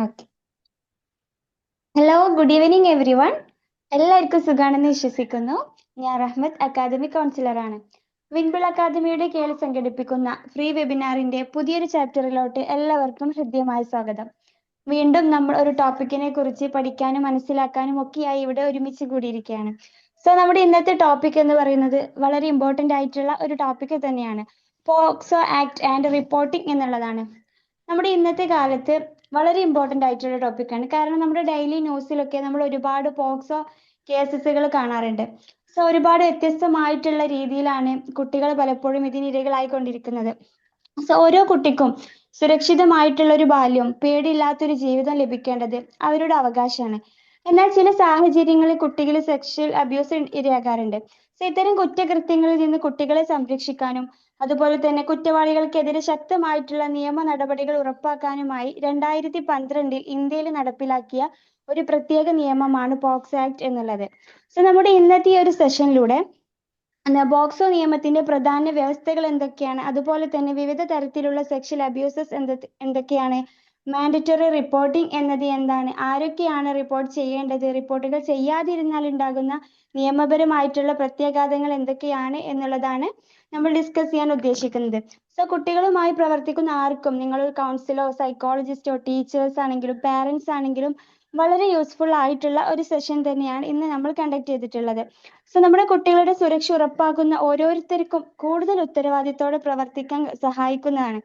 Okay. Hello, good evening every one. എല്ലാവർക്കും സുഖാണെന്ന് വിശ്വസിക്കുന്നു. ഞാൻ റഹ്മത്ത് അക്കാദമിക് കൗൺസിലറാണ്. വിൻബിൾ അക്കാദമിയുടെ കീഴിൽ സംഘടിപ്പിക്കുന്ന ഫ്രീ വെബിനാറിന്റെ പുതിയൊരു ചാപ്റ്ററിലോട്ട് എല്ലാവർക്കും ഹൃദ്യമായ സ്വാഗതം. വീണ്ടും നമ്മൾ ഒരു ടോപ്പിക്കിനെ കുറിച്ച് പഠിക്കാനും മനസ്സിലാക്കാനും ഒക്കെയായി ഇവിടെ ഒരുമിച്ച് കൂടിയിരിക്കുകയാണ്. സോ നമ്മുടെ ഇന്നത്തെ ടോപ്പിക് എന്ന് പറയുന്നത് വളരെ ഇമ്പോർട്ടന്റ് ആയിട്ടുള്ള ഒരു ടോപ്പിക് തന്നെയാണ്. പോക്സോ ആക്ട് ആൻഡ് റിപ്പോർട്ടിംഗ് എന്നുള്ളതാണ്. നമ്മുടെ ഇന്നത്തെ കാലത്ത് വളരെ ഇമ്പോർട്ടന്റ് ആയിട്ടുള്ള ടോപ്പിക്കാണ്. കാരണം നമ്മുടെ ഡെയിലി ന്യൂസിലൊക്കെ നമ്മൾ ഒരുപാട് പോക്സോ കേസസുകൾ കാണാറുണ്ട്. സോ ഒരുപാട് വ്യത്യസ്തമായിട്ടുള്ള രീതിയിലാണ് കുട്ടികൾ പലപ്പോഴും ഇതിനിരകളായിക്കൊണ്ടിരിക്കുന്നത്. സോ ഓരോ കുട്ടിക്കും സുരക്ഷിതമായിട്ടുള്ള ഒരു ബാല്യം, പേടിയില്ലാത്തൊരു ജീവിതം ലഭിക്കേണ്ടത് അവരുടെ അവകാശമാണ്. എന്നാൽ ചില സാഹചര്യങ്ങളിൽ കുട്ടികൾ സെക്ഷൽ അബ്യൂസ് ഇരയാകാറുണ്ട്. സോ ഇത്തരം കുറ്റകൃത്യങ്ങളിൽ നിന്ന് കുട്ടികളെ സംരക്ഷിക്കാനും അതുപോലെ തന്നെ കുറ്റവാളികൾക്കെതിരെ ശക്തമായിട്ടുള്ള നിയമ നടപടികൾ ഉറപ്പാക്കാനുമായി 2012 ഇന്ത്യയിൽ നടപ്പിലാക്കിയ ഒരു പ്രത്യേക നിയമമാണ് പോക്സോ ആക്ട് എന്നുള്ളത്. സോ നമ്മുടെ ഇന്നത്തെ ഈ ഒരു സെഷനിലൂടെ പോക്സോ നിയമത്തിന്റെ പ്രധാന വ്യവസ്ഥകൾ എന്തൊക്കെയാണ്, അതുപോലെ തന്നെ വിവിധ തരത്തിലുള്ള സെക്ഷൽ അബ്യൂസസ് എന്തൊക്കെയാണ്, മാൻഡറ്ററി റിപ്പോർട്ടിംഗ് എന്നത് എന്താണ്, ആരൊക്കെയാണ് റിപ്പോർട്ട് ചെയ്യേണ്ടത്, റിപ്പോർട്ടുകൾ ചെയ്യാതിരുന്നാൽ ഉണ്ടാകുന്ന നിയമപരമായിട്ടുള്ള പ്രത്യാഘാതങ്ങൾ എന്തൊക്കെയാണ് എന്നുള്ളതാണ് നമ്മൾ ഡിസ്കസ് ചെയ്യാൻ ഉദ്ദേശിക്കുന്നത്. സോ കുട്ടികളുമായി പ്രവർത്തിക്കുന്ന ആർക്കും, നിങ്ങളൊരു കൗൺസിലോ സൈക്കോളജിസ്റ്റോ ടീച്ചേഴ്സ് ആണെങ്കിലും പാരന്റ്സ് ആണെങ്കിലും വളരെ യൂസ്ഫുൾ ആയിട്ടുള്ള ഒരു സെഷൻ തന്നെയാണ് ഇന്ന് നമ്മൾ കണ്ടക്ട് ചെയ്തിട്ടുള്ളത്. സോ നമ്മുടെ കുട്ടികളുടെ സുരക്ഷ ഉറപ്പാക്കുന്ന ഓരോരുത്തർക്കും കൂടുതൽ ഉത്തരവാദിത്തോടെ പ്രവർത്തിക്കാൻ സഹായിക്കുന്നതാണ്.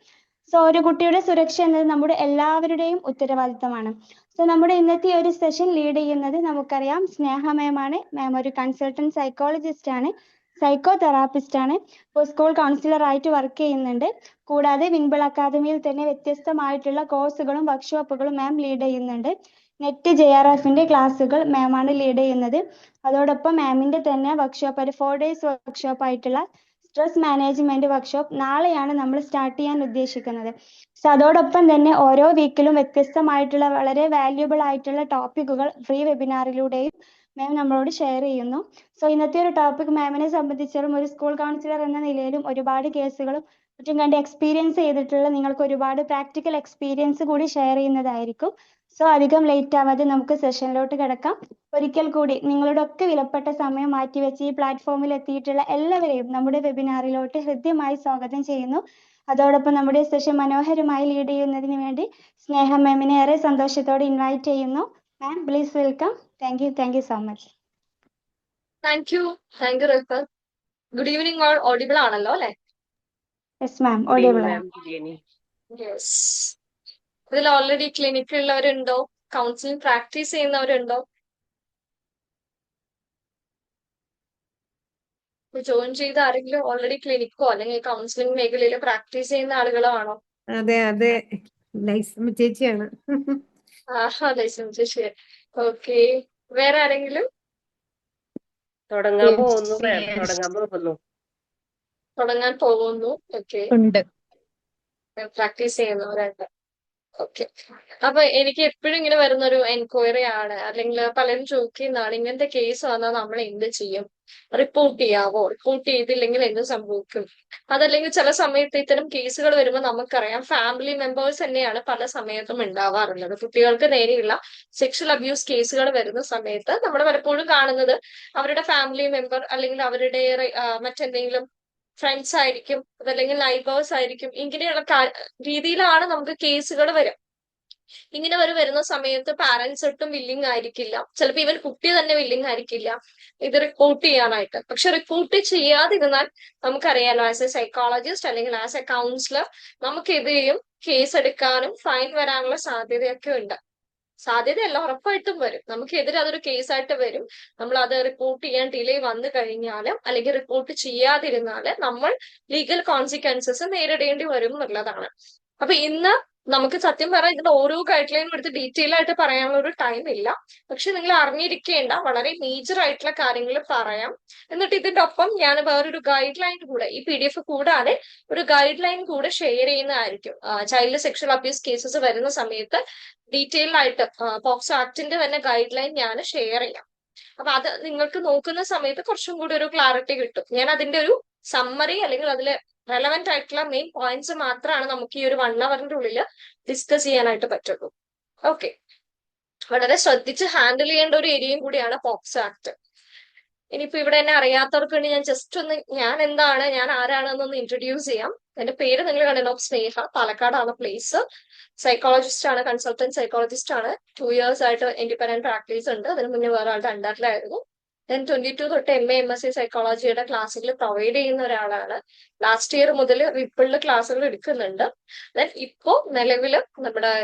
സോ ഒരു കുട്ടിയുടെ സുരക്ഷ എന്നത് നമ്മുടെ എല്ലാവരുടെയും ഉത്തരവാദിത്തമാണ്. സോ നമ്മുടെ ഇന്നത്തെ ഒരു സെഷൻ ലീഡ് ചെയ്യുന്നത് നമുക്കറിയാം സ്നേഹ മാമാണ്. മാം ഒരു കൺസൾട്ടന്റ് സൈക്കോളജിസ്റ്റ് ആണ്, സൈക്കോ തെറാപ്പിസ്റ്റ് ആണ്, ഇപ്പോൾ സ്കൂൾ കൗൺസിലർ ആയിട്ട് വർക്ക് ചെയ്യുന്നുണ്ട്. കൂടാതെ വിൻബിൾ അക്കാദമിയിൽ തന്നെ വ്യത്യസ്തമായിട്ടുള്ള കോഴ്സുകളും വർക്ക്ഷോപ്പുകളും മാം ലീഡ് ചെയ്യുന്നുണ്ട്. നെറ്റ് JRFന്റെ ക്ലാസ്സുകൾ മാം ആണ് ലീഡ് ചെയ്യുന്നത്. അതോടൊപ്പം മാമിന്റെ തന്നെ വർക്ക്ഷോപ്പ്, ഒരു 4 days വർക്ക്ഷോപ്പ് ആയിട്ടുള്ള സ്ട്രെസ് മാനേജ്മെന്റ് വർക്ക്ഷോപ്പ് നാളെയാണ് നമ്മൾ സ്റ്റാർട്ട് ചെയ്യാൻ ഉദ്ദേശിക്കുന്നത്. സോ അതോടൊപ്പം തന്നെ ഓരോ വീക്കിലും വ്യത്യസ്തമായിട്ടുള്ള വളരെ വാല്യുബിൾ ആയിട്ടുള്ള ടോപ്പിക്കുകൾ ഫ്രീ വെബിനാറിലൂടെയും മാം നമ്മളോട് ഷെയർ ചെയ്യുന്നു. സോ ഇന്നത്തെ ഒരു ടോപ്പിക് മാമിനെ സംബന്ധിച്ചിടത്തോളം ഒരു സ്കൂൾ കൗൺസിലർ എന്ന നിലയിലും ഒരുപാട് കേസുകളും മറ്റും കണ്ട് എക്സ്പീരിയൻസ് ചെയ്തിട്ടുള്ള നിങ്ങൾക്ക് ഒരുപാട് പ്രാക്ടിക്കൽ എക്സ്പീരിയൻസ് കൂടി ഷെയർ ചെയ്യുന്നതായിരിക്കും. സോ അധികം ലേറ്റ് ആവാതെ നമുക്ക് സെഷനിലോട്ട് കിടക്കാം. ഒരിക്കൽ കൂടി നിങ്ങളുടെ ഒക്കെ വിലപ്പെട്ട സമയം മാറ്റിവെച്ച് ഈ പ്ലാറ്റ്ഫോമിൽ എത്തിയിട്ടുള്ള എല്ലാവരെയും നമ്മുടെ വെബിനാറിലോട്ട് ഹൃദ്യമായി സ്വാഗതം ചെയ്യുന്നു. അതോടൊപ്പം നമ്മുടെ സെഷൻ മനോഹരമായി ലീഡ് ചെയ്യുന്നതിന് വേണ്ടി സ്നേഹ മാമിനെ ഏറെ സന്തോഷത്തോടെ ഇൻവൈറ്റ് ചെയ്യുന്നു. Ma'am please welcome. Thank you so much. Thank you റഫർ. Good evening all. ഓഡിബിൾ ആണല്ലോ അല്ലെ? യെസ് മാം, ഓഡിയബിൾ ആണ്. യെസ്. ഇതിൽ ഓൾറെഡി ക്ലിനിക്കിൽ ഉള്ളവരുണ്ടോ? കൗൺസിലിംഗ് പ്രാക്ടീസ് ചെയ്യുന്നവരുണ്ടോ? ജോയിൻ ചെയ്ത ആരെങ്കിലും ഓൾറെഡി ക്ലിനിക്കോ അല്ലെങ്കിൽ കൗൺസിലിംഗ് മേഖലയിൽ പ്രാക്ടീസ് ചെയ്യുന്ന ആളുകളോ ആണോ? അതെ അതെ, ലൈസമ്മ ചേച്ചിയാണ്. അതെ ശരി. ഓക്കെ. വേറെ ആരെങ്കിലും? തുടങ്ങാൻ പോകുന്നു. ഓക്കെ. ഉണ്ട്. പ്രാക്ടീസ് ചെയ്യുന്നവരുണ്ട്. ഓക്കെ. അപ്പൊ എനിക്ക് എപ്പോഴും ഇങ്ങനെ വരുന്ന ഒരു എൻക്വയറി ആണ്, അല്ലെങ്കിൽ പലരും ചോദിക്കുന്നതാണ്, ഇങ്ങനത്തെ കേസ് വന്നാൽ നമ്മൾ എന്ത് ചെയ്യും? റിപ്പോർട്ട് ചെയ്യാവോ? റിപ്പോർട്ട് ചെയ്തില്ലെങ്കിൽ എന്ത് സംഭവിക്കും? അതല്ലെങ്കിൽ ചില സമയത്ത് ഇത്തരം കേസുകൾ വരുമ്പോൾ നമുക്കറിയാം ഫാമിലി മെമ്പേഴ്സ് തന്നെയാണ് പല സമയത്തും ഉണ്ടാവാറുള്ളത്. കുട്ടികൾക്ക് നേരെയുള്ള സെക്ഷൽ അബ്യൂസ് കേസുകൾ വരുന്ന സമയത്ത് നമ്മൾ പലപ്പോഴും കാണുന്നത് അവരുടെ ഫാമിലി മെമ്പർ അല്ലെങ്കിൽ അവരുടെ മറ്റെന്തെങ്കിലും ഫ്രണ്ട്സ് ആയിരിക്കും, അതല്ലെങ്കിൽ നൈബേഴ്സ് ആയിരിക്കും. ഇങ്ങനെയുള്ള രീതിയിലാണ് നമുക്ക് കേസുകൾ വരും. ഇങ്ങനെ വരുന്ന സമയത്ത് പാരന്റ്സ് ഒട്ടും വില്ലിങ് ആയിരിക്കില്ല, ചിലപ്പോൾ ഇവൻ കുട്ടി തന്നെ വില്ലിങ് ആയിരിക്കില്ല ഇത് റിപ്പോർട്ട് ചെയ്യാനായിട്ട്. പക്ഷെ റിപ്പോർട്ട് ചെയ്യാതിരുന്നാൽ നമുക്കറിയാലോ, ആസ് എ സൈക്കോളജിസ്റ്റ് അല്ലെങ്കിൽ ആസ് എ കൗൺസിലർ നമുക്കെതിരെയും കേസ് എടുക്കാനും ഫൈൻ വരാനുള്ള സാധ്യതയൊക്കെ ഉണ്ട്. സാധ്യതയല്ല, ഉറപ്പായിട്ടും വരും. നമുക്കെതിരെ അതൊരു കേസായിട്ട് വരും. നമ്മൾ അത് റിപ്പോർട്ട് ചെയ്യാൻ ഡിലേ വന്നു കഴിഞ്ഞാലും അല്ലെങ്കിൽ റിപ്പോർട്ട് ചെയ്യാതിരുന്നാല് നമ്മൾ ലീഗൽ കോൺസിക്വൻസസ് നേരിടേണ്ടി വരും എന്നുള്ളതാണ്. അപ്പൊ ഇന്ന് നമുക്ക് സത്യം പറഞ്ഞാൽ ഇതിന്റെ ഓരോ ഗൈഡ് ലൈനും എടുത്ത് ഡീറ്റെയിൽ ആയിട്ട് പറയാനുള്ള ഒരു ടൈം ഇല്ല. പക്ഷെ നിങ്ങൾ അറിഞ്ഞിരിക്കേണ്ട വളരെ മേജർ ആയിട്ടുള്ള കാര്യങ്ങൾ പറയാം. എന്നിട്ട് ഇതിന്റെ ഒപ്പം ഞാൻ വേറൊരു ഗൈഡ് ലൈൻ കൂടെ, ഈ PDF കൂടാതെ ഒരു ഗൈഡ് ലൈൻ കൂടെ ഷെയർ ചെയ്യുന്നതായിരിക്കും. ചൈൽഡ് സെക്ഷൽ അബ്യൂസ് കേസസ് വരുന്ന സമയത്ത് ഡീറ്റെയിൽ ആയിട്ട് പോക്സോ ആക്ടിന്റെ തന്നെ ഗൈഡ് ലൈൻ ഞാൻ ഷെയർ ചെയ്യാം. അപ്പൊ അത് നിങ്ങൾക്ക് നോക്കുന്ന സമയത്ത് കുറച്ചും കൂടി ഒരു ക്ലാരിറ്റി കിട്ടും. ഞാൻ അതിന്റെ ഒരു സമ്മറി അല്ലെങ്കിൽ അതില് റെലവെന്റ് ആയിട്ടുള്ള മെയിൻ പോയിന്റ്സ് മാത്രമാണ് നമുക്ക് ഈ ഒരു 1 hourന്റെ ഉള്ളിൽ ഡിസ്കസ് ചെയ്യാനായിട്ട് പറ്റുള്ളൂ. ഓക്കെ, വളരെ ശ്രദ്ധിച്ച് ഹാൻഡിൽ ചെയ്യേണ്ട ഒരു ഏരിയയും കൂടിയാണ് പോക്സോ ആക്ട്. ഇനിയിപ്പോ ഇവിടെ എന്നെ അറിയാത്തവർക്ക് വേണ്ടി ഞാൻ എന്താണ്, ഞാൻ ആരാണെന്നൊന്ന് ഇൻട്രൊഡ്യൂസ് ചെയ്യാം. എന്റെ പേര് നിങ്ങൾ കണ്ടിട്ടുണ്ടാവും, സ്നേഹ. പാലക്കാടാണ് പ്ലേസ്. സൈക്കോളജിസ്റ്റ് ആണ്, കൺസൾട്ടന്റ് സൈക്കോളജിസ്റ്റ് ആണ്. 2 years ആയിട്ട് ഇൻഡിപെൻഡന്റ് പ്രാക്ടീസ് ഉണ്ട്. അതിന് മുന്നേ വേറെ ആളുടെ അണ്ടറിലായിരുന്നു. ഞാൻ 22 തൊട്ട് MA MSc സൈക്കോളജിയുടെ ക്ലാസ്സുകൾ പ്രൊവൈഡ് ചെയ്യുന്ന ഒരാളാണ്. ലാസ്റ്റ് ഇയർ മുതൽ വിപ്പിളിൽ ക്ലാസ്സുകൾ എടുക്കുന്നുണ്ട്. ദെൻ ഇപ്പോ നിലവിൽ നമ്മുടെ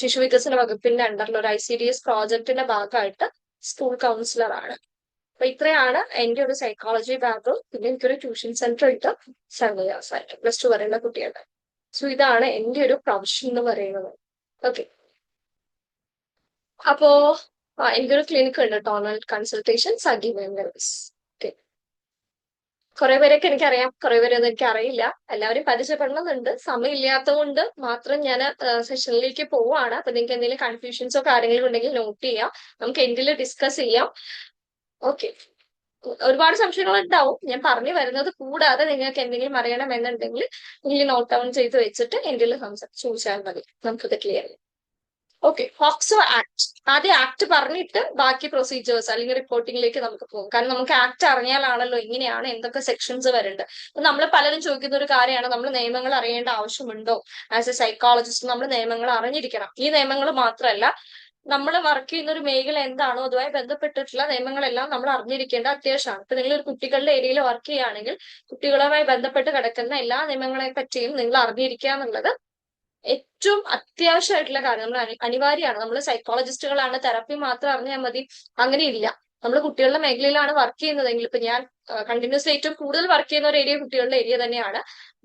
ശിശു വികസന വകുപ്പിന്റെ അണ്ടറിൽ ഒരു ICDS പ്രോജക്ടിന്റെ ഭാഗമായിട്ട് സ്കൂൾ കൗൺസിലർ ആണ്. അപ്പൊ ഇത്രയാണ് എന്റെ ഒരു സൈക്കോളജി ബാക്ക്ഗ്രൗണ്ട്. പിന്നെ എനിക്കൊരു ട്യൂഷൻ സെന്റർ ഉണ്ട് 7 years ആയിട്ട്, +2 വരെയുള്ള കുട്ടികളുടെ. സോ ഇതാണ് എന്റെ ഒരു പ്രൊഫഷൻ എന്ന് പറയുന്നത്. ഓക്കെ, അപ്പോ എനിക്കൊരു ക്ലിനിക് ഉണ്ട്, ടോണൽ കൺസൾട്ടേഷൻ, സഗി മെമ്പേഴ്സ്. ഓക്കെ, കുറെ പേരൊക്കെ എനിക്കറിയാം, കുറെ പേരൊന്നും എനിക്ക് അറിയില്ല. എല്ലാവരും പരിചയപ്പെടണമെന്നുണ്ട്. സമയമില്ലാത്തത് കൊണ്ട് മാത്രം ഞാൻ സെഷനിലേക്ക് പോവാണ്. അപ്പൊ നിങ്ങൾക്ക് എന്തെങ്കിലും കൺഫ്യൂഷൻസോ കാര്യങ്ങളോ ഉണ്ടെങ്കിൽ നോട്ട് ചെയ്യാം, നമുക്ക് എൻഡിൽ ഡിസ്കസ് ചെയ്യാം. ഓക്കെ, ഒരുപാട് സംശയങ്ങൾ ഉണ്ടാവും. ഞാൻ പറഞ്ഞു വരുന്നത് കൂടാതെ നിങ്ങൾക്ക് എന്തെങ്കിലും അറിയണമെന്നുണ്ടെങ്കിൽ നിങ്ങൾ നോട്ട് ഡൗൺ ചെയ്ത് വെച്ചിട്ട് എൻഡിൽ ചോദിച്ചാൽ മതി, നമുക്കത് ക്ലിയർ ചെയ്യാം. Okay, POCSO act. ആദ്യം ആക്ട് പറഞ്ഞിട്ട് ബാക്കി പ്രൊസീജിയേഴ്സ് അല്ലെങ്കിൽ റിപ്പോർട്ടിംഗിലേക്ക് നമുക്ക് പോകും. കാരണം നമുക്ക് ആക്ട് അറിഞ്ഞാലാണല്ലോ എങ്ങനെയാണ് എന്തൊക്കെ സെക്ഷൻസ് വരുന്നുണ്ട്. അപ്പൊ നമ്മൾ പലരും ചോദിക്കുന്ന ഒരു കാര്യമാണ്, നമ്മൾ നിയമങ്ങൾ അറിയേണ്ട ആവശ്യമുണ്ടോ? ആസ് എ സൈക്കോളജിസ്റ്റ് നമ്മൾ നിയമങ്ങൾ അറിഞ്ഞിരിക്കണം. ഈ നിയമങ്ങൾ മാത്രമല്ല, നമ്മൾ വർക്ക് ചെയ്യുന്ന ഒരു മേഖല എന്താണോ അതുമായി ബന്ധപ്പെട്ടിട്ടുള്ള നിയമങ്ങളെല്ലാം നമ്മൾ അറിഞ്ഞിരിക്കേണ്ട അത്യാവശ്യമാണ്. ഇപ്പൊ നിങ്ങൾ ഒരു കുട്ടികളുടെ ഏരിയയിൽ വർക്ക് ചെയ്യുകയാണെങ്കിൽ കുട്ടികളുമായി ബന്ധപ്പെട്ട് കിടക്കുന്ന എല്ലാ നിയമങ്ങളെ പറ്റിയും നിങ്ങൾ അറിഞ്ഞിരിക്കുക എന്നുള്ളത് ഏറ്റവും അത്യാവശ്യമായിട്ടുള്ള കാര്യം. നമ്മൾ അനിവാര്യമാണ്. നമ്മൾ സൈക്കോളജിസ്റ്റുകളാണ്, തെറപ്പി മാത്രം അറിഞ്ഞാൽ മതി, അങ്ങനെയില്ല. നമ്മൾ കുട്ടികളുടെ മേഖലയിലാണ് വർക്ക് ചെയ്യുന്നതെങ്കിൽ, ഇപ്പൊ ഞാൻ കണ്ടിന്യൂസ്ലി ഏറ്റവും കൂടുതൽ വർക്ക് ചെയ്യുന്ന ഒരു ഏരിയ കുട്ടികളുടെ ഏരിയ തന്നെയാണ്.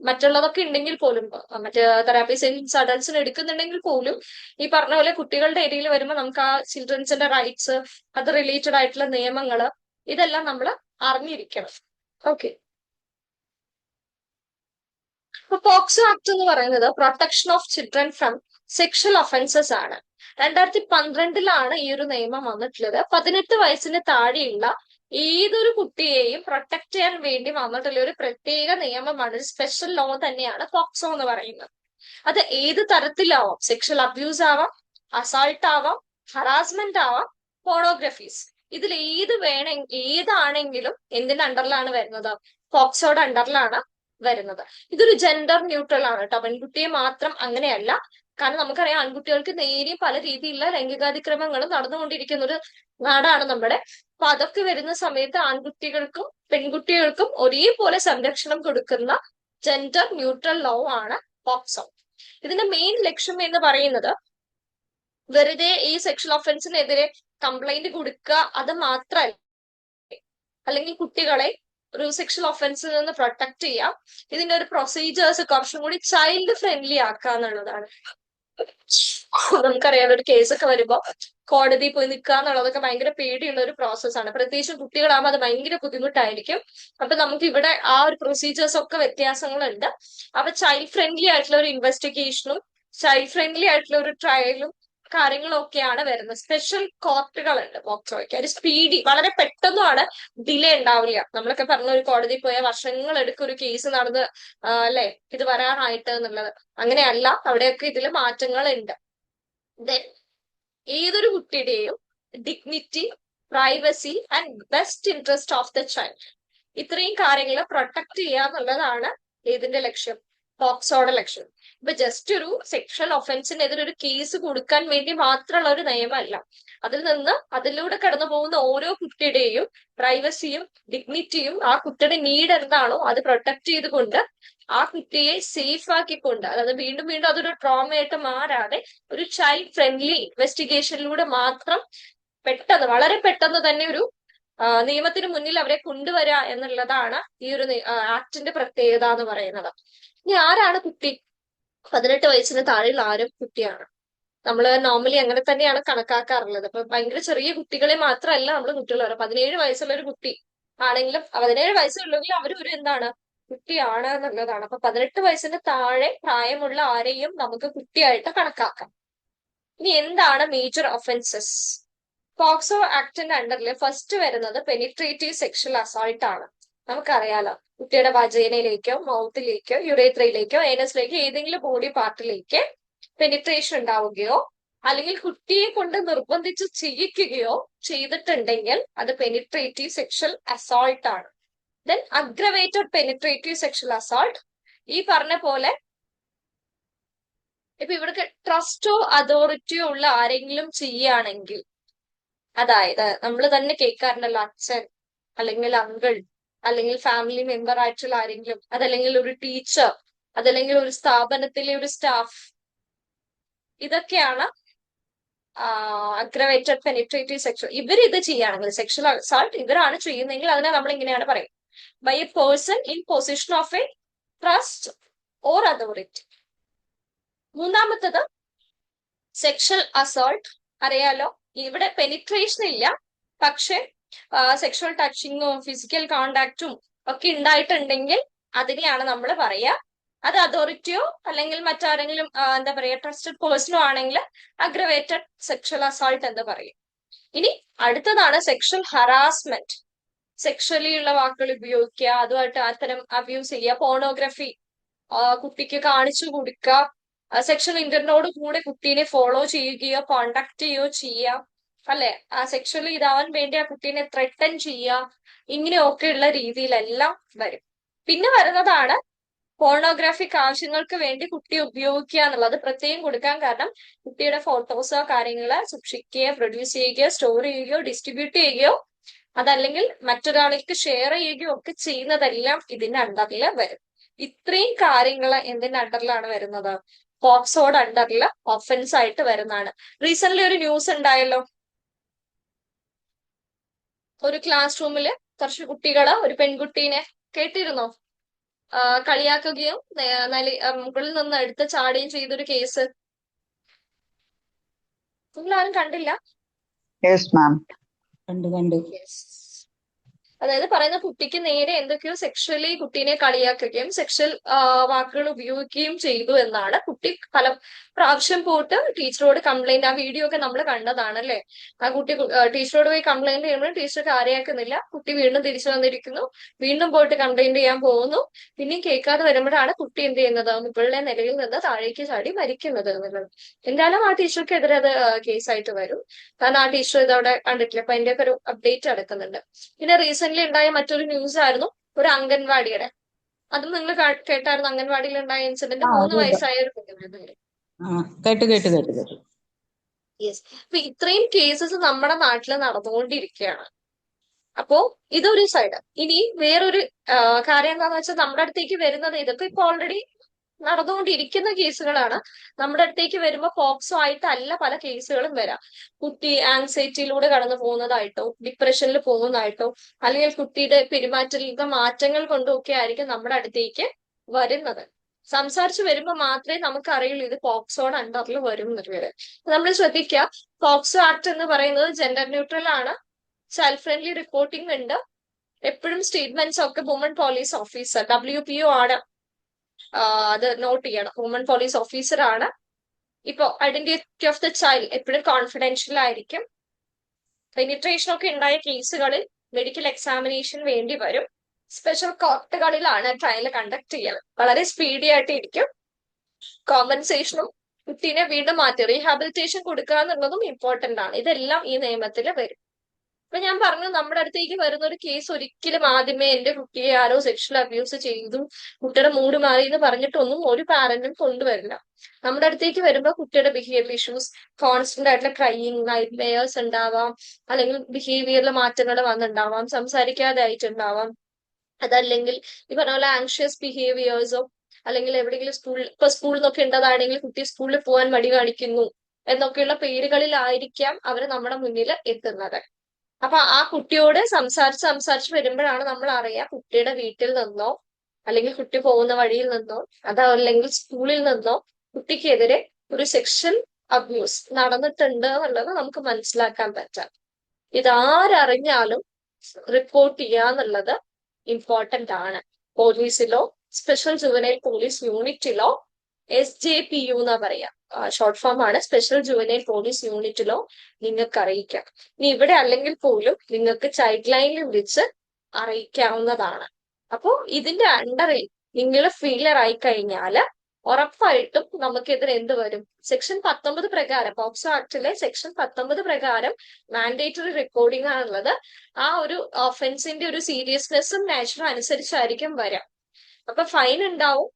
മറ്റുള്ളതൊക്കെ ഉണ്ടെങ്കിൽ പോലും, മറ്റേ തെറാപ്പി സെഷൻസ് അഡൽട്സിന് എടുക്കുന്നുണ്ടെങ്കിൽ പോലും, ഈ പറഞ്ഞ പോലെ കുട്ടികളുടെ ഏരിയയിൽ വരുമ്പോൾ നമുക്ക് ആ ചിൽഡ്രൻസിന്റെ റൈറ്റ്സ്, അത് റിലേറ്റഡ് ആയിട്ടുള്ള നിയമങ്ങള്, ഇതെല്ലാം നമ്മൾ അറിഞ്ഞിരിക്കണം. ഓക്കെ, അപ്പൊ പോക്സോ ആക്ട് എന്ന് പറയുന്നത് protection of children from sexual offences ആണ്. 2012 ഈ ഒരു നിയമം വന്നിട്ടുള്ളത്. 18 വയസ്സിന് താഴെയുള്ള ഏതൊരു കുട്ടിയെയും പ്രൊട്ടക്ട് ചെയ്യാൻ വേണ്ടി വന്നിട്ടുള്ള ഒരു പ്രത്യേക നിയമമാണ്, ഒരു സ്പെഷ്യൽ ലോ തന്നെയാണ് പോക്സോ എന്ന് പറയുന്നത്. അത് ഏത് തരത്തിലാവാം, സെക്ഷൽ അബ്യൂസ് ആവാം, അസാൾട്ട് ആവാം, ഹറാസ്മെന്റ് ആവാം, പോണോഗ്രഫീസ്. ഇതിൽ ഏതാണെങ്കിലും എന്തിന്റെ അണ്ടറിലാണ് വരുന്നത്? പോക്സോയുടെ അണ്ടറിലാണ് വരുന്നത്. ഇതൊരു ജെൻഡർ ന്യൂട്രൽ ആണ് കേട്ടോ. പെൺകുട്ടിയെ മാത്രം അങ്ങനെയല്ല. കാരണം നമുക്കറിയാം, ആൺകുട്ടികൾക്ക് നേരിയ പല രീതിയിലുള്ള ലൈംഗികാതിക്രമങ്ങളും നടന്നുകൊണ്ടിരിക്കുന്ന ഒരു നാടാണ് നമ്മുടെ. അപ്പൊ അതൊക്കെ വരുന്ന സമയത്ത് ആൺകുട്ടികൾക്കും പെൺകുട്ടികൾക്കും ഒരേപോലെ സംരക്ഷണം കൊടുക്കുന്ന ജെൻഡർ ന്യൂട്രൽ ലോ ആണ് പോക്സോ. ഇതിന്റെ മെയിൻ ലക്ഷ്യം എന്ന് പറയുന്നത് വെറുതെ ഈ സെക്ഷൽ ഒഫൻസിനെതിരെ കംപ്ലൈന്റ് കൊടുക്കുക, അത് മാത്രമല്ല, അല്ലെങ്കിൽ കുട്ടികളെ ഒരു സെക്ഷൽ ഒഫൻസിൽ നിന്ന് പ്രൊട്ടക്ട് ചെയ്യാം. ഇതിന്റെ ഒരു പ്രൊസീജിയേഴ്സ് കുറച്ചും കൂടി ചൈൽഡ് ഫ്രണ്ട്ലി ആക്കുക എന്നുള്ളതാണ്. നമുക്കറിയാം, ഒരു കേസൊക്കെ വരുമ്പോ കോടതി പോയി നിൽക്കുക എന്നുള്ളതൊക്കെ ഭയങ്കര പേടിയുള്ള ഒരു പ്രോസസ്സാണ്. പ്രത്യേകിച്ചും കുട്ടികളാകുമ്പോൾ അത് ഭയങ്കര ബുദ്ധിമുട്ടായിരിക്കും. അപ്പൊ നമുക്ക് ഇവിടെ ആ ഒരു പ്രൊസീജിയേഴ്സ് ഒക്കെ വ്യത്യാസങ്ങളുണ്ട്. അപ്പൊ ചൈൽഡ് ഫ്രണ്ട്ലി ആയിട്ടുള്ള ഒരു ഇൻവെസ്റ്റിഗേഷനും ചൈൽഡ് ഫ്രണ്ട്ലി ആയിട്ടുള്ള ഒരു ട്രയലും കാര്യങ്ങളും ഒക്കെയാണ് വരുന്നത്. സ്പെഷ്യൽ കോർട്ടുകളുണ്ട് പോക്സോയ്ക്ക്. ഒരു സ്പീഡി, വളരെ പെട്ടെന്നുമാണ്, ഡിലേ ഉണ്ടാവില്ല. നമ്മളൊക്കെ പറഞ്ഞ ഒരു കോടതി പോയ വർഷങ്ങൾ എടുക്കും ഒരു കേസ് നടന്ന് അല്ലെ ഇത് വരാനായിട്ട് എന്നുള്ളത്. അങ്ങനെയല്ല, അവിടെയൊക്കെ ഇതിൽ മാറ്റങ്ങൾ ഉണ്ട്. ദെൻ ഏതൊരു കുട്ടിയുടെയും dignity, privacy and best interest of the child, ഇത്രയും കാര്യങ്ങൾ പ്രൊട്ടക്ട് ചെയ്യുക എന്നുള്ളതാണ് ഇതിന്റെ ലക്ഷ്യം, പോക്സോയുടെ ലക്ഷ്യം. ഇപ്പൊ ജസ്റ്റ് ഒരു സെക്ഷൽ ഒഫൻസിനെതിരെ ഒരു കേസ് കൊടുക്കാൻ വേണ്ടി മാത്രമുള്ള ഒരു നിയമമല്ല. അതിലൂടെ കടന്നു പോകുന്ന ഓരോ കുട്ടിയുടെയും പ്രൈവസിയും ഡിഗ്നിറ്റിയും, ആ കുട്ടിയുടെ നീഡ് എന്താണോ അത് പ്രൊട്ടക്ട് ചെയ്തുകൊണ്ട് ആ കുട്ടിയെ സേഫ് ആക്കിക്കൊണ്ട്, അതായത് വീണ്ടും വീണ്ടും അതൊരു ട്രോമയായിട്ട് മാറാതെ ഒരു ചൈൽഡ് ഫ്രണ്ട്ലി ഇൻവെസ്റ്റിഗേഷനിലൂടെ മാത്രം പെട്ടെന്ന്, വളരെ പെട്ടെന്ന് തന്നെ ഒരു നിയമത്തിന് മുന്നിൽ അവരെ കൊണ്ടുവരിക എന്നുള്ളതാണ് ഈ ഒരു ആക്ടിന്റെ പ്രത്യേകത എന്ന് പറയുന്നത്. ഇനി ആരാണ് കുട്ടി? 18 വയസ്സിന് താഴെയുള്ള ആരും കുട്ടിയാണ്. നമ്മൾ നോർമലി അങ്ങനെ തന്നെയാണ് കണക്കാക്കാറുള്ളത്. അപ്പൊ ഭയങ്കര ചെറിയ കുട്ടികളെ മാത്രമല്ല നമ്മൾ കുട്ടികൾ പറയാം. 17 വയസ്സുള്ള ഒരു കുട്ടി ആണെങ്കിലും 17 വയസ്സുള്ളെങ്കിലും അവരും ഒരു എന്താണ്, കുട്ടിയാണ് എന്നുള്ളതാണ്. അപ്പൊ 18 വയസ്സിന് താഴെ പ്രായമുള്ള ആരെയും നമുക്ക് കുട്ടിയായിട്ട് കണക്കാക്കാം. ഇനി എന്താണ് മേജർ ഒഫൻസസ്? പോക്സോ ആക്ടിന്റെ അണ്ടറിൽ ഫസ്റ്റ് വരുന്നത് പെനിട്രേറ്റീവ് സെക്ഷൽ അസോൾട്ട് ആണ്. നമുക്കറിയാലോ, കുട്ടിയുടെ വജൈനയിലേക്കോ മൗത്തിലേക്കോ യുറേത്രയിലേക്കോ ഏനസിലേക്കോ ഏതെങ്കിലും ബോഡി പാർട്ടിലേക്ക് പെനിട്രേഷൻ ഉണ്ടാവുകയോ അല്ലെങ്കിൽ കുട്ടിയെ കൊണ്ട് നിർബന്ധിച്ച് ചെയ്യിക്കുകയോ ചെയ്തിട്ടുണ്ടെങ്കിൽ അത് പെനിട്രേറ്റീവ് സെക്ഷൽ അസോൾട്ട് ആണ്. Then aggravated penetrative sexual assault ഈ പറഞ്ഞ പോലെ ഇപ്പൊ ഇവിടേക്ക് ട്രസ്റ്റോ അതോറിറ്റിയോ ഉള്ള ആരെങ്കിലും ചെയ്യുകയാണെങ്കിൽ, അതായത് നമ്മൾ തന്നെ കേൾക്കാറുണ്ടല്ലോ, അച്ഛൻ അല്ലെങ്കിൽ അങ്കിൾ അല്ലെങ്കിൽ ഫാമിലി മെമ്പർ ആയിട്ടുള്ള ആരെങ്കിലും, അതല്ലെങ്കിൽ ഒരു ടീച്ചർ, അതല്ലെങ്കിൽ ഒരു സ്ഥാപനത്തിലെ ഒരു സ്റ്റാഫ്, ഇതൊക്കെയാണ് അഗ്രവേറ്റഡ് പെനിട്രേറ്റീവ് സെക്ഷൽ. ഇവർ ഇത് ചെയ്യുകയാണെങ്കിൽ, സെക്ഷൽ അസാൾട്ട് ഇവരാണ് ചെയ്യുന്നതെങ്കിൽ അതിനെ നമ്മൾ ഇങ്ങനെയാണ് പറയും, by a person in position of a trust or authority. മൂന്നാമത്തത് സെക്ഷൽ അസോൾട്ട്. അറിയാലോ, ഇവിടെ പെനിട്രേഷൻ ഇല്ല, പക്ഷെ സെക്ഷൽ ടച്ചിങ്ങും ഫിസിക്കൽ കോണ്ടാക്റ്റും ഒക്കെ ഉണ്ടായിട്ടുണ്ടെങ്കിൽ അതിനെയാണ് നമ്മൾ പറയുക, അത് അതോറിറ്റിയോ അല്ലെങ്കിൽ മറ്റാരെങ്കിലും എന്താ പറയുക ട്രസ്റ്റഡ് പേഴ്സണോ ആണെങ്കിൽ അഗ്രവേറ്റഡ് സെക്ഷൽ അസോൾട്ട് എന്ന് പറയും. ഇനി അടുത്തതാണ് സെക്ഷൽ ഹറാസ്മെന്റ്. സെക്ഷലി ഉള്ള വാക്കുകൾ ഉപയോഗിക്കുക, അതുമായിട്ട് അത്തരം അബ്യൂസ് ചെയ്യുക, പോണോഗ്രഫി കുട്ടിക്ക് കാണിച്ചു കൊടുക്കുക, സെക്ഷൽ ഇന്ററിനോട് കൂടെ കുട്ടീനെ ഫോളോ ചെയ്യുകയോ കോണ്ടാക്ട് ചെയ്യുകയോ ചെയ്യുക, അല്ലെ, ആ സെക്ഷലി ഇതാവാൻ വേണ്ടി ആ കുട്ടീനെ ത്രെട്ടൻ ചെയ്യുക, ഇങ്ങനെയൊക്കെയുള്ള രീതിയിലെല്ലാം വരും. പിന്നെ വരുന്നതാണ് പോർണോഗ്രാഫിക് ആവശ്യങ്ങൾക്ക് വേണ്ടി കുട്ടി ഉപയോഗിക്കുക എന്നുള്ളത്. പ്രത്യേകം കൊടുക്കാൻ കാരണം കുട്ടിയുടെ ഫോട്ടോസോ കാര്യങ്ങളോ സൂക്ഷിക്കുകയോ പ്രൊഡ്യൂസ് ചെയ്യുകയോ സ്റ്റോർ ചെയ്യുകയോ ഡിസ്ട്രിബ്യൂട്ട് ചെയ്യുകയോ അതല്ലെങ്കിൽ മറ്റൊരാൾക്ക് ഷെയർ ചെയ്യുകയോ ഒക്കെ ചെയ്യുന്നതെല്ലാം ഇതിന്റെ അണ്ടറിൽ വരും. ഇത്രയും കാര്യങ്ങൾ എന്തിന്റെ അണ്ടറിലാണ് വരുന്നത്? പോക്സോയുടെ അണ്ടറിൽ ഒഫൻസ് ആയിട്ട് വരുന്നതാണ്. റീസെന്റ് ഒരു ന്യൂസ് ഉണ്ടായല്ലോ, ഒരു ക്ലാസ് റൂമില് കുറച്ച് കുട്ടികള് ഒരു പെൺകുട്ടീനെ കേട്ടിരുന്നോ കളിയാക്കുകയും മുകളിൽ നിന്ന് എടുത്ത് ചാടുകയും ചെയ്തൊരു കേസ്. നിങ്ങൾ ആരും കണ്ടില്ല? Yes ma'am. കണ്ടു. അതായത് പറയുന്ന കുട്ടിക്ക് നേരെ എന്തൊക്കെയോ സെക്ഷലി കുട്ടീനെ കളിയാക്കുകയും സെക്ഷൽ വാക്കുകൾ ഉപയോഗിക്കുകയും ചെയ്തു എന്നാണ്. കുട്ടി പല പ്രാവശ്യം പോയിട്ട് ടീച്ചറോട് കംപ്ലൈന്റ്, ആ വീഡിയോ ഒക്കെ നമ്മൾ കണ്ടതാണ് അല്ലെ. ആ കുട്ടി ടീച്ചറോട് പോയി കംപ്ലൈന്റ് ചെയ്യുമ്പോൾ ടീച്ചർ കാര്യമാക്കുന്നില്ല, കുട്ടി വീണ്ടും തിരിച്ചു വന്നിരിക്കുന്നു, വീണ്ടും പോയിട്ട് കംപ്ലൈന്റ് ചെയ്യാൻ പോകുന്നു, പിന്നെയും കേൾക്കാതെ വരുമ്പോഴാണ് കുട്ടി എന്ത് ചെയ്യുന്നത്, മുകളിലെ നിലയിൽ നിന്ന് താഴേക്ക് ചാടി മരിക്കുന്നത് എന്നുള്ളത്. എന്തായാലും ആ ടീച്ചർക്കെതിരെ അത് കേസായിട്ട് വരും, കാരണം ആ ടീച്ചർ ഇതവിടെ കണ്ടിട്ടില്ല. അപ്പൊ അതിന്റെ ഒക്കെ ഒരു അപ്ഡേറ്റ് നടക്കുന്നുണ്ട്. പിന്നെ റീസെന്റ് ഉണ്ടായ മറ്റൊരു ന്യൂസ് ആയിരുന്നു ഒരു അംഗൻവാടിയുടെ. അതും നിങ്ങൾ കേട്ടായിരുന്നു, അംഗൻവാടിയിൽ ഉണ്ടായ ഇൻസിഡന്റ്. 3 വയസ്സായ ഒരു കുഞ്ഞിനെ. കേട്ടു. യെസ്. അപ്പൊ ഇത്രയും കേസസ് നമ്മുടെ നാട്ടിൽ നടന്നുകൊണ്ടിരിക്കുകയാണ്. അപ്പോ ഇതൊരു സൈഡ്. ഇനി വേറൊരു കാര്യം എന്താണെന്ന് വെച്ചാൽ നമ്മുടെ അടുത്തേക്ക് വരുന്നത്, ഇതൊക്കെ ഇപ്പൊ ഓൾറെഡി നടന്നുകൊണ്ടിരിക്കുന്ന കേസുകളാണ്. നമ്മുടെ അടുത്തേക്ക് വരുമ്പോൾ പോക്സോ ആയിട്ടല്ല പല കേസുകളും വരാം. കുട്ടി ആൻസൈറ്റിയിലൂടെ കടന്നു പോകുന്നതായിട്ടോ ഡിപ്രഷനിൽ പോകുന്നതായിട്ടോ അല്ലെങ്കിൽ കുട്ടിയുടെ പെരുമാറ്റത്തിലെ മാറ്റങ്ങൾ കൊണ്ടൊക്കെ ആയിരിക്കും നമ്മുടെ അടുത്തേക്ക് വരുന്നത്. സംസാരിച്ച് വരുമ്പോൾ മാത്രമേ നമുക്ക് അറിയുള്ളൂ ഇത് പോക്സോയുടെ അണ്ടറിൽ വരും എന്നുള്ളത്. നമ്മൾ ശ്രദ്ധിക്കുക, പോക്സോ ആക്ട് എന്ന് പറയുന്നത് ജെൻഡർ ന്യൂട്രൽ ആണ്, ചൈൽഡ് ഫ്രണ്ട്ലി റിപ്പോർട്ടിംഗ് ഉണ്ട്, എപ്പോഴും സ്റ്റേറ്റ്മെന്റ്സ് ഒക്കെ വുമൺ പോലീസ് ഓഫീസർ WPO ആണ് അത് നോട്ട് ചെയ്യണം. വുമൺ പോലീസ് ഓഫീസർ ആണ്. ഇപ്പൊ ഐഡന്റിറ്റി ഓഫ് ദ ചൈൽഡ് എപ്പോഴും കോൺഫിഡൻഷ്യൽ ആയിരിക്കും. പെനിട്രേഷൻ ഒക്കെ ഉണ്ടായ കേസുകളിൽ മെഡിക്കൽ എക്സാമിനേഷൻ വേണ്ടി വരും. സ്പെഷ്യൽ കോർട്ടുകളിലാണ് ട്രയൽ കണ്ടക്ട് ചെയ്യുന്നത്. വളരെ സ്പീഡി ആയിട്ട് ഇരിക്കും. കോമ്പൻസേഷനും കുട്ടീനെ വീണ്ടും മാറ്റി റീഹാബിലിറ്റേഷൻ കൊടുക്കുക എന്നുള്ളതും ഇമ്പോർട്ടന്റ് ആണ്. ഇതെല്ലാം ഈ നിയമത്തിൽ വരും. അപ്പൊ ഞാൻ പറഞ്ഞു, നമ്മുടെ അടുത്തേക്ക് വരുന്ന ഒരു കേസ് ഒരിക്കലും ആദ്യമേ എന്റെ കുട്ടിയെ ആരോ സെക്ഷൽ അബ്യൂസ് ചെയ്തു, കുട്ടിയുടെ മൂഡ് മാറി എന്ന് പറഞ്ഞിട്ടൊന്നും ഒരു പാരന്റും കൊണ്ടുവരില്ല. നമ്മുടെ അടുത്തേക്ക് വരുമ്പോൾ കുട്ടിയുടെ ബിഹേവിയർ ഇഷ്യൂസ്, കോൺസ്റ്റന്റ് ആയിട്ടുള്ള ക്രൈയിങ്, നൈറ്റ് മെയേഴ്സ് ഉണ്ടാവാം, അല്ലെങ്കിൽ ബിഹേവിയറിൽ മാറ്റങ്ങൾ വന്നിട്ടുണ്ടാവാം, സംസാരിക്കാതെ ആയിട്ടുണ്ടാവാം, അതല്ലെങ്കിൽ ഈ പറഞ്ഞ പോലെ ആങ്ഷ്യസ് ബിഹേവിയേഴ്സോ അല്ലെങ്കിൽ എവിടെയെങ്കിലും സ്കൂളിൽ നിന്നൊക്കെ ഉണ്ടതാണെങ്കിൽ കുട്ടി സ്കൂളിൽ പോകാൻ മടി കാണിക്കുന്നു എന്നൊക്കെയുള്ള പേരുകളിലായിരിക്കാം അവർ നമ്മുടെ മുന്നിൽ എത്തുന്നത്. അപ്പൊ ആ കുട്ടിയോട് സംസാരിച്ച് വരുമ്പോഴാണ് നമ്മൾ അറിയാം കുട്ടിയുടെ വീട്ടിൽ നിന്നോ അല്ലെങ്കിൽ കുട്ടി പോകുന്ന വഴിയിൽ നിന്നോ അതല്ലെങ്കിൽ സ്കൂളിൽ നിന്നോ കുട്ടിക്കെതിരെ ഒരു സെക്ഷൽ അബ്യൂസ് നടന്നിട്ടുണ്ട് എന്നുള്ളത് നമുക്ക് മനസ്സിലാക്കാൻ പറ്റാം. ഇതാരറിഞ്ഞാലും റിപ്പോർട്ട് ചെയ്യുക എന്നുള്ളത് ഇമ്പോർട്ടന്റ് ആണ്. പോലീസിലോ സ്പെഷ്യൽ ജുവനൈൽ പോലീസ് യൂണിറ്റിലോ SJPU എന്നാ പറയാ, ഷോർട്ട് ഫോം ആണ്, സ്പെഷ്യൽ ജുവനൈൽ പോലീസ് യൂണിറ്റിലോ നിങ്ങൾക്ക് അറിയിക്കാം. ഇനി ഇവിടെ അല്ലെങ്കിൽ പോലും നിങ്ങൾക്ക് ചൈൽഡ് ലൈനിൽ വിളിച്ച് അറിയിക്കാവുന്നതാണ്. അപ്പോ ഇതിന്റെ അണ്ടറിൽ നിങ്ങൾ ഫെയിലിയർ ആയി കഴിഞ്ഞാൽ ഉറപ്പായിട്ടും നമുക്കെതിരെ എന്ത് വരും? സെക്ഷൻ 19 പ്രകാരം, പോക്സോ ആക്ടിലെ സെക്ഷൻ 19 പ്രകാരം മാൻഡേറ്ററി റെക്കോർഡിംഗ് ആണുള്ളത്. ആ ഒരു ഒഫൻസിന്റെ ഒരു സീരിയസ്നെസ്സും നാച്ചറും അനുസരിച്ചായിരിക്കും വരാം. അപ്പൊ ഫൈൻ ഉണ്ടാവും,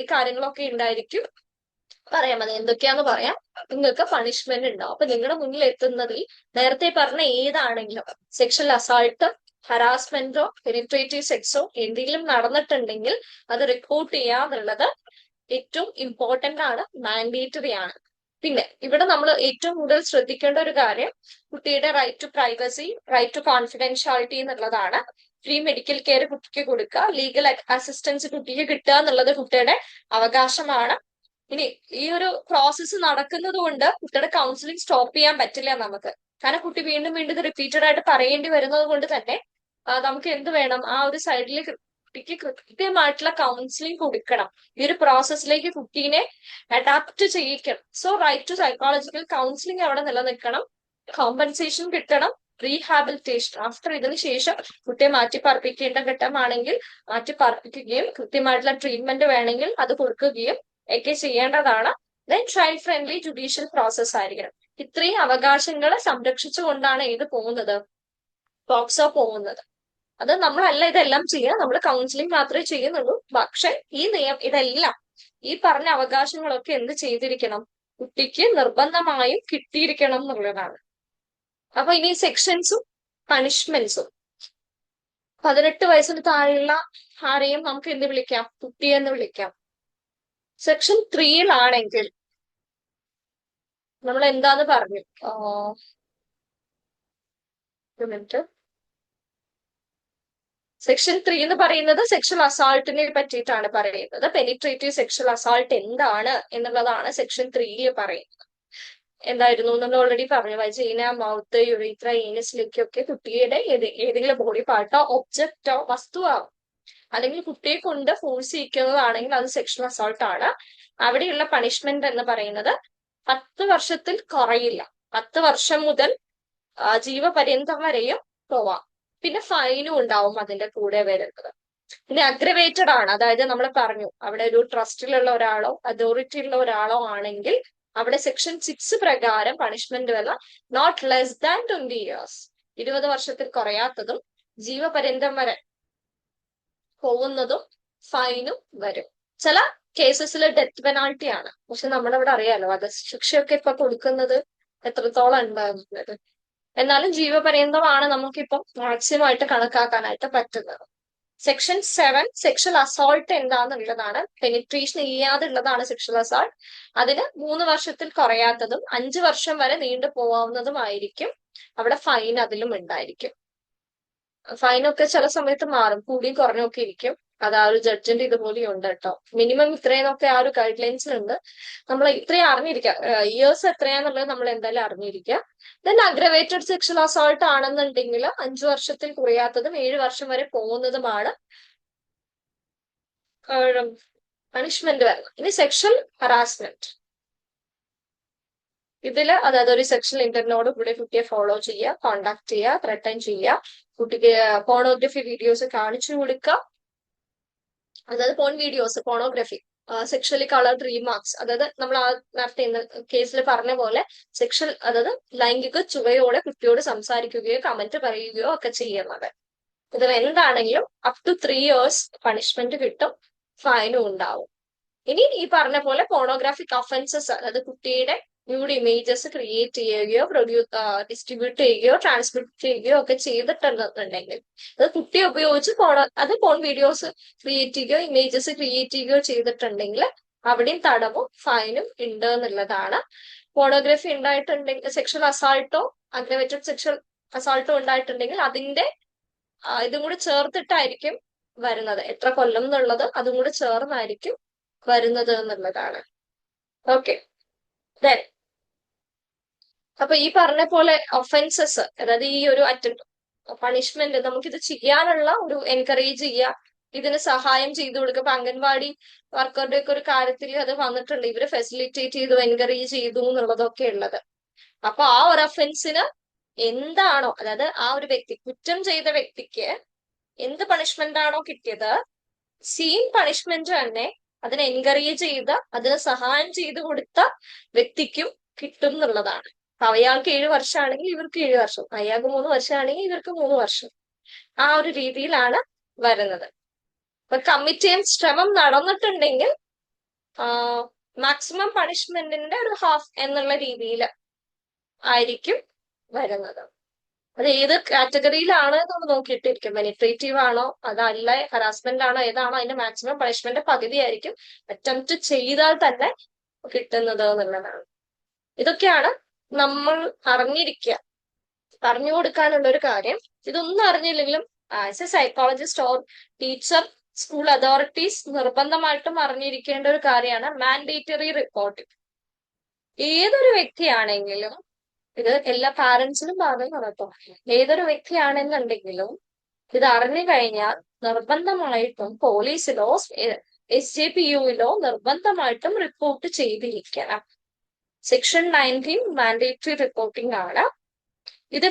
ഈ കാര്യങ്ങളൊക്കെ ഉണ്ടായിരിക്കും. പറയാം, അത് എന്തൊക്കെയാന്ന് പറയാം. നിങ്ങൾക്ക് പണിഷ്മെന്റ് ഉണ്ടാവും. അപ്പൊ നിങ്ങളുടെ മുന്നിൽ എത്തുന്നതിൽ നേരത്തെ പറഞ്ഞ ഏതാണെങ്കിലും സെക്ഷൽ അസാൾട്ട്, ഹറാസ്മെന്റോ പെനിട്രേറ്റീവ് സെക്സോ എന്തെങ്കിലും നടന്നിട്ടുണ്ടെങ്കിൽ അത് റിപ്പോർട്ട് ചെയ്യാന്നുള്ളത് ഏറ്റവും ഇമ്പോർട്ടന്റ് ആണ്, മാൻഡേറ്ററി ആണ്. പിന്നെ ഇവിടെ നമ്മൾ ഏറ്റവും കൂടുതൽ ശ്രദ്ധിക്കേണ്ട ഒരു കാര്യം കുട്ടിയുടെ right to privacy, right to confidentiality എന്നുള്ളതാണ്. ഫ്രീ മെഡിക്കൽ കെയർ കുട്ടിക്ക് കൊടുക്കുക, ലീഗൽ അസിസ്റ്റൻസ് കുട്ടിക്ക് കിട്ടുക എന്നുള്ളത് കുട്ടിയുടെ അവകാശമാണ്. ഇനി ഈ ഒരു പ്രോസസ്സ് നടക്കുന്നത് കൊണ്ട് കുട്ടിയുടെ കൗൺസിലിംഗ് സ്റ്റോപ്പ് ചെയ്യാൻ പറ്റില്ല നമുക്ക്. കാരണം കുട്ടി വീണ്ടും വീണ്ടും ഇത് റിപ്പീറ്റഡ് ആയിട്ട് പറയേണ്ടി വരുന്നത് കൊണ്ട് തന്നെ നമുക്ക് എന്ത് വേണം, ആ ഒരു സൈഡിൽ കുട്ടിക്ക് കൃത്യമായിട്ടുള്ള കൗൺസിലിംഗ് കൊടുക്കണം. ഈ ഒരു പ്രോസസ്സിലേക്ക് കുട്ടീനെ അഡാപ്റ്റ് ചെയ്യിക്കണം. So right to psychological counselling അവിടെ നിലനിൽക്കണം, കോമ്പൻസേഷൻ കിട്ടണം, റീഹാബിലിറ്റേഷൻ ആഫ്റ്റർ ഇതിന് ശേഷം കുട്ടിയെ മാറ്റിപ്പാർപ്പിക്കേണ്ട ഘട്ടമാണെങ്കിൽ മാറ്റിപ്പാർപ്പിക്കുകയും കൃത്യമായിട്ടുള്ള ട്രീറ്റ്മെന്റ് വേണമെങ്കിൽ അത് കൊടുക്കുകയും ഒക്കെ ചെയ്യേണ്ടതാണ്. Then child friendly judicial process ആയിരിക്കണം. ഇത്രയും അവകാശങ്ങളെ സംരക്ഷിച്ചുകൊണ്ടാണ് ഇത് പോകുന്നത്, പോക്സോ പോകുന്നത്. അത് നമ്മളല്ല ഇതെല്ലാം ചെയ്യുക, നമ്മൾ കൗൺസിലിംഗ് മാത്രമേ ചെയ്യുന്നുള്ളൂ. പക്ഷെ ഇതെല്ലാം ഈ പറഞ്ഞ അവകാശങ്ങളൊക്കെ എന്ത് ചെയ്തിരിക്കണം, കുട്ടിക്ക് നിർബന്ധമായും കിട്ടിയിരിക്കണം എന്നുള്ളതാണ്. അപ്പൊ ഇനി സെക്ഷൻസും പണിഷ്മെന്റ്സും 18 വയസ്സിന് താഴെയുള്ള ആരെയും നമുക്ക് എന്ത് വിളിക്കാം, കുട്ടിയെന്ന് വിളിക്കാം. സെക്ഷൻ 3-ലാണെങ്കിൽ നമ്മൾ എന്താന്ന് പറഞ്ഞു, ഒരു മിനിറ്റ്. സെക്ഷൻ 3 എന്ന് പറയുന്നത് സെക്ഷൽ അസാൾട്ടിനെ പറ്റിയിട്ടാണ് പറയുന്നത്. പെനിട്രേറ്റീവ് സെക്ഷൽ അസാൾട്ട് എന്താണ് എന്നുള്ളതാണ് സെക്ഷൻ 3 പറയുന്നത്. എന്തായിരുന്നു നമ്മൾ ഓൾറെഡി പറഞ്ഞു, വജീന, മൗത്ത്, യുറീത്ര, ഏനസിലേക്കൊക്കെ കുട്ടിയുടെ ഏതെങ്കിലും ബോഡി പാർട്ടോ ഒബ്ജക്റ്റോ വസ്തുവാകും. അല്ലെങ്കിൽ കുട്ടിയെ കൊണ്ട് ഫോഴ്സ് ചെയ്യിക്കുന്നതാണെങ്കിൽ അത് സെക്ഷൽ അസോൾട്ട് ആണ്. അവിടെയുള്ള പണിഷ്മെന്റ് എന്ന് പറയുന്നത് 10 വർഷത്തിൽ കുറയില്ല. 10 വർഷം മുതൽ ജീവപര്യന്തം വരെയും പോവാം. പിന്നെ ഫൈനും ഉണ്ടാവും അതിന്റെ കൂടെ വരുന്നത്. പിന്നെ അഗ്രവേറ്റഡ് ആണ്, അതായത് നമ്മൾ പറഞ്ഞു അവിടെ ഒരു ട്രസ്റ്റിലുള്ള ഒരാളോ അതോറിറ്റി ഉള്ള ഒരാളോ ആണെങ്കിൽ അവിടെ സെക്ഷൻ 6 പ്രകാരം പണിഷ്മെന്റ് വില നോട്ട് ലെസ് ദാൻ 20 years, 20 വർഷത്തിൽ കുറയാത്തതും ജീവപര്യന്തം വരെ പോകുന്നതും ഫൈനും വരും. ചില കേസസിൽ ഡെത്ത് പെനാൾട്ടി ആണ്. പക്ഷെ നമ്മുടെ ഇവിടെ അറിയാലോ വധശിക്ഷയൊക്കെ ഇപ്പൊ കൊടുക്കുന്നത് എത്രത്തോളം ഉണ്ടാകുന്നത്. എന്നാലും ജീവപര്യന്തമാണ് നമുക്കിപ്പം മാക്സിമം ആയിട്ട് കണക്കാക്കാനായിട്ട് പറ്റുന്നത്. സെക്ഷൻ 7 സെക്ഷൽ അസോൾട്ട് എന്താന്നുള്ളതാണ്. പെനിട്രേഷൻ ചെയ്യാതുള്ളതാണ് സെക്ഷൽ അസോൾട്ട്. അതിന് 3 വർഷത്തിൽ കുറയാത്തതും 5 വർഷം വരെ നീണ്ടു പോവാവുന്നതുമായിരിക്കും. അവിടെ ഫൈൻ അതിലും ഉണ്ടായിരിക്കും. ഫൈനൊക്കെ ചില സമയത്ത് മാറും, കൂടിയും കുറഞ്ഞൊക്കെ ഇരിക്കും. അത് ആ ഒരു ജഡ്ജിന്റെ ഇതുപോലെ ഉണ്ട് കേട്ടോ. മിനിമം ഇത്രയെന്നൊക്കെ ആ ഒരു ഗൈഡ് ലൈൻസിലുണ്ട്. നമ്മൾ ഇത്രയും അറിഞ്ഞിരിക്കുക, ഇയേഴ്സ് എത്രയാന്നുള്ളത് നമ്മൾ എന്തായാലും അറിഞ്ഞിരിക്കുക. ദെൻ അഗ്രവേറ്റഡ് സെക്ഷൽ അസോൾട്ട് ആണെന്നുണ്ടെങ്കിൽ 5 വർഷത്തിൽ കുറയാത്തതും 7 വർഷം വരെ പോകുന്നതുമാണ് പണിഷ്മെന്റ് വരുന്നത്. ഇനി സെക്ഷൽ ഹറാസ്മെന്റ്, ഇതില് അതായത് ഒരു സെക്ഷൽ ഇന്റർനോട് കൂടെ കുട്ടിയെ ഫോളോ ചെയ്യുക, കോണ്ടാക്ട് ചെയ്യുക, ത്രെട്ടൻ ചെയ്യുക, കുട്ടിക്ക് പോണോഗ്രഫി വീഡിയോസ് കാണിച്ചു കൊടുക്കുക. അതായത് porn videos, pornography, sexually coloured remarks, അതായത് നമ്മൾ ആ നേരത്തെ കേസിൽ പറഞ്ഞ പോലെ സെക്ഷൽ, അതായത് ലൈംഗിക ചുവയോടെ കുട്ടിയോട് സംസാരിക്കുകയോ കമന്റ് പറയുകയോ ഒക്കെ ചെയ്യുന്നത്. ഇതിൽ എന്താണെങ്കിലും അപ് ടു 3 years പണിഷ്മെന്റ് കിട്ടും, ഫൈനും ഉണ്ടാവും. ഇനി ഈ പറഞ്ഞ പോലെ പോണോഗ്രാഫിക് ഒഫൻസസ്, അതായത് കുട്ടിയുടെ ന്യൂഡ് ഇമേജസ് ക്രിയേറ്റ് ചെയ്യുകയോ ഡിസ്ട്രിബ്യൂട്ട് ചെയ്യുകയോ ട്രാൻസ്മിറ്റ് ചെയ്യുകയോ ഒക്കെ ചെയ്തിട്ടുണ്ടെന്നുണ്ടെങ്കിൽ, അത് കുട്ടിയെ ഉപയോഗിച്ച് പോൺ വീഡിയോസ് ക്രിയേറ്റ് ചെയ്യുകയോ ഇമേജസ് ക്രിയേറ്റ് ചെയ്യുകയോ ചെയ്തിട്ടുണ്ടെങ്കിൽ അവിടെയും തടവും ഫൈനും ഉണ്ട് എന്നുള്ളതാണ്. പോണോഗ്രഫി ഉണ്ടായിട്ടുണ്ടെങ്കിൽ, സെക്ഷൽ അസാൾട്ടോ അഗ്രവേറ്റഡ് സെക്ഷൽ അസാൾട്ടോ ഉണ്ടായിട്ടുണ്ടെങ്കിൽ അതിന്റെ ഇതും കൂടി ചേർത്തിട്ടായിരിക്കും വരുന്നത്. എത്ര കൊല്ലം എന്നുള്ളത് അതും കൂടി ചേർന്നായിരിക്കും വരുന്നത് എന്നുള്ളതാണ്. ഓക്കെ, ദെൻ അപ്പൊ ഈ പറഞ്ഞ പോലെ ഒഫൻസസ്, അതായത് ഈ ഒരു പണിഷ്മെന്റ് നമുക്കിത് ചെയ്യാനുള്ള ഒരു എൻകറേജ് ചെയ്യുക, ഇതിന് സഹായം ചെയ്തു കൊടുക്കുക. ഇപ്പൊ അംഗൻവാടി വർക്കറുടെ ഒക്കെ ഒരു കാര്യത്തിൽ അത് വന്നിട്ടുണ്ട്, ഇവര് ഫെസിലിറ്റേറ്റ് ചെയ്തു, എൻകറേജ് ചെയ്തു എന്നുള്ളതൊക്കെ ഉള്ളത്. അപ്പൊ ആ ഒരു ഒഫൻസിന് എന്താണോ, അതായത് ആ ഒരു വ്യക്തി കുറ്റം ചെയ്ത വ്യക്തിക്ക് എന്ത് പണിഷ്മെന്റ് ആണോ കിട്ടിയത്, സെയിം പണിഷ്മെന്റ് തന്നെ അതിനെ എൻകറേജ് ചെയ്ത, അതിന് സഹായം ചെയ്ത് കൊടുത്ത വ്യക്തിക്കും കിട്ടും എന്നുള്ളതാണ്. അപ്പൊ അയാൾക്ക് 7 വർഷമാണെങ്കിൽ ഇവർക്ക് 7 വർഷം, അയാൾക്ക് 3 വർഷമാണെങ്കിൽ ഇവർക്ക് 3 വർഷം. ആ ഒരു രീതിയിലാണ് വരുന്നത്. അപ്പൊ കമ്മിറ്റ് ചെയ്യാൻ ശ്രമം നടന്നിട്ടുണ്ടെങ്കിൽ മാക്സിമം പണിഷ്മെന്റിന്റെ ഒരു ഹാഫ് എന്നുള്ള രീതിയിൽ ആയിരിക്കും വരുന്നത്. അത് ഏത് കാറ്റഗറിയിലാണ് നമ്മൾ നോക്കിയിട്ടിരിക്കും. പെനിട്രേറ്റീവ് ആണോ, അതല്ല ഹറാസ്മെന്റ് ആണോ, ഏതാണോ, അതിന്റെ മാക്സിമം പണിഷ്മെന്റ് പകുതിയായിരിക്കും അറ്റംപ്റ്റ് ചെയ്താൽ തന്നെ കിട്ടുന്നത് എന്നുള്ളതാണ്. ഇതൊക്കെയാണ് നമ്മൾ അറിഞ്ഞിരിക്കുക, പറഞ്ഞു കൊടുക്കാനുള്ള ഒരു കാര്യം. ഇതൊന്നും അറിഞ്ഞില്ലെങ്കിലും as a psychologist or teacher, school authorities നിർബന്ധമായിട്ടും അറിഞ്ഞിരിക്കേണ്ട ഒരു കാര്യമാണ് മാൻഡേറ്ററി റിപ്പോർട്ടിംഗ്. ഏതൊരു വ്യക്തിയാണെങ്കിലും, ഇത് എല്ലാ പാരന്റ്സിനും പറയുന്നത് കേട്ടോ, ഏതൊരു വ്യക്തിയാണെന്നുണ്ടെങ്കിലും ഇത് അറിഞ്ഞു കഴിഞ്ഞാൽ നിർബന്ധമായിട്ടും പോലീസിലോ SJPUവിലോ നിർബന്ധമായിട്ടും റിപ്പോർട്ട് ചെയ്തിരിക്കണം. സെക്ഷൻ 19 മാൻഡേറ്ററി റിപ്പോർട്ടിംഗ് ആണ്. ഇത്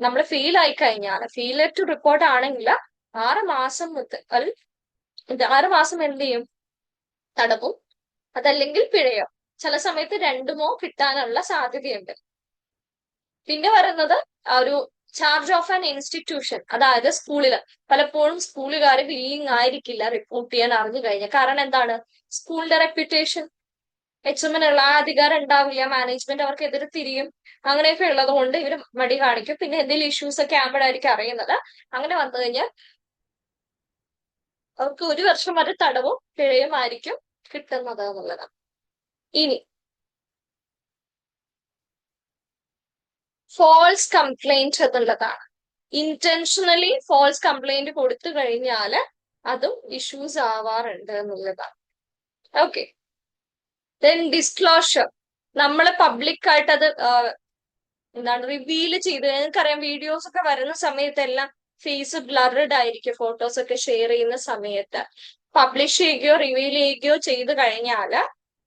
നമ്മൾ ഫെയിൽ ആയി കഴിഞ്ഞാൽ, ഫെയിലിയർ ടു റിപ്പോർട്ട് ആണെങ്കിൽ 6 മാസം മുതൽ 6 മാസം എന്ത് ചെയ്യും? തടവും, അതല്ലെങ്കിൽ പിഴയോ, ചില സമയത്ത് രണ്ടുമോ കിട്ടാനുള്ള സാധ്യതയുണ്ട്. പിന്നെ വരുന്നത് ഒരു ചാർജ് ഓഫ് ആൻ ഇൻസ്റ്റിറ്റ്യൂഷൻ, അതായത് സ്കൂളിൽ പലപ്പോഴും സ്കൂളുകാർ വില്ലിങ് ആയിരിക്കില്ല റിപ്പോർട്ട് ചെയ്യാൻ അറിഞ്ഞു കഴിഞ്ഞാൽ. കാരണം എന്താണ്? സ്കൂളിന്റെ റെപ്യൂട്ടേഷൻ, HMനുള്ള ആ അധികാരം ഉണ്ടാവില്ല, മാനേജ്മെന്റ് അവർക്ക് എതിരെ തിരിയും, അങ്ങനെയൊക്കെ ഉള്ളത് കൊണ്ട് ഇവർ മടി കാണിക്കും. പിന്നെ എന്തെങ്കിലും ഇഷ്യൂസ് ഒക്കെ ആകുമ്പോഴായിരിക്കും അറിയുന്നത്. അങ്ങനെ വന്നു കഴിഞ്ഞാൽ അവർക്ക് 1 വർഷം വരെ തടവും പിഴയും ആയിരിക്കും കിട്ടുന്നത് എന്നുള്ളതാണ്. ഇനി ഫോൾസ് കംപ്ലൈന്റ് എന്നുള്ളതാണ്. ഇന്റൻഷനലി ഫോൾസ് കംപ്ലൈന്റ് കൊടുത്തു കഴിഞ്ഞാൽ അതും ഇഷ്യൂസ് ആവാറുണ്ട് എന്നുള്ളതാണ്. ഓക്കെ. ദെൻ ഡിസ്ക്ലോഷർ, നമ്മൾ പബ്ലിക് ആയിട്ട് അത് റിവീൽ ചെയ്ത്, നിങ്ങൾക്കറിയാം വീഡിയോസ് ഒക്കെ വരുന്ന സമയത്തെല്ലാം ഫേസ് ബ്ലർഡ് ആയിരിക്കും, ഫോട്ടോസ് ഒക്കെ ഷെയർ ചെയ്യുന്ന സമയത്ത്. പബ്ലിഷ് ചെയ്യുകയോ റിവീൽ ചെയ്യുകയോ ചെയ്ത് കഴിഞ്ഞാൽ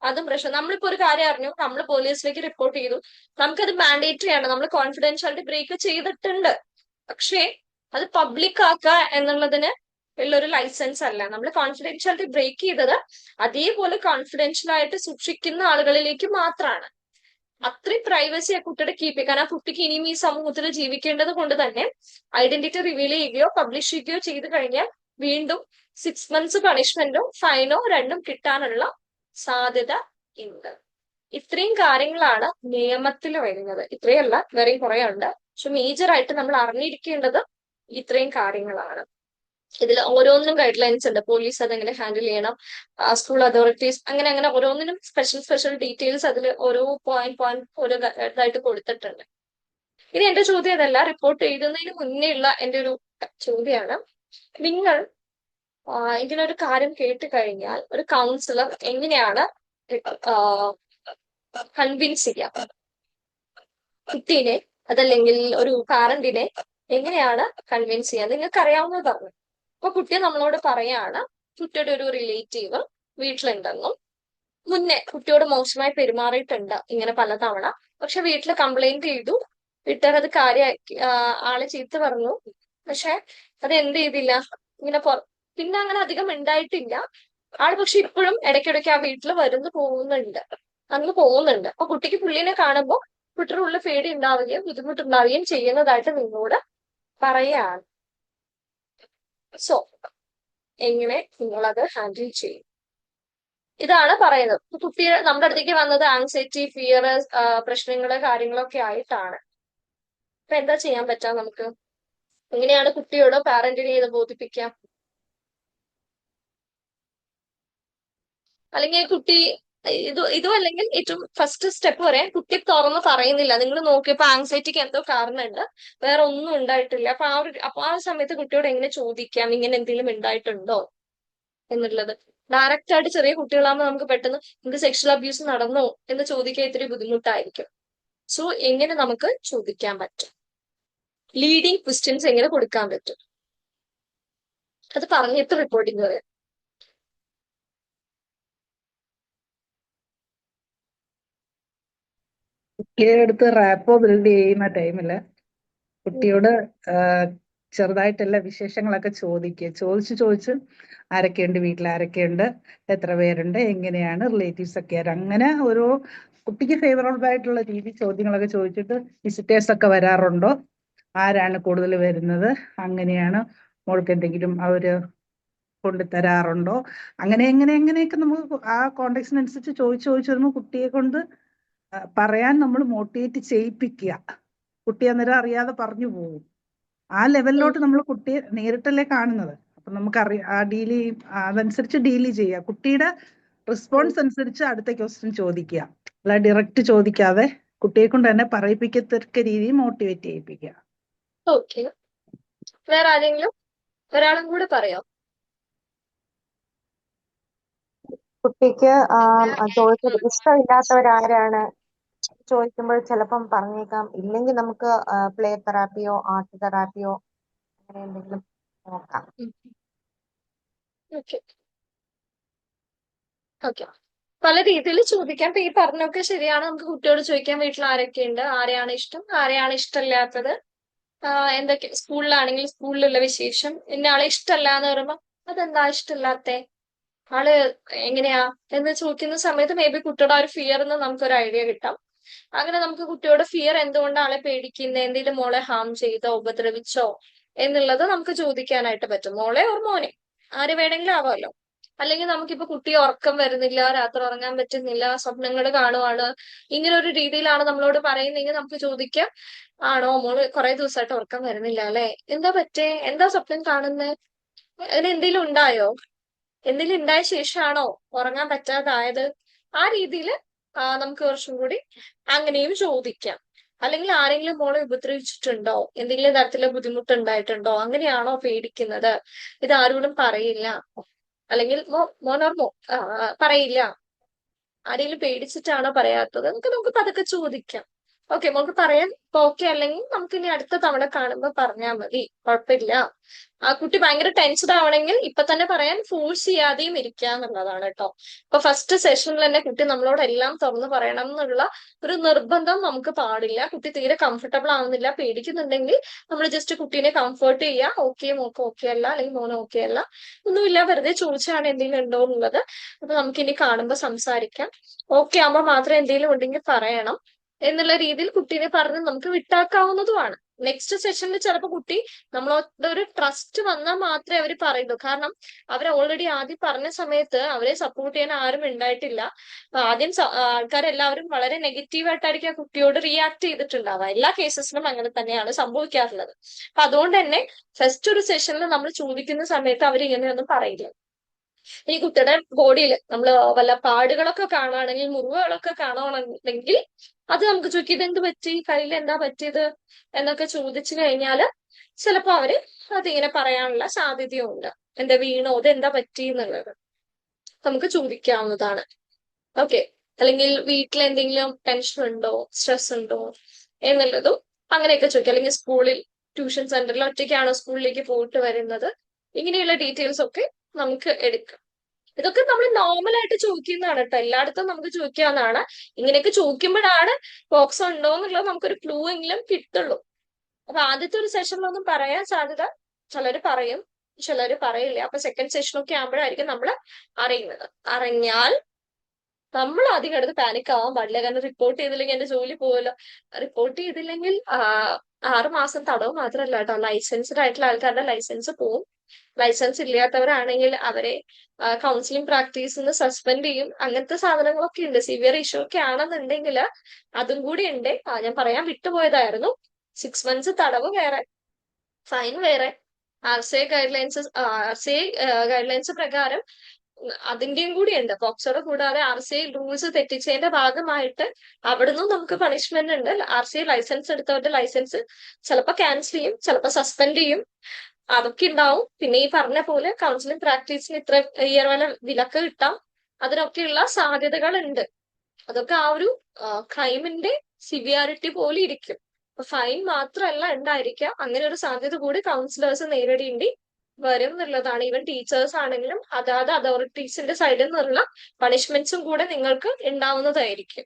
അതും പ്രശ്നം. നമ്മളിപ്പോ ഒരു കാര്യം അറിഞ്ഞു, നമ്മൾ പോലീസിലേക്ക് റിപ്പോർട്ട് ചെയ്തു, നമുക്കത് മാൻഡേറ്ററി ആണ്, നമ്മൾ കോൺഫിഡൻഷ്യാലിറ്റി ബ്രേക്ക് ചെയ്തിട്ടുണ്ട്. പക്ഷേ അത് പബ്ലിക് ആക്കുക എന്നുള്ളതിന് ഉള്ളൊരു ലൈസൻസ് അല്ല. നമ്മൾ കോൺഫിഡൻഷ്യാലിറ്റി ബ്രേക്ക് ചെയ്തത് അതേപോലെ കോൺഫിഡൻഷ്യൽ ആയിട്ട് സൂക്ഷിക്കുന്ന ആളുകളിലേക്ക് മാത്രമാണ്. അത്രയും പ്രൈവസി ആ കുട്ടിയുടെ കീപ്പ് ചെയ്യുക. കാരണം ആ കുട്ടിക്ക് ഇനിയും ഈ സമൂഹത്തിൽ ജീവിക്കേണ്ടത് കൊണ്ട് തന്നെ ഐഡന്റിറ്റി റിവീൽ ചെയ്യുകയോ പബ്ലിഷ് ചെയ്യുകയോ ചെയ്ത് കഴിഞ്ഞാൽ വീണ്ടും 6 months പണിഷ്മെന്റോ ഫൈനോ രണ്ടും കിട്ടാനുള്ള സാധ്യത ഉണ്ട്. ഇത്രയും കാര്യങ്ങളാണ് നിയമത്തിൽ വരുന്നത്. ഇത്രയല്ല, വേറെയും കുറെ ഉണ്ട്. പക്ഷെ മേജർ ആയിട്ട് നമ്മൾ അറിഞ്ഞിരിക്കേണ്ടത് ഇത്രയും കാര്യങ്ങളാണ്. ഇതിൽ ഓരോന്നിനും ഗൈഡ് ലൈൻസ് ഉണ്ട്. പോലീസ് അതെങ്ങനെ ഹാൻഡിൽ ചെയ്യണം, സ്കൂൾ അതോറിറ്റീസ്, അങ്ങനെ അങ്ങനെ ഓരോന്നിനും സ്പെഷ്യൽ ഡീറ്റെയിൽസ് അതിൽ ഓരോ പോയിന്റ് ഓരോ ഇതായിട്ട് കൊടുത്തിട്ടുണ്ട്. ഇനി എന്റെ ചോദ്യം അതല്ല, റിപ്പോർട്ട് എഴുതുന്നതിന് മുന്നേ ഉള്ള എന്റെ ഒരു ചോദ്യമാണ്, നിങ്ങൾ ഇങ്ങനൊരു കാര്യം കേട്ട് കഴിഞ്ഞാൽ ഒരു കൗൺസിലർ എങ്ങനെയാണ് കൺവിൻസ് ചെയ്യാം കുട്ടീനെ, അതല്ലെങ്കിൽ ഒരു പാരന്റിനെ എങ്ങനെയാണ് കൺവിൻസ് ചെയ്യാം? നിങ്ങൾക്ക് അറിയാവുന്നത് പറഞ്ഞു. അപ്പൊ കുട്ടി നമ്മളോട് പറയാണ് കുട്ടിയുടെ ഒരു റിലേറ്റീവ് വീട്ടിലുണ്ടെന്നും മുന്നേ കുട്ടിയോട് മോശമായി പെരുമാറിയിട്ടുണ്ട് ഇങ്ങനെ പലതവണ, പക്ഷെ വീട്ടിൽ കംപ്ലൈന്റ് ചെയ്തു, വീട്ടുകാർ അത് കാര്യമാക്കി, ആളെ ചീത്ത പറഞ്ഞു, പക്ഷെ അത് എന്ത് ചെയ്തില്ല, ഇങ്ങനെ പിന്നെ അങ്ങനെ അധികം ഉണ്ടായിട്ടില്ല. ആള് പക്ഷെ ഇപ്പോഴും ഇടയ്ക്കിടയ്ക്ക് ആ വീട്ടിൽ പോകുന്നുണ്ട്. അപ്പൊ കുട്ടിക്ക് പുള്ളിനെ കാണുമ്പോൾ കുട്ടിയുടെ ഉള്ളിൽ പേടി ഉണ്ടാവുകയും ബുദ്ധിമുട്ടുണ്ടാവുകയും ചെയ്യുന്നതായിട്ട് നിങ്ങളോട് പറയാണ്. സോ എങ്ങനെ നിങ്ങളത് ഹാൻഡിൽ ചെയ്യും? ഇതാണ് പറയുന്നത്. കുട്ടി നമ്മുടെ അടുത്തേക്ക് വന്നത് ആൻസൈറ്റി, ഫിയർ, പ്രശ്നങ്ങള്, കാര്യങ്ങളൊക്കെ ആയിട്ടാണ്. അപ്പൊ എന്താ ചെയ്യാൻ പറ്റാ നമുക്ക്? എങ്ങനെയാണ് കുട്ടിയോടോ പാരന്റിനെ ഇത് ബോധിപ്പിക്കാം? അല്ലെങ്കിൽ കുട്ടി ഇതും അല്ലെങ്കിൽ ഏറ്റവും ഫസ്റ്റ് സ്റ്റെപ്പ് പറയാൻ, കുട്ടി തുറന്ന് പറയുന്നില്ല, നിങ്ങൾ നോക്കിയപ്പോ ആങ്സൈറ്റിക്ക് എന്തോ കാരണമുണ്ട്, വേറെ ഒന്നും ഉണ്ടായിട്ടില്ല. അപ്പൊ ആ സമയത്ത് കുട്ടിയോട് എങ്ങനെ ചോദിക്കാം ഇങ്ങനെ എന്തെങ്കിലും ഉണ്ടായിട്ടുണ്ടോ എന്നുള്ളത്? ഡയറക്റ്റ് ആയിട്ട് ചെറിയ കുട്ടികളാകുമ്പോൾ നമുക്ക് പെട്ടെന്ന് നിങ്ങൾക്ക് സെക്ഷൽ അബ്യൂസ് നടന്നോ എന്ന് ചോദിക്കാൻ ഇത്തിരി ബുദ്ധിമുട്ടായിരിക്കും. സോ എങ്ങനെ നമുക്ക് ചോദിക്കാൻ പറ്റും? ലീഡിങ് ക്വസ്റ്റ്യൻസ് എങ്ങനെ കൊടുക്കാൻ പറ്റും? അത് പറഞ്ഞിട്ട് റിപ്പോർട്ടിങ് പറയാം. കുട്ടിയുടെ അടുത്ത് റാപ്പോ ബിൽഡ് ചെയ്യുന്ന ടൈമില് കുട്ടിയോട് ചെറുതായിട്ടുള്ള വിശേഷങ്ങളൊക്കെ ചോദിച്ച് ആരൊക്കെയുണ്ട്, വീട്ടിൽ ആരൊക്കെയുണ്ട്, എത്ര പേരുണ്ട്, എങ്ങനെയാണ്, റിലേറ്റീവ്സ് ഒക്കെ ആര്, അങ്ങനെ ഓരോ കുട്ടിക്ക് ഫേവറബിൾ ആയിട്ടുള്ള രീതി ചോദ്യങ്ങളൊക്കെ ചോദിച്ചിട്ട് വിസിറ്റേഴ്സ് ഒക്കെ വരാറുണ്ടോ, ആരാണ് കൂടുതൽ വരുന്നത്, അങ്ങനെയാണ്, മോൾക്ക് എന്തെങ്കിലും അവര് കൊണ്ടുതരാറുണ്ടോ, അങ്ങനെയൊക്കെ നമ്മൾ ആ കോണ്ടെക്സ്റ്റിനനുസരിച്ച് ചോദിച്ചു വരുമ്പോൾ കുട്ടിയെ കൊണ്ട് പറയാൻ നമ്മൾ മോട്ടിവേറ്റ് ചെയ്യിപ്പിക്കുക. കുട്ടി അന്നേരം അറിയാതെ പറഞ്ഞു പോകും. ആ ലെവലിലോട്ട് നമ്മൾ കുട്ടിയെ നേരിട്ടല്ലേ കാണുന്നത്. അപ്പൊ നമുക്കറിയാം ആ അതനുസരിച്ച് ഡീൽ ചെയ്യുക. കുട്ടിയുടെ റെസ്പോൺസ് അനുസരിച്ച് അടുത്ത ക്വസ്റ്റ്യൻ ചോദിക്കുക. അല്ല ഡയറക്റ്റ് ചോദിക്കാതെ കുട്ടിയെ കൊണ്ട് തന്നെ പറയിപ്പിക്കത്തക്ക രീതിയിൽ മോട്ടിവേറ്റ് ചെയ്യിപ്പിക്കുക. ഓക്കെ, വേറെ ആരെങ്കിലും ഒരാളും കൂടെ പറയാം. കുട്ടിക്ക് ചോദിച്ചത് ഇഷ്ടമില്ലാത്തവരാരാണ് ചോദിക്കുമ്പോൾ ചിലപ്പം പറഞ്ഞേക്കാം. ഇല്ലെങ്കിൽ നമുക്ക് പ്ലേ തെറാപ്പിയോ ആർട്ട് തെറാപ്പിയോ അങ്ങനെ എന്തെങ്കിലും നോക്കാം. ഓക്കെ ഓക്കെ, പല രീതിയിൽ ചോദിക്കാം. ഇപ്പൊ ഈ പറഞ്ഞൊക്കെ ശരിയാണ്. നമുക്ക് കുട്ടിയോട് ചോദിക്കാം വീട്ടിൽ ആരൊക്കെയുണ്ട്, ആരെയാണ് ഇഷ്ടം, ആരെയാണ് ഇഷ്ടമില്ലാത്തത്, എന്തൊക്കെ സ്കൂളിലാണെങ്കിൽ സ്കൂളിലുള്ള വിശേഷം, ഇന്ന ആളെ ഇഷ്ടമല്ല എന്ന് പറയുമ്പോ അതെന്താ ഇഷ്ടമില്ലാത്തെ, ആള് എങ്ങനെയാ എന്ന് ചോദിക്കുന്ന സമയത്ത് മേ ബി കുട്ടിയുടെ ആ ഒരു ഫിയറിന്ന് നമുക്കൊരു ഐഡിയ കിട്ടാം. അങ്ങനെ നമുക്ക് കുട്ടിയോട് ഫിയർ എന്തുകൊണ്ട് ആളെ പേടിക്കുന്നത്, എന്തെങ്കിലും മോളെ ഹാം ചെയ്തോ ഉപദ്രവിച്ചോ എന്നുള്ളത് നമുക്ക് ചോദിക്കാനായിട്ട് പറ്റും. മോളെ ഓർ മോനെ ആര് വേണമെങ്കിലും ആവാമല്ലോ. അല്ലെങ്കിൽ നമുക്കിപ്പോ കുട്ടി ഉറക്കം വരുന്നില്ല, രാത്രി ഉറങ്ങാൻ പറ്റുന്നില്ല, സ്വപ്നങ്ങൾ കാണുവാണ്, ഇങ്ങനെ ഒരു രീതിയിലാണ് നമ്മളോട് പറയുന്നെങ്കിൽ നമുക്ക് ചോദിക്കാം, ആണോ മോള് കുറെ ദിവസമായിട്ട് ഉറക്കം വരുന്നില്ല അല്ലെ, എന്താ പറ്റേ, എന്താ സ്വപ്നം കാണുന്നത്, അങ്ങനെ എന്തെങ്കിലും ഉണ്ടായോ, എന്തെങ്കിലും ഉണ്ടായ ശേഷമാണോ ഉറങ്ങാൻ പറ്റാതായത്, ആ രീതിയിൽ നമുക്ക് കുറച്ചും കൂടി അങ്ങനെയും ചോദിക്കാം. അല്ലെങ്കിൽ ആരെങ്കിലും മോളെ ഉപദ്രവിച്ചിട്ടുണ്ടോ, എന്തെങ്കിലും തരത്തിലുള്ള ബുദ്ധിമുട്ടുണ്ടായിട്ടുണ്ടോ, അങ്ങനെയാണോ പേടിക്കുന്നത്, ഇത് ആരോടും പറയില്ല, അല്ലെങ്കിൽ മോനോർമോ പറയില്ല, ആരെങ്കിലും പേടിച്ചിട്ടാണോ പറയാത്തത്, നമുക്ക് പതുക്കെ ചോദിക്കാം. ഓക്കെ, മോൾക്ക് പറയാൻ ഓക്കെ അല്ലെങ്കിൽ നമുക്ക് ഇനി അടുത്ത തവണ കാണുമ്പോൾ പറഞ്ഞാൽ മതി, കുഴപ്പമില്ല. ആ കുട്ടി ഭയങ്കര ടെൻസ്ഡ് ആവണമെങ്കിൽ ഇപ്പൊ തന്നെ പറയാൻ ഫോഴ്സ് ചെയ്യാതെയും ഇരിക്കുക എന്നുള്ളതാണ് കേട്ടോ. ഇപ്പൊ ഫസ്റ്റ് സെഷനിൽ തന്നെ കുട്ടി നമ്മളോട് എല്ലാം തുറന്നു പറയണം എന്നുള്ള ഒരു നിർബന്ധം നമുക്ക് പാടില്ല. കുട്ടി തീരെ കംഫർട്ടബിൾ ആവുന്നില്ല, പേടിക്കുന്നുണ്ടെങ്കിൽ നമ്മൾ ജസ്റ്റ് കുട്ടീനെ കംഫർട്ട് ചെയ്യുക. ഓക്കെ, മോക്ക് ഓക്കെ അല്ല, അല്ലെങ്കിൽ മോന് ഓക്കെ അല്ല, ഒന്നുമില്ല, വെറുതെ ചോദിച്ചാണ് എന്തെങ്കിലും ഉണ്ടോ എന്നുള്ളത്. അപ്പൊ നമുക്ക് ഇനി കാണുമ്പോൾ സംസാരിക്കാം. ഓക്കെ ആകുമ്പോൾ മാത്രം എന്തെങ്കിലും ഉണ്ടെങ്കിൽ പറയണം എന്നുള്ള രീതിയിൽ കുട്ടീനെ പറഞ്ഞ് നമുക്ക് വിട്ടാക്കാവുന്നതുമാണ്. നെക്സ്റ്റ് സെഷനിൽ ചിലപ്പോൾ കുട്ടി നമ്മളോട് ഒരു ട്രസ്റ്റ് വന്നാൽ മാത്രമേ അവർ പറയുള്ളൂ. കാരണം അവർ ഓൾറെഡി ആദ്യം പറഞ്ഞ സമയത്ത് അവരെ സപ്പോർട്ട് ചെയ്യാൻ ആരും ഉണ്ടായിട്ടില്ല. ആദ്യം ആൾക്കാരെല്ലാവരും വളരെ നെഗറ്റീവായിട്ടായിരിക്കും ആ കുട്ടിയോട് റിയാക്ട് ചെയ്തിട്ടുണ്ടാവുക. എല്ലാ കേസസിലും അങ്ങനെ തന്നെയാണ് സംഭവിക്കാറുള്ളത്. അപ്പൊ അതുകൊണ്ട് തന്നെ ഫസ്റ്റ് ഒരു സെഷനിൽ നമ്മൾ ചോദിക്കുന്ന സമയത്ത് അവർ ഇങ്ങനെയൊന്നും പറയില്ല. ഈ കുട്ടിയുടെ ബോഡിയിൽ നമ്മൾ വല്ല പാടുകളൊക്കെ കാണുകയാണെങ്കിൽ, മുറിവുകളൊക്കെ കാണുകയാണെങ്കിൽ അത് നമുക്ക് ചോദിക്കും, ഇതെന്ത് പറ്റി, കയ്യിൽ എന്താ പറ്റിയത് എന്നൊക്കെ ചോദിച്ചു കഴിഞ്ഞാൽ ചിലപ്പോ അവര് അതിങ്ങനെ പറയാനുള്ള സാധ്യതയുണ്ട്. എന്താ വീണോ, ഇതെന്താ പറ്റി എന്നുള്ളത് നമുക്ക് ചോദിക്കാവുന്നതാണ്. ഓക്കെ, അല്ലെങ്കിൽ വീട്ടിൽ എന്തെങ്കിലും ടെൻഷൻ ഉണ്ടോ, സ്ട്രെസ് ഉണ്ടോ എന്നുള്ളതും അങ്ങനെയൊക്കെ ചോദിക്കാം. അല്ലെങ്കിൽ സ്കൂളിൽ ട്യൂഷൻ സെന്ററിൽ ഒറ്റയ്ക്കാണോ സ്കൂളിലേക്ക് പോയിട്ട് വരുന്നത്, ഇങ്ങനെയുള്ള ഡീറ്റെയിൽസ് ഒക്കെ നമുക്ക് എടുക്കാം. ഇതൊക്കെ നമ്മൾ നോർമൽ ആയിട്ട് ചോദിക്കുന്നതാണ് കേട്ടോ, എല്ലായിടത്തും നമുക്ക് ചോദിക്കാവുന്നതാണ്. ഇങ്ങനെയൊക്കെ ചോദിക്കുമ്പോഴാണ് ബോക്സ് ഉണ്ടോ എന്നുള്ളത് നമുക്കൊരു ക്ലൂ എങ്കിലും കിട്ടുള്ളൂ. അപ്പൊ ആദ്യത്തെ ഒരു സെഷനിലൊന്നും പറയാൻ സാധ്യത, ചിലര് പറയും, ചിലര് പറയില്ല. അപ്പൊ സെക്കൻഡ് സെഷനൊക്കെ ആകുമ്പോഴായിരിക്കും നമ്മൾ അറിയുന്നത്. അറിഞ്ഞാൽ നമ്മൾ ആദ്യം കിടന്ന് പാനിക് ആവാൻ പാടില്ല. കാരണം റിപ്പോർട്ട് ചെയ്തില്ലെങ്കിൽ എന്റെ ജോലി പോവല്ലോ. റിപ്പോർട്ട് ചെയ്തില്ലെങ്കിൽ 6 മാസം തടവ് മാത്രമല്ല കേട്ടോ, ലൈസൻസ്ഡ് ആയിട്ടുള്ള ആൾക്കാരുടെ ലൈസൻസ് പോവും. ലൈസൻസ് ഇല്ലാത്തവരാണെങ്കിൽ അവരെ കൗൺസിലിംഗ് പ്രാക്ടീസിൽ നിന്ന് സസ്പെൻഡ് ചെയ്യും. അങ്ങനത്തെ സാധനങ്ങളൊക്കെ ഉണ്ട്. സിവിയർ ഇഷ്യൂ ഒക്കെ ആണെന്നുണ്ടെങ്കിൽ അതും കൂടി ഉണ്ട്. ഞാൻ പറയാൻ വിട്ടുപോയതായിരുന്നു. 6 months തടവ് വേറെ, ഫൈൻ വേറെ. RCA ഗൈഡ്ലൈൻസ് പ്രകാരം അതിന്റെയും കൂടി ഉണ്ട്. പോക്സോടെ കൂടാതെ RCA റൂൾസ് തെറ്റിച്ചതിന്റെ ഭാഗമായിട്ട് അവിടുന്ന് നമുക്ക് പണിഷ്മെന്റ് ഉണ്ട്. RCA ലൈസൻസ് എടുത്തവരുടെ ലൈസൻസ് ചിലപ്പോൾ ക്യാൻസൽ ചെയ്യും, ചിലപ്പോൾ സസ്പെൻഡ് ചെയ്യും. അതൊക്കെ ഉണ്ടാവും. പിന്നെ ഈ പറഞ്ഞ പോലെ കൗൺസിലിംഗ് പ്രാക്ടീസിന് ഇത്ര ഇയർ വരെ വിലക്ക് കിട്ടാം. അതിനൊക്കെയുള്ള സാധ്യതകൾ ഉണ്ട്. അതൊക്കെ ആ ഒരു ക്രൈമിന്റെ സിവിയാരിറ്റി പോലെ ഇരിക്കും. ഫൈൻ മാത്രമല്ല ഉണ്ടായിരിക്കുക, അങ്ങനെ ഒരു സാധ്യത കൂടി കൗൺസിലേഴ്സ് നേരിടേണ്ടി വരും എന്നുള്ളതാണ്. ഈവൻ ടീച്ചേഴ്സ് ആണെങ്കിലും അതാത് അതോറിറ്റീസിന്റെ സൈഡിൽ നിന്നുള്ള പണിഷ്മെന്റ്സും കൂടെ നിങ്ങൾക്ക് ഉണ്ടാവുന്നതായിരിക്കും.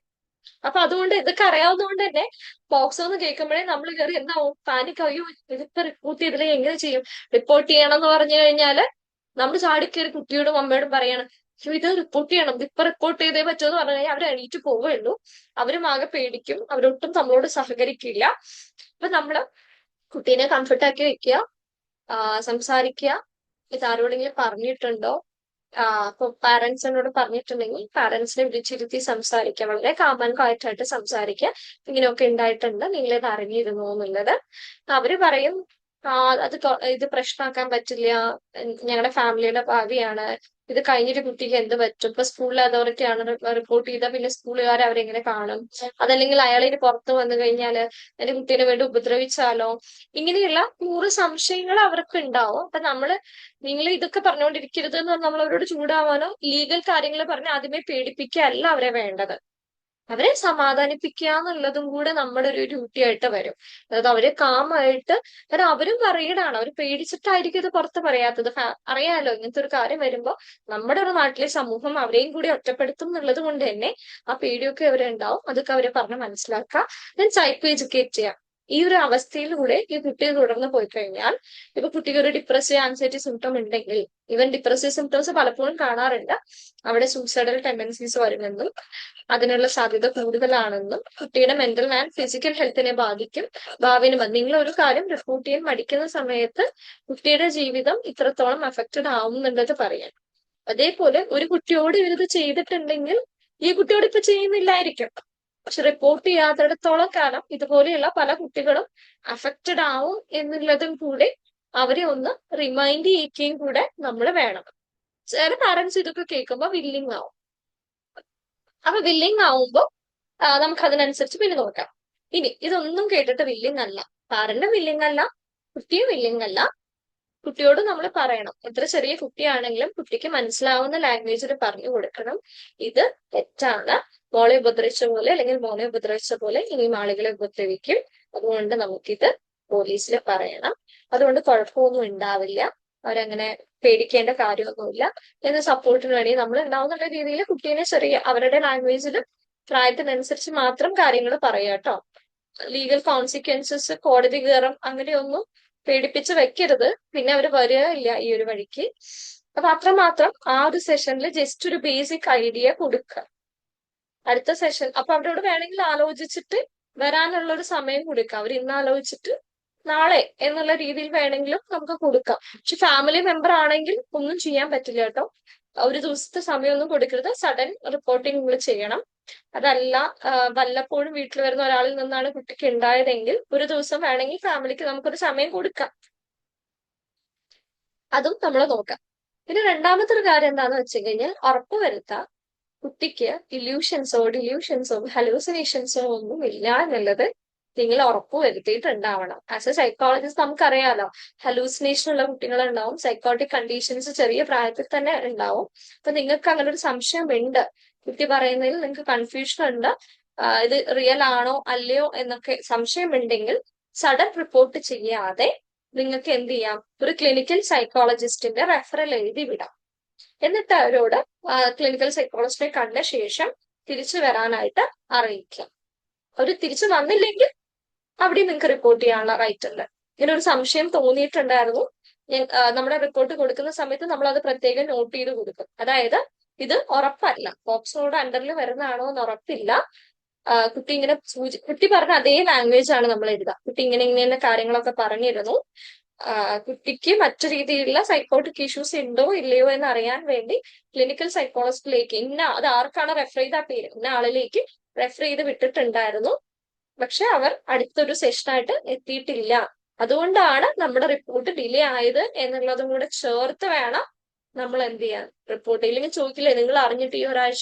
അപ്പൊ അതുകൊണ്ട് ഇതൊക്കെ അറിയാവുന്നതുകൊണ്ട് തന്നെ പോക്സോ എന്ന് കേൾക്കുമ്പോഴേ നമ്മൾ കയറി എന്താവും പാനിക്, അയ്യോ ഇതിപ്പോ റിപ്പോർട്ട് ചെയ്തില്ലേ എങ്ങനെ ചെയ്യും, റിപ്പോർട്ട് ചെയ്യണം എന്ന് പറഞ്ഞു കഴിഞ്ഞാല് നമ്മൾ ചാടിക്കയറി കുട്ടിയോടും അമ്മയോടും പറയണം, അയ്യോ ഇത് റിപ്പോർട്ട് ചെയ്യണം, ഇതിപ്പോ റിപ്പോർട്ട് ചെയ്തേ പറ്റുമെന്ന് പറഞ്ഞു കഴിഞ്ഞാൽ അവർ എണീറ്റ് പോവുകയുള്ളൂ. അവരും ആകെ പേടിക്കും, അവരൊട്ടും നമ്മളോട് സഹകരിക്കില്ല. അപ്പൊ നമ്മള് കുട്ടീനെ കംഫർട്ടാക്കി വെക്കുക, സംസാരിക്കുക. ഇത് ആരോടെങ്കിലും പറഞ്ഞിട്ടുണ്ടോ? ഇപ്പൊ പാരന്റ്സിനോട് പറഞ്ഞിട്ടുണ്ടെങ്കിൽ പാരന്റ്സിനെ വിളിച്ചിരുത്തി സംസാരിക്കുക, വളരെ കാമൻ ആയിട്ട് സംസാരിക്കുക. ഇങ്ങനെയൊക്കെ ഉണ്ടായിട്ടുണ്ട്, നിങ്ങൾ ഇത് അറിഞ്ഞിരുന്നു എന്നുള്ളത്. അവര് പറയും ഇത് പ്രശ്നമാക്കാൻ പറ്റില്ല, ഞങ്ങളുടെ ഫാമിലിയുടെ ഭാവിയാണ്, ഇത് കഴിഞ്ഞിട്ട് കുട്ടിക്ക് എന്ത് പറ്റും, ഇപ്പൊ സ്കൂളിൽ അതോറിറ്റി ആണ് റിപ്പോർട്ട് ചെയ്താൽ പിന്നെ സ്കൂളുകാർ അവരെങ്ങനെ കാണും, അതല്ലെങ്കിൽ അയാളിന് പുറത്ത് വന്നു കഴിഞ്ഞാല് എന്റെ കുട്ടീനെ വേണ്ടി ഉപദ്രവിച്ചാലോ, ഇങ്ങനെയുള്ള 100 സംശയങ്ങൾ അവർക്ക് ഉണ്ടാവും. അപ്പൊ നിങ്ങൾ ഇതൊക്കെ പറഞ്ഞുകൊണ്ടിരിക്കരുത് എന്ന് നമ്മൾ അവരോട് ചൂടാവാനോ ലീഗൽ കാര്യങ്ങൾ പറഞ്ഞ് ആദ്യമേ പേടിപ്പിക്കുകയല്ല അവരെ വേണ്ടത്. അവരെ സമാധാനിപ്പിക്കുക എന്നുള്ളതും കൂടെ നമ്മുടെ ഒരു ഡ്യൂട്ടി ആയിട്ട് വരും. അതായത് അവരെ കാമായിട്ട്, കാരണം അവരും പറയണാണ്, അവർ പേടിച്ചിട്ടായിരിക്കും ഇത് പുറത്ത് പറയാത്തത്. അറിയാലോ ഇങ്ങനത്തെ ഒരു കാര്യം വരുമ്പോ നമ്മുടെ ഒരു നാട്ടിലെ സമൂഹം അവരെയും കൂടി ഒറ്റപ്പെടുത്തും എന്നുള്ളത് കൊണ്ട് തന്നെ ആ പേടിയൊക്കെ അവരുണ്ടാവും. അതൊക്കെ അവരെ പറഞ്ഞ് മനസ്സിലാക്കുക, ദെൻ സൈക്കോ എഡ്യൂക്കേറ്റ് ചെയ്യാം. ഈ ഒരു അവസ്ഥയിലൂടെ ഈ കുട്ടി തുടർന്ന് പോയി കഴിഞ്ഞാൽ, ഇപ്പൊ കുട്ടിക്ക് ഒരു ഡിപ്രസീവ് ആൻസൈറ്റി സിംറ്റം ഉണ്ടെങ്കിൽ, ഈവൻ ഡിപ്രസീവ് സിംറ്റംസ് പലപ്പോഴും കാണാറുണ്ട്, അവിടെ സൂയിസൈഡൽ ടെൻഡൻസീസ് വരുമെന്നും അതിനുള്ള സാധ്യത കൂടുതലാണെന്നും കുട്ടിയുടെ മെന്റൽ ആൻഡ് ഫിസിക്കൽ ഹെൽത്തിനെ ബാധിക്കും, ഭാവിന് നിങ്ങൾ ഒരു കാര്യം റിപ്പോർട്ട് ചെയ്യാൻ മടിക്കുന്ന സമയത്ത് കുട്ടിയുടെ ജീവിതം ഇത്രത്തോളം അഫക്റ്റഡ് ആവും എന്നുള്ളത് പറയാം. അതേപോലെ ഒരു കുട്ടിയോട് ഇവരിത് ചെയ്തിട്ടുണ്ടെങ്കിൽ ഈ കുട്ടിയോട് ഇപ്പൊ ചെയ്യുന്നില്ലായിരിക്കും, പക്ഷെ റിപ്പോർട്ട് ചെയ്യാത്തിടത്തോളം കാലം ഇതുപോലെയുള്ള പല കുട്ടികളും അഫക്റ്റഡ് ആവും എന്നുള്ളതും കൂടെ അവരെ ഒന്ന് റിമൈൻഡ് ചെയ്യിക്കുകയും കൂടെ നമ്മൾ വേണം. ചില പാരന്റ്സ് ഇതൊക്കെ കേൾക്കുമ്പോൾ വില്ലിങ് ആവും. അപ്പൊ വില്ലിങ് ആവുമ്പോൾ നമുക്ക് അതിനനുസരിച്ച് പിന്നെ നോക്കാം. ഇനി ഇതൊന്നും കേട്ടിട്ട് വില്ലിങ് അല്ല, പാരന്റ് വില്ലിങ് അല്ല, കുട്ടിയും വില്ലിങ് അല്ല, കുട്ടിയോട് നമ്മൾ പറയണം. എത്ര ചെറിയ കുട്ടിയാണെങ്കിലും കുട്ടിക്ക് മനസ്സിലാവുന്ന ലാംഗ്വേജിൽ പറഞ്ഞു കൊടുക്കണം, ഇത് തെറ്റാണ്, മോളെ ഉപദ്രവിച്ച പോലെ അല്ലെങ്കിൽ മോനെ ഉപദ്രവിച്ച പോലെ ഇനിയും ആളുകളെ ഉപദ്രവിക്കും, അതുകൊണ്ട് നമുക്കിത് പോലീസിൽ പറയണം, അതുകൊണ്ട് കുഴപ്പമൊന്നും ഉണ്ടാവില്ല, അവരങ്ങനെ പേടിക്കേണ്ട കാര്യമൊന്നുമില്ല എന്ന സപ്പോർട്ടിന് വേണ്ടി നമ്മൾ ഉണ്ടാവുന്ന രീതിയിൽ കുട്ടീനെ ചെറിയ അവരുടെ ലാംഗ്വേജിൽ പ്രായത്തിനനുസരിച്ച് മാത്രം കാര്യങ്ങൾ പറയാം കേട്ടോ. ലീഗൽ കോൺസിക്വൻസസ്, കോടതി കയറും അങ്ങനെയൊന്നും പേടിപ്പിച്ച് വെക്കരുത്, പിന്നെ അവർ വരികയില്ല ഈ ഒരു വഴിക്ക്. അപ്പൊ അത്രമാത്രം ആ ഒരു സെഷനിൽ ജസ്റ്റ് ഒരു ബേസിക് ഐഡിയ കൊടുക്കുക. അടുത്ത സെഷൻ അപ്പൊ അവരോട് വേണമെങ്കിൽ ആലോചിച്ചിട്ട് വരാനുള്ള ഒരു സമയം കൊടുക്കാം. അവർ ഇന്ന് ആലോചിച്ചിട്ട് നാളെ എന്നുള്ള രീതിയിൽ വേണമെങ്കിലും നമുക്ക് കൊടുക്കാം. പക്ഷെ ഫാമിലി മെമ്പർ ആണെങ്കിൽ ഒന്നും ചെയ്യാൻ പറ്റില്ല കേട്ടോ. ഒരു ദിവസത്തെ സമയമൊന്നും കൊടുക്കരുത്, സഡൻ റിപ്പോർട്ടിംഗ് നിങ്ങൾ ചെയ്യണം. അതല്ല വല്ലപ്പോഴും വീട്ടിൽ വരുന്ന ഒരാളിൽ നിന്നാണ് കുട്ടിക്ക് ഉണ്ടായതെങ്കിൽ ഒരു ദിവസം വേണമെങ്കിൽ ഫാമിലിക്ക് നമുക്കൊരു സമയം കൊടുക്കാം, അതും നമ്മൾ നോക്കാം. പിന്നെ രണ്ടാമത്തെ ഒരു കാര്യം എന്താന്ന് വെച്ച് കഴിഞ്ഞാൽ ഉറപ്പുവരുത്താം കുട്ടിക്ക് ഡിലൂഷൻസോ ഹലൂസിനേഷൻസോ ഒന്നും ഇല്ല എന്നുള്ളത് നിങ്ങൾ ഉറപ്പുവരുത്തിയിട്ടുണ്ടാവണം. ആസ് എ സൈക്കോളജിസ്റ്റ് നമുക്കറിയാലോ, ഹലൂസിനേഷൻ ഉള്ള കുട്ടികളുണ്ടാവും, സൈക്കോട്ടിക് കണ്ടീഷൻസ് ചെറിയ പ്രായത്തിൽ തന്നെ ഉണ്ടാവും. അപ്പൊ നിങ്ങൾക്ക് അങ്ങനെ ഒരു സംശയം ഉണ്ട്, കുട്ടി പറയുന്നതിൽ നിങ്ങൾക്ക് കൺഫ്യൂഷൻ ഉണ്ട്, ഇത് റിയൽ ആണോ അല്ലയോ എന്നൊക്കെ സംശയമുണ്ടെങ്കിൽ സഡൻ റിപ്പോർട്ട് ചെയ്യാതെ നിങ്ങൾക്ക് എന്ത് ചെയ്യാം, ഒരു ക്ലിനിക്കൽ സൈക്കോളജിസ്റ്റിന്റെ റെഫറൽ എഴുതി വിടാം. എന്നിട്ട് അവരോട് ക്ലിനിക്കൽ സൈക്കോളജിസ്റ്റിനെ കണ്ട ശേഷം തിരിച്ചു വരാനായിട്ട് അറിയിക്കാം. അവർ തിരിച്ചു വന്നില്ലെങ്കിൽ അവിടെ നിങ്ങൾക്ക് റിപ്പോർട്ട് ചെയ്യാനുള്ള റൈറ്റ് ഉണ്ട്. ഇങ്ങനെ ഒരു സംശയം തോന്നിയിട്ടുണ്ടായിരുന്നു, നമ്മുടെ റിപ്പോർട്ട് കൊടുക്കുന്ന സമയത്ത് നമ്മൾ അത് പ്രത്യേകം നോട്ട് ചെയ്ത് കൊടുക്കും. അതായത് ഇത് ഉറപ്പല്ല, പോക്സോയുടെ അണ്ടറിൽ വരുന്നതാണോ എന്ന് ഉറപ്പില്ല, കുട്ടി ഇങ്ങനെ കുട്ടി പറഞ്ഞ അതേ ലാംഗ്വേജ് ആണ് നമ്മൾ എഴുതുക, കുട്ടി ഇങ്ങനെ കാര്യങ്ങളൊക്കെ പറഞ്ഞിരുന്നു, കുട്ടിക്ക് മറ്റു രീതിയിലുള്ള സൈക്കോട്ടിക് ഇഷ്യൂസ് ഉണ്ടോ ഇല്ലയോ എന്ന് അറിയാൻ വേണ്ടി ക്ലിനിക്കൽ സൈക്കോളജിസ്റ്റിലേക്ക് അത് ആർക്കാണ് റെഫർ ചെയ്ത ആ പേര് ഇന്ന ആളിലേക്ക് റെഫർ ചെയ്ത് വിട്ടിട്ടുണ്ടായിരുന്നു, പക്ഷെ അവർ അടുത്തൊരു സെഷനായിട്ട് എത്തിയിട്ടില്ല, അതുകൊണ്ടാണ് നമ്മുടെ റിപ്പോർട്ട് ഡിലേ ആയത് എന്നുള്ളതും കൂടെ ചേർത്ത് വേണം നമ്മൾ എന്ത് ചെയ്യാൻ റിപ്പോർട്ട്. ഇല്ലെങ്കിൽ ചോദിക്കില്ലേ നിങ്ങൾ അറിഞ്ഞിട്ട് ഈ ഒരാഴ്ച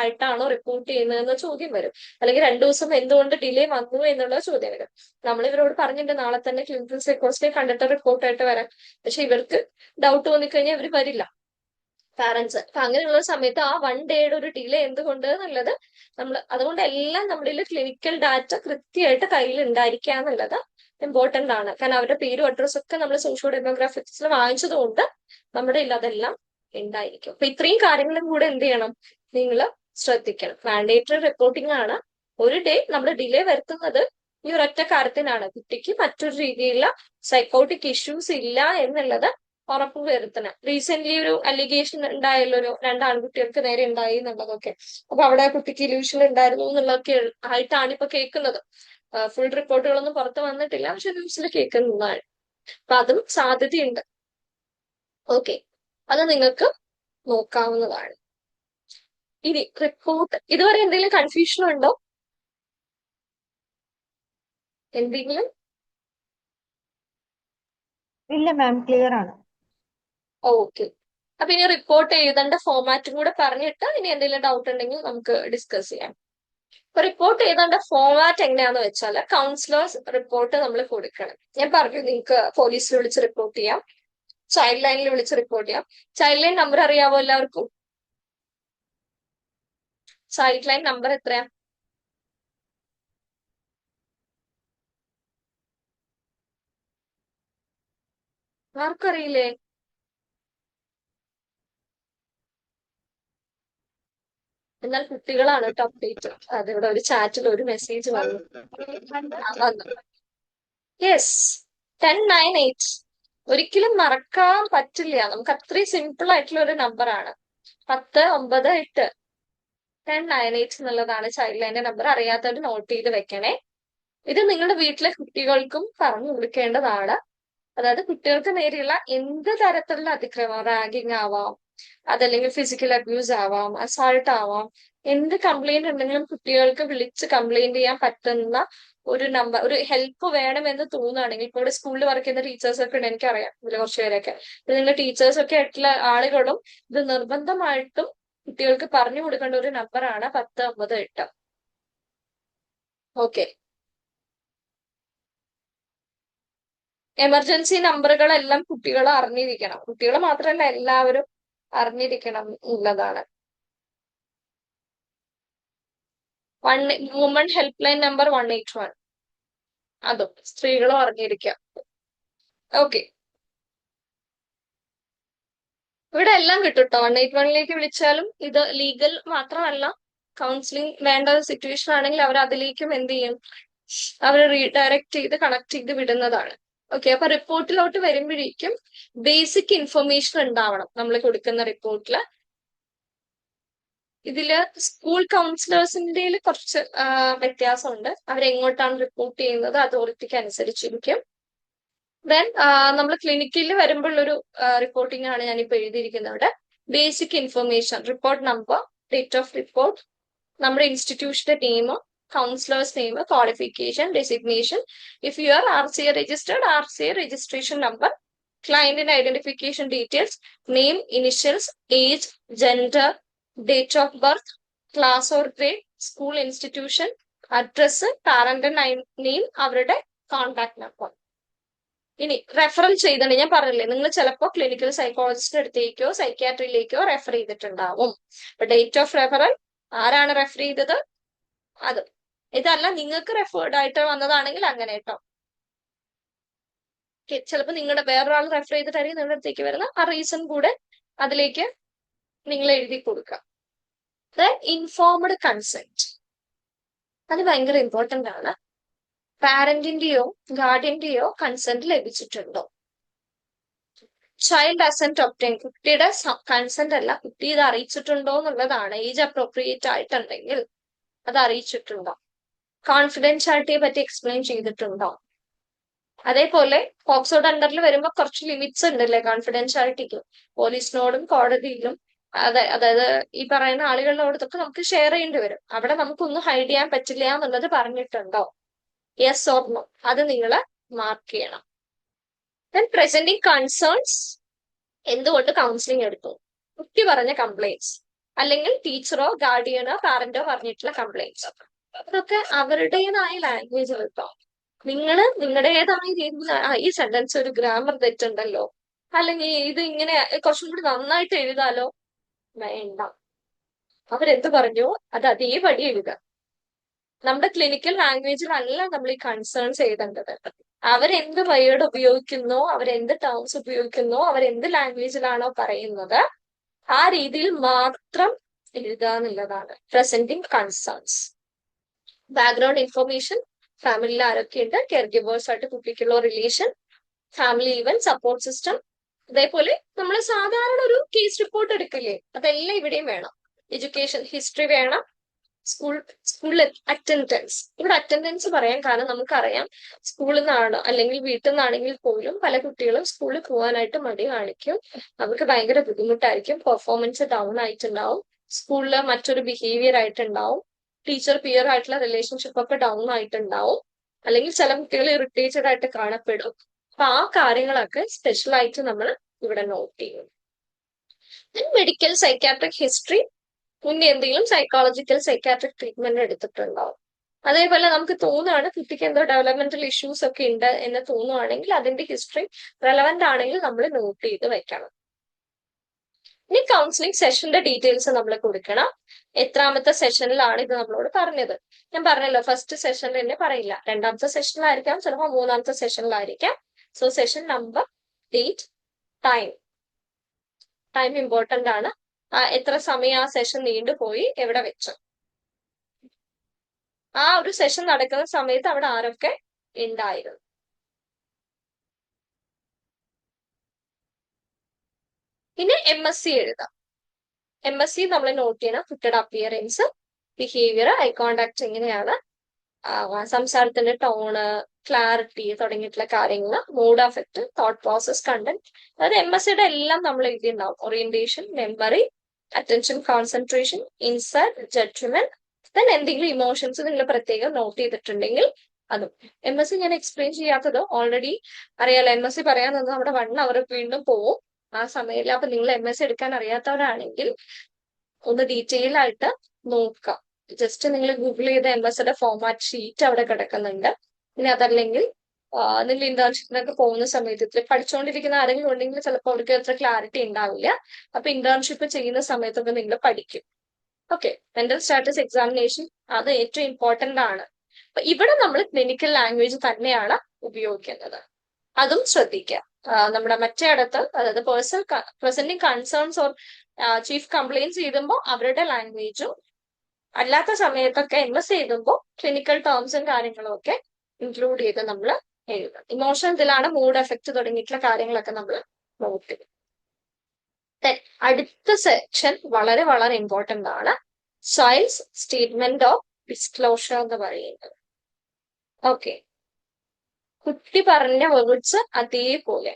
ആയിട്ടാണോ റിപ്പോർട്ട് ചെയ്യുന്നതെന്ന് ചോദ്യം വരും, അല്ലെങ്കിൽ 2 ദിവസം എന്തുകൊണ്ട് ഡിലേ വന്നു എന്നുള്ള ചോദ്യം വരും. നമ്മൾ ഇവരോട് പറഞ്ഞിട്ട് നാളെ തന്നെ ക്ലിനിക്കൽ സൈക്കോളജിസ്റ്റിനെ കണ്ടിട്ട് റിപ്പോർട്ടായിട്ട് വരാം, പക്ഷെ ഇവർക്ക് ഡൗട്ട് തോന്നിക്കഴിഞ്ഞാൽ ഇവർ വരില്ല പാരന്റ്സ്. അപ്പൊ അങ്ങനെയുള്ള സമയത്ത് ആ 1 ഡേയുടെ ഒരു ഡിലേ എന്തുകൊണ്ട് എന്നുള്ളത് അതുകൊണ്ട് എല്ലാം നമ്മുടെ ക്ലിനിക്കൽ ഡാറ്റ കൃത്യമായിട്ട് കയ്യിൽ ഉണ്ടായിരിക്കുക എന്നുള്ളത് ഇമ്പോർട്ടന്റ് ആണ്. കാരണം അവരുടെ പേരും അഡ്രസ്സും ഒക്കെ നമ്മൾ സോഷ്യോ ഡെമോഗ്രാഫിക്സിൽ വാങ്ങിച്ചതുകൊണ്ട് നമ്മുടെ അതെല്ലാം ഉണ്ടായിരിക്കും. അപ്പൊ ഇത്രയും കാര്യങ്ങളും കൂടെ എന്ത് ചെയ്യണം, നിങ്ങൾ ശ്രദ്ധിക്കണം. മാൻഡേറ്ററി റിപ്പോർട്ടിംഗ് ആണ്. ഒരു ഡേ നമ്മൾ ഡിലേ വരുത്തുന്നത് ഈ ഒരൊറ്റ കാര്യത്തിനാണ്, കുട്ടിക്ക് മറ്റൊരു രീതിയിലുള്ള സൈക്കോട്ടിക് ഇഷ്യൂസ് ഇല്ല എന്നുള്ളത് ഉറപ്പുവരുത്തണം. റീസെന്റ് ഒരു അലിഗേഷൻ ഉണ്ടായല്ലോ, ഒരു 2 ആൺകുട്ടികൾക്ക് നേരെ ഉണ്ടായി എന്നുള്ളതൊക്കെ. അപ്പൊ അവിടെ കുട്ടിക്ക് ഇല്യൂഷൻ ഉണ്ടായിരുന്നു എന്നുള്ളതൊക്കെ ആയിട്ടാണ് ഇപ്പൊ കേൾക്കുന്നത്. ഫുൾ റിപ്പോർട്ടുകളൊന്നും പുറത്ത് വന്നിട്ടില്ല, പക്ഷെ ന്യൂസിൽ കേൾക്കുന്നതാണ്. അപ്പൊ അതും സാധ്യതയുണ്ട്. ഓക്കെ, അത് നിങ്ങൾക്ക് നോക്കാവുന്നതാണ്. ഇനി റിപ്പോർട്ട്, ഇതുവരെ എന്തെങ്കിലും കൺഫ്യൂഷൻ ഉണ്ടോ? എന്തെങ്കിലും? ഇല്ല മാം, ക്ലിയർ ആണ്. ഓക്കെ, അപ്പൊ ഇനി റിപ്പോർട്ട് എഴുതേണ്ട ഫോമാറ്റും കൂടെ പറഞ്ഞിട്ട് ഇനി എന്തെങ്കിലും ഡൗട്ട് ഉണ്ടെങ്കിൽ നമുക്ക് ഡിസ്കസ് ചെയ്യാം. ഇപ്പൊ റിപ്പോർട്ട് എഴുതേണ്ട ഫോമാറ്റ് എങ്ങനെയാന്ന് വെച്ചാൽ, കൗൺസിലേഴ്സ് റിപ്പോർട്ട് നമ്മൾ കൊടുക്കണം. ഞാൻ പറഞ്ഞു നിങ്ങൾക്ക് പോലീസിൽ വിളിച്ച് റിപ്പോർട്ട് ചെയ്യാം, ചൈൽഡ് ലൈനിൽ വിളിച്ച് റിപ്പോർട്ട് ചെയ്യാം. ചൈൽഡ് ലൈൻ നമ്പർ അറിയാവോ എല്ലാവർക്കും? ചൈൽഡ് ലൈൻ നമ്പർ എത്രയാ? ആർക്കറിയില്ലേ? എന്നാൽ കുട്ടികളാണ് കേട്ടോ അപ്ഡേറ്റ്. അതിവിടെ ഒരു ചാറ്റിൽ ഒരു മെസ്സേജ് വന്നു. യെസ്, 1098. ഒരിക്കലും മറക്കാൻ പറ്റില്ല, നമുക്ക് അത്രയും സിമ്പിൾ ആയിട്ടുള്ള ഒരു നമ്പറാണ്. 1098 1098 എന്നുള്ളതാണ് ചൈൽഡ് ലൈൻ്റെ നമ്പർ. അറിയാത്തവർ നോട്ട് ചെയ്ത് വെക്കണേ. ഇത് നിങ്ങളുടെ വീട്ടിലെ കുട്ടികൾക്കും പറഞ്ഞു കൊടുക്കേണ്ടതാണ്. അതായത് കുട്ടികൾക്ക് നേരെയുള്ള എന്ത് തരത്തിലുള്ള അതിക്രമം, റാഗിങ് ആവാം, അതല്ലെങ്കിൽ ഫിസിക്കൽ അബ്യൂസ് ആവാം, അസാൾട്ട് ആവാം, എന്ത് കംപ്ലൈന്റ് ഉണ്ടെങ്കിലും കുട്ടികൾക്ക് വിളിച്ച് കംപ്ലൈന്റ് ചെയ്യാൻ പറ്റുന്ന ഒരു നമ്പർ, ഒരു ഹെൽപ്പ് വേണമെന്ന് തോന്നുകയാണെങ്കിൽ, ഇപ്പോൾ ഇവിടെ സ്കൂളിൽ വർക്ക് ചെയ്യുന്ന ടീച്ചേഴ്സ് ഒക്കെ ഉണ്ട്, എനിക്കറിയാം ഇതിൽ കുറച്ച് പേരൊക്കെ. നിങ്ങളുടെ ടീച്ചേഴ്സ് ഒക്കെ ആയിട്ടുള്ള ആളുകളും ഇത് നിർബന്ധമായിട്ടും കുട്ടികൾക്ക് പറഞ്ഞു കൊടുക്കേണ്ട ഒരു നമ്പറാണ് 1098. ഓക്കെ, എമർജൻസി നമ്പറുകളെല്ലാം കുട്ടികൾ അറിഞ്ഞിരിക്കണം. കുട്ടികൾ മാത്രമല്ല, എല്ലാവരും അറിഞ്ഞിരിക്കണം എന്നുള്ളതാണ്. വുമൺ ഹെൽപ്പ് ലൈൻ നമ്പർ 181, അതും സ്ത്രീകളും അറിഞ്ഞിരിക്കാം. ഓക്കെ, ഇവിടെ എല്ലാം കിട്ടും കേട്ടോ. 181ലേക്ക് വിളിച്ചാലും ഇത് ലീഗൽ മാത്രമല്ല, കൗൺസിലിംഗ് വേണ്ട സിറ്റുവേഷൻ ആണെങ്കിൽ അവർ അതിലേക്കും എന്ത് ചെയ്യും, അവർ റീഡയറക്ട് ചെയ്ത് കണക്ട് ചെയ്ത് വിടുന്നതാണ്. ഓക്കെ, അപ്പൊ റിപ്പോർട്ടിലോട്ട് വരുമ്പോഴേക്കും ബേസിക് ഇൻഫർമേഷൻ ഉണ്ടാവണം നമ്മൾ കൊടുക്കുന്ന റിപ്പോർട്ടിൽ. ഇതില് സ്കൂൾ കൗൺസിലേഴ്സിന്റെ കുറച്ച് വ്യത്യാസമുണ്ട്. അവരെങ്ങോട്ടാണ് റിപ്പോർട്ട് ചെയ്യുന്നത് അതോറിറ്റിക്ക് അനുസരിച്ചിരിക്കും. ദെൻ നമ്മൾ ക്ലിനിക്കിൽ വരുമ്പോഴൊരു റിപ്പോർട്ടിംഗ് ആണ് ഞാനിപ്പോൾ എഴുതിയിരിക്കുന്നത്. Basic information, report number, date of report, നമ്മുടെ ഇൻസ്റ്റിറ്റ്യൂഷന്റെ name, counselor's name, qualification, designation. If you are RCA registered, RCA registration number, client and identification details, name, initials, age, gender, date of birth, class or grade, school institution, address, parent name, അവരുടെ contact number. ഇനി referral ചെയ്തിട്ടുണ്ട്. ഞാൻ പറഞ്ഞില്ലേ, നിങ്ങൾ ചിലപ്പോൾ clinical സൈക്കോളജിസ്റ്റിന്റെ അടുത്തേക്കോ സൈക്യാട്രിയിലേക്കോ refer ചെയ്തിട്ടുണ്ടാവും. അപ്പൊ date of referral ആരാണ് റെഫർ ചെയ്തത്, അത്. ഇതല്ല നിങ്ങൾക്ക് റെഫേർഡ് ആയിട്ട് വന്നതാണെങ്കിൽ അങ്ങനെ കേട്ടോ. ചിലപ്പോൾ നിങ്ങളുടെ വേറൊരാൾ റെഫർ ചെയ്തിട്ടായിരിക്കും നിങ്ങളുടെ അടുത്തേക്ക് വരുന്ന, ആ റീസൺ കൂടെ അതിലേക്ക് നിങ്ങൾ എഴുതി കൊടുക്കുക. ഇൻഫോംഡ് കൺസെന്റ്, അത് ഭയങ്കര ഇമ്പോർട്ടന്റ് ആണ്. പാരന്റിന്റെയോ ഗാർഡിയന്റെയോ കൺസെന്റ് ലഭിച്ചിട്ടുണ്ടോ? ചൈൽഡ് അസെന്റ് ഒബ്റ്റൈൻ, കുട്ടിയുടെ കൺസെന്റ് അല്ല, കുട്ടി ഇത് അറിയിച്ചിട്ടുണ്ടോ എന്നുള്ളതാണ്. ഏജ് അപ്രോപ്രിയേറ്റ് ആയിട്ടുണ്ടെങ്കിൽ അത് അറിയിച്ചിട്ടുണ്ടോ? കോൺഫിഡൻഷ്യാലിറ്റിയെ പറ്റി എക്സ്പ്ലെയിൻ ചെയ്തിട്ടുണ്ടോ? അതേപോലെ പോക്സോയുടെ അണ്ടറിൽ വരുമ്പോൾ കുറച്ച് ലിമിറ്റ്സ് ഉണ്ടല്ലേ കോൺഫിഡൻഷ്യാലിറ്റിക്ക്. പോലീസിനോടും കോടതിയിലും അതായത് ഈ പറയുന്ന ആളുകളോടൊക്കെ നമുക്ക് ഷെയർ ചെയ്യേണ്ടി വരും. അവിടെ നമുക്കൊന്നും ഹൈഡ് ചെയ്യാൻ പറ്റില്ല എന്നുള്ളത് പറഞ്ഞിട്ടുണ്ടോ? യെസ് ഓർ നോ, അത് നിങ്ങൾ മാർക്ക് ചെയ്യണം. ദെൻ പ്രസന്റിങ് കൺസേൺസ്, എന്തുകൊണ്ട് കൗൺസിലിംഗ് എടുത്തു, കുട്ടി പറഞ്ഞ കംപ്ലൈന്റ്സ്, അല്ലെങ്കിൽ ടീച്ചറോ ഗാർഡിയനോ പാരന്റോ പറഞ്ഞിട്ടുള്ള കംപ്ലൈന്റ്സ്, അതൊക്കെ അവരുടേതായ ലാംഗ്വേജ് കേട്ടോ. നിങ്ങൾ നിങ്ങളുടേതായ രീതിയിൽ ഈ സെന്റൻസ് ഒരു ഗ്രാമർ തെറ്റുണ്ടല്ലോ, അല്ലെങ്കിൽ ഇത് ഇങ്ങനെ കുറച്ചും കൂടി നന്നായിട്ട് എഴുതാലോ, വേണ്ട. അവരെന്ത് പറഞ്ഞോ അത് അതേപടി എഴുതുക. നമ്മുടെ ക്ലിനിക്കൽ ലാംഗ്വേജിലല്ല നമ്മൾ ഈ കൺസേൺസ് എഴുതേണ്ടത്. അവരെന്ത് വേർഡ് ഉപയോഗിക്കുന്നോ, അവരെന്ത് ടേംസ് ഉപയോഗിക്കുന്നോ, അവരെന്ത് ലാംഗ്വേജിലാണോ പറയുന്നത് ആ രീതിയിൽ മാത്രം എഴുതുക എന്നുള്ളതാണ്. പ്രസന്റിങ് കൺസേൺസ്, ബാക്ക്ഗ്രൗണ്ട് ഇൻഫർമേഷൻ, ഫാമിലിയിൽ ആരൊക്കെയുണ്ട്, കെയർ ഗിവേഴ്സ് ആയിട്ട് കുട്ടിക്കുള്ള relation, family event, support system. അതേപോലെ നമ്മൾ സാധാരണ ഒരു കേസ് റിപ്പോർട്ട് എടുക്കില്ലേ, അതെല്ലാം ഇവിടെയും വേണം. എഡ്യൂക്കേഷൻ ഹിസ്റ്ററി വേണം. സ്കൂളിൽ അറ്റൻഡൻസ്, ഇവിടെ അറ്റൻഡൻസ് പറയാൻ കാരണം നമുക്കറിയാം സ്കൂളിൽ നിന്നാണ് അല്ലെങ്കിൽ വീട്ടിൽ നിന്നാണെങ്കിൽ പോലും പല കുട്ടികളും സ്കൂളിൽ പോകാനായിട്ട് മടി കാണിക്കും. അവർക്ക് ഭയങ്കര ബുദ്ധിമുട്ടായിരിക്കും, പെർഫോമൻസ് ഡൗൺ ആയിട്ടുണ്ടാവും, സ്കൂളിൽ മറ്റൊരു ബിഹേവിയർ ആയിട്ടുണ്ടാവും, ടീച്ചർ പിയർ ആയിട്ടുള്ള റിലേഷൻഷിപ്പ് ഒക്കെ ഡൗൺ ആയിട്ടുണ്ടാവും, അല്ലെങ്കിൽ ചില കുട്ടികൾ ഇറിറ്റേറ്റഡ് ആയിട്ട് കാണപ്പെടും. അപ്പൊ ആ കാര്യങ്ങളൊക്കെ സ്പെഷ്യൽ ആയിട്ട് നമ്മൾ ഇവിടെ നോട്ട് ചെയ്യും. മെഡിക്കൽ സൈക്കാട്രിക് ഹിസ്റ്ററി, മുന്നേ എന്തെങ്കിലും സൈക്കോളജിക്കൽ സൈക്കാട്രിക് ട്രീറ്റ്മെന്റ് എടുത്തിട്ടുണ്ടാവും. അതേപോലെ നമുക്ക് തോന്നുകയാണ് കുട്ടിക്ക് എന്തോ ഡെവലപ്മെന്റൽ ഇഷ്യൂസ് ഒക്കെ ഉണ്ട് എന്ന് തോന്നുവാണെങ്കിൽ അതിന്റെ ഹിസ്റ്ററി റെലവെന്റ് ആണെങ്കിൽ നമ്മൾ നോട്ട് ചെയ്ത് വെക്കണം. ഇനി കൗൺസിലിംഗ് സെഷന്റെ ഡീറ്റെയിൽസ് നമ്മൾ കൊടുക്കണം. എത്രാമത്തെ സെഷനിലാണ് ഇത് നമ്മളോട് പറഞ്ഞത്? ഞാൻ പറഞ്ഞല്ലോ ഫസ്റ്റ് സെഷനിൽ തന്നെ പറയില്ല, രണ്ടാമത്തെ സെഷനിലായിരിക്കാം, ചിലപ്പോൾ മൂന്നാമത്തെ സെഷനിലായിരിക്കാം. So session number, date, time. Time important ആണ്. എത്ര സമയം ആ സെഷൻ നീണ്ടുപോയി, എവിടെ വെച്ചു, ആ ഒരു സെഷൻ നടക്കുന്ന സമയത്ത് അവിടെ ആരൊക്കെ ഉണ്ടായിരുന്നു. പിന്നെ MSc എഴുതാം. MSc നമ്മൾ നോട്ട് ചെയ്യണം. കുട്ടിയുടെ അപ്പിയറൻസ്, ബിഹേവിയർ, ഐ കോണ്ടാക്ട് എങ്ങനെയാണ്, സംസാരത്തിന്റെ ടോണ്, ക്ലാരിറ്റി തുടങ്ങിയിട്ടുള്ള കാര്യങ്ങൾ, mood affect, thought process, content. അതായത് MScയുടെ എല്ലാം നമ്മൾ എഴുതിയിട്ടുണ്ടാവും. Orientation, memory, attention, concentration, insight, judgement. Then എന്തെങ്കിലും ഇമോഷൻസ് നിങ്ങൾ പ്രത്യേകം നോട്ട് ചെയ്തിട്ടുണ്ടെങ്കിൽ അതും. MSc ഞാൻ എക്സ്പ്ലെയിൻ ചെയ്യാത്തത് ഓൾറെഡി അറിയാലോ. MSc പറയാൻ നിന്ന് നമ്മുടെ 1 hour വീണ്ടും പോവും ആ സമയത്ത്. അപ്പൊ നിങ്ങൾ MSc എടുക്കാൻ അറിയാത്തവരാണെങ്കിൽ ഒന്ന് ഡീറ്റെയിൽ ആയിട്ട് നോക്കാം. ജസ്റ്റ് നിങ്ങൾ ഗൂഗിൾ ചെയ്ത MScയുടെ ഫോർമാറ്റ് ഷീറ്റ് അവിടെ കിടക്കുന്നുണ്ട്. ഇനി അതല്ലെങ്കിൽ നിങ്ങൾ ഇന്റേൺഷിപ്പിനൊക്കെ പോകുന്ന സമയത്ത്, ഇത്ര പഠിച്ചുകൊണ്ടിരിക്കുന്ന ആരെങ്കിലും ഉണ്ടെങ്കിൽ ചിലപ്പോൾ അവർക്ക് അത്ര ക്ലാരിറ്റി ഉണ്ടാവില്ല. അപ്പൊ ഇന്റേൺഷിപ്പ് ചെയ്യുന്ന സമയത്തൊക്കെ നിങ്ങൾ പഠിക്കും. ഓക്കെ, മെന്റൽ സ്റ്റാറ്റസ് എക്സാമിനേഷൻ അത് ഏറ്റവും ഇമ്പോർട്ടന്റ് ആണ്. അപ്പൊ ഇവിടെ നമ്മൾ ക്ലിനിക്കൽ ലാംഗ്വേജ് തന്നെയാണ് ഉപയോഗിക്കുന്നത്, അതും ശ്രദ്ധിക്കുക. നമ്മുടെ മറ്റേ അടുത്ത്, അതായത് personal presenting concerns or chief complaints എഴുതുമ്പോൾ അവരുടെ ലാംഗ്വേജും, അല്ലാത്ത സമയത്തൊക്കെ MSc എഴുതുമ്പോൾ ക്ലിനിക്കൽ ടേംസും കാര്യങ്ങളും ഒക്കെ ഇൻക്ലൂഡ് ചെയ്ത് നമ്മൾ എഴുതണം. ഇമോഷൻ ഇതിലാണ്, മൂഡ് എഫക്റ്റ് തുടങ്ങിയിട്ടുള്ള കാര്യങ്ങളൊക്കെ നമ്മൾ നോട്ട് ചെയ്യും. അടുത്ത സെക്ഷൻ വളരെ വളരെ ഇമ്പോർട്ടന്റ് ആണ്, ചൈൽഡ്സ് സ്റ്റേറ്റ്മെന്റ് ഓഫ് ഡിസ്ക്ലോഷർ എന്ന് പറയുന്നത്. ഓക്കെ, കുട്ടി പറഞ്ഞ വേർഡ്സ് അതേപോലെ.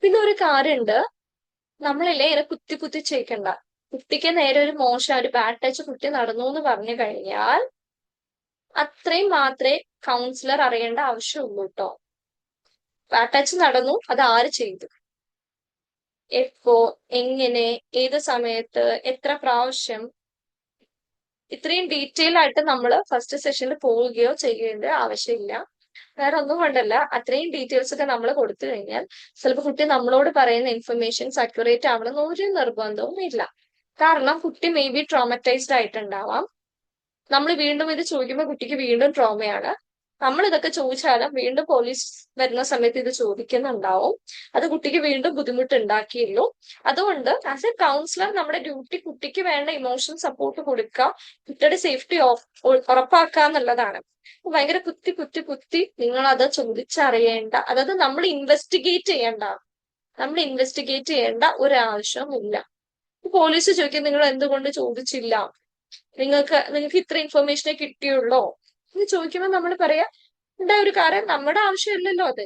പിന്നെ ഒരു കാര്യമുണ്ട്, നമ്മളില്ലേ ഇങ്ങനെ കുത്തി കുത്തി ചെയ്യിക്കണ്ട. കുട്ടിക്ക് നേരെ ഒരു മോശം, ഒരു ബാഡ് ടച്ച് കുട്ടി നടന്നു എന്ന് പറഞ്ഞു കഴിഞ്ഞാൽ അത്രയും മാത്രമേ കൗൺസിലർ അറിയേണ്ട ആവശ്യമുള്ളൂ കേട്ടോ. ബാഡ് ടച്ച് നടന്നു, അത് ആര് ചെയ്തു, എപ്പോ, എങ്ങനെ, ഏത് സമയത്ത്, എത്ര പ്രാവശ്യം, ഇത്രയും ഡീറ്റെയിൽ ആയിട്ട് നമ്മൾ ഫസ്റ്റ് സെഷനിൽ പോവുകയോ ചെയ്യേണ്ട ആവശ്യമില്ല. വേറെ ഒന്നും കൊണ്ടല്ല, അത്രയും ഡീറ്റെയിൽസ് ഒക്കെ നമ്മൾ കൊടുത്തു കഴിഞ്ഞാൽ ചിലപ്പോൾ കുട്ടി നമ്മളോട് പറയുന്ന ഇൻഫർമേഷൻസ് അക്യുറേറ്റ് ആവണമെന്ന് ഒരു നിർബന്ധവും ഇല്ല. കാരണം കുട്ടി മേ ബി ട്രോമറ്റൈസ്ഡ് ആയിട്ടുണ്ടാവാം. നമ്മൾ വീണ്ടും ഇത് ചോദിക്കുമ്പോൾ കുട്ടിക്ക് വീണ്ടും ട്രോമയാണ്. നമ്മൾ ഇതൊക്കെ ചോദിച്ചാലും വീണ്ടും പോലീസ് വരുന്ന സമയത്ത് ഇത് ചോദിക്കുന്നുണ്ടാവും. അത് കുട്ടിക്ക് വീണ്ടും ബുദ്ധിമുട്ടുണ്ടാക്കിയല്ലോ. അതുകൊണ്ട് ആസ് എ കൗൺസിലർ നമ്മുടെ ഡ്യൂട്ടി കുട്ടിക്ക് വേണ്ട ഇമോഷണൽ സപ്പോർട്ട് കൊടുക്കുക, കുട്ടിയുടെ സേഫ്റ്റി ഉറപ്പാക്കുക എന്നുള്ളതാണ്. ഭയങ്കര കുത്തി കുത്തി കുത്തി നിങ്ങൾ അത് ചോദിച്ചറിയേണ്ട, അതായത് നമ്മൾ ഇൻവെസ്റ്റിഗേറ്റ് ചെയ്യേണ്ട ഒരാവശ്യവുമില്ല. പോലീസ് ചോദിക്കും നിങ്ങൾ എന്തുകൊണ്ട് ചോദിച്ചില്ല, നിങ്ങൾക്ക് ഇത്ര ഇൻഫർമേഷനെ കിട്ടിയുള്ളോ എന്ന് ചോദിക്കുമ്പോൾ നമ്മൾ പറയാ ഉണ്ടായ ഒരു കാര്യം, നമ്മുടെ ആവശ്യമില്ലല്ലോ അത്.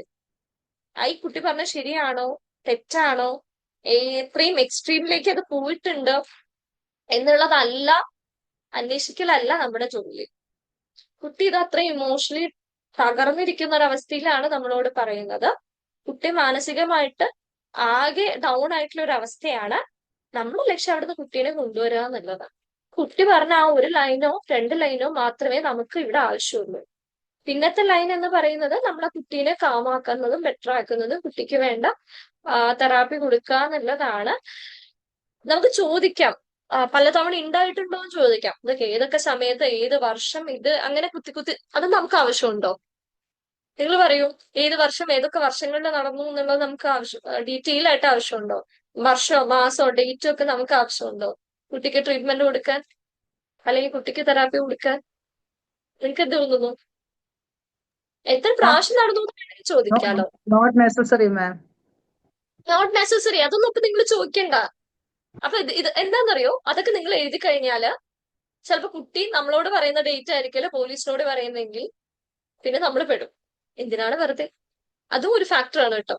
ഈ കുട്ടി പറഞ്ഞ ശരിയാണോ തെറ്റാണോ, എത്രയും എക്സ്ട്രീമിലേക്ക് അത് പോയിട്ടുണ്ട് എന്നുള്ളതല്ല, അന്വേഷിക്കലല്ല നമ്മുടെ ജോലി. കുട്ടി ഇത് അത്രയും ഇമോഷണലി തകർന്നിരിക്കുന്ന ഒരവസ്ഥയിലാണ് നമ്മളോട് പറയുന്നത്. കുട്ടി മാനസികമായിട്ട് ആകെ ഡൗൺ ആയിട്ടുള്ള ഒരു അവസ്ഥയാണ്. നമ്മുടെ ലക്ഷ്യം അവിടുന്ന് കുട്ടീനെ കൊണ്ടുവരിക എന്നുള്ളതാണ്. കുട്ടി പറഞ്ഞ ആ ഒരു ലൈനോ 2 ലൈനോ മാത്രമേ നമുക്ക് ഇവിടെ ആവശ്യമുള്ളൂ. പിന്നത്തെ ലൈൻ എന്ന് പറയുന്നത് നമ്മളെ കുട്ടീനെ കാമാക്കുന്നതും ബെറ്റർ ആക്കുന്നതും കുട്ടിക്ക് വേണ്ട തെറാപ്പി കൊടുക്കുക എന്നുള്ളതാണ്. നമുക്ക് ചോദിക്കാം, പലതവണ ഉണ്ടായിട്ടുണ്ടോ എന്ന് ചോദിക്കാം. ഇതൊക്കെ ഏതൊക്കെ സമയത്ത്, ഏത് വർഷം, ഇത് അങ്ങനെ കുത്തി കുത്തി അത് നമുക്ക് ആവശ്യമുണ്ടോ? നിങ്ങൾ പറയൂ, ഏത് വർഷം ഏതൊക്കെ വർഷങ്ങളിൽ നടന്നു എന്നുള്ളത് നമുക്ക് ഡീറ്റെയിൽ ആയിട്ട് ആവശ്യമുണ്ടോ? വർഷമോ മാസമോ ഡേറ്റോ ഒക്കെ നമുക്ക് ആവശ്യമുണ്ടോ കുട്ടിക്ക് ട്രീറ്റ്മെന്റ് കൊടുക്കാൻ അല്ലെങ്കിൽ കുട്ടിക്ക് തെറാപ്പി കൊടുക്കാൻ? നിങ്ങൾക്ക് എന്ത് തോന്നുന്നു? എത്ര പ്രാവശ്യം നടന്നു എന്ന് വേണമെങ്കിൽ ചോദിക്കാലോ. Not necessary ma'am. Not necessary, അതൊന്നും ഇപ്പൊ നിങ്ങൾ ചോദിക്കണ്ട. അപ്പൊ ഇത് എന്താണെന്നറിയോ, അതൊക്കെ നിങ്ങൾ എഴുതി കഴിഞ്ഞാല് ചിലപ്പോ കുട്ടി നമ്മളോട് പറയുന്ന ഡേറ്റ് ആയിരിക്കില്ല പോലീസിനോട് പറയുന്നെങ്കിൽ പിന്നെ നമ്മൾ പെടും. എന്തിനാണ് വെറുതെ? അതും ഒരു ഫാക്ടറാണ് കേട്ടോ,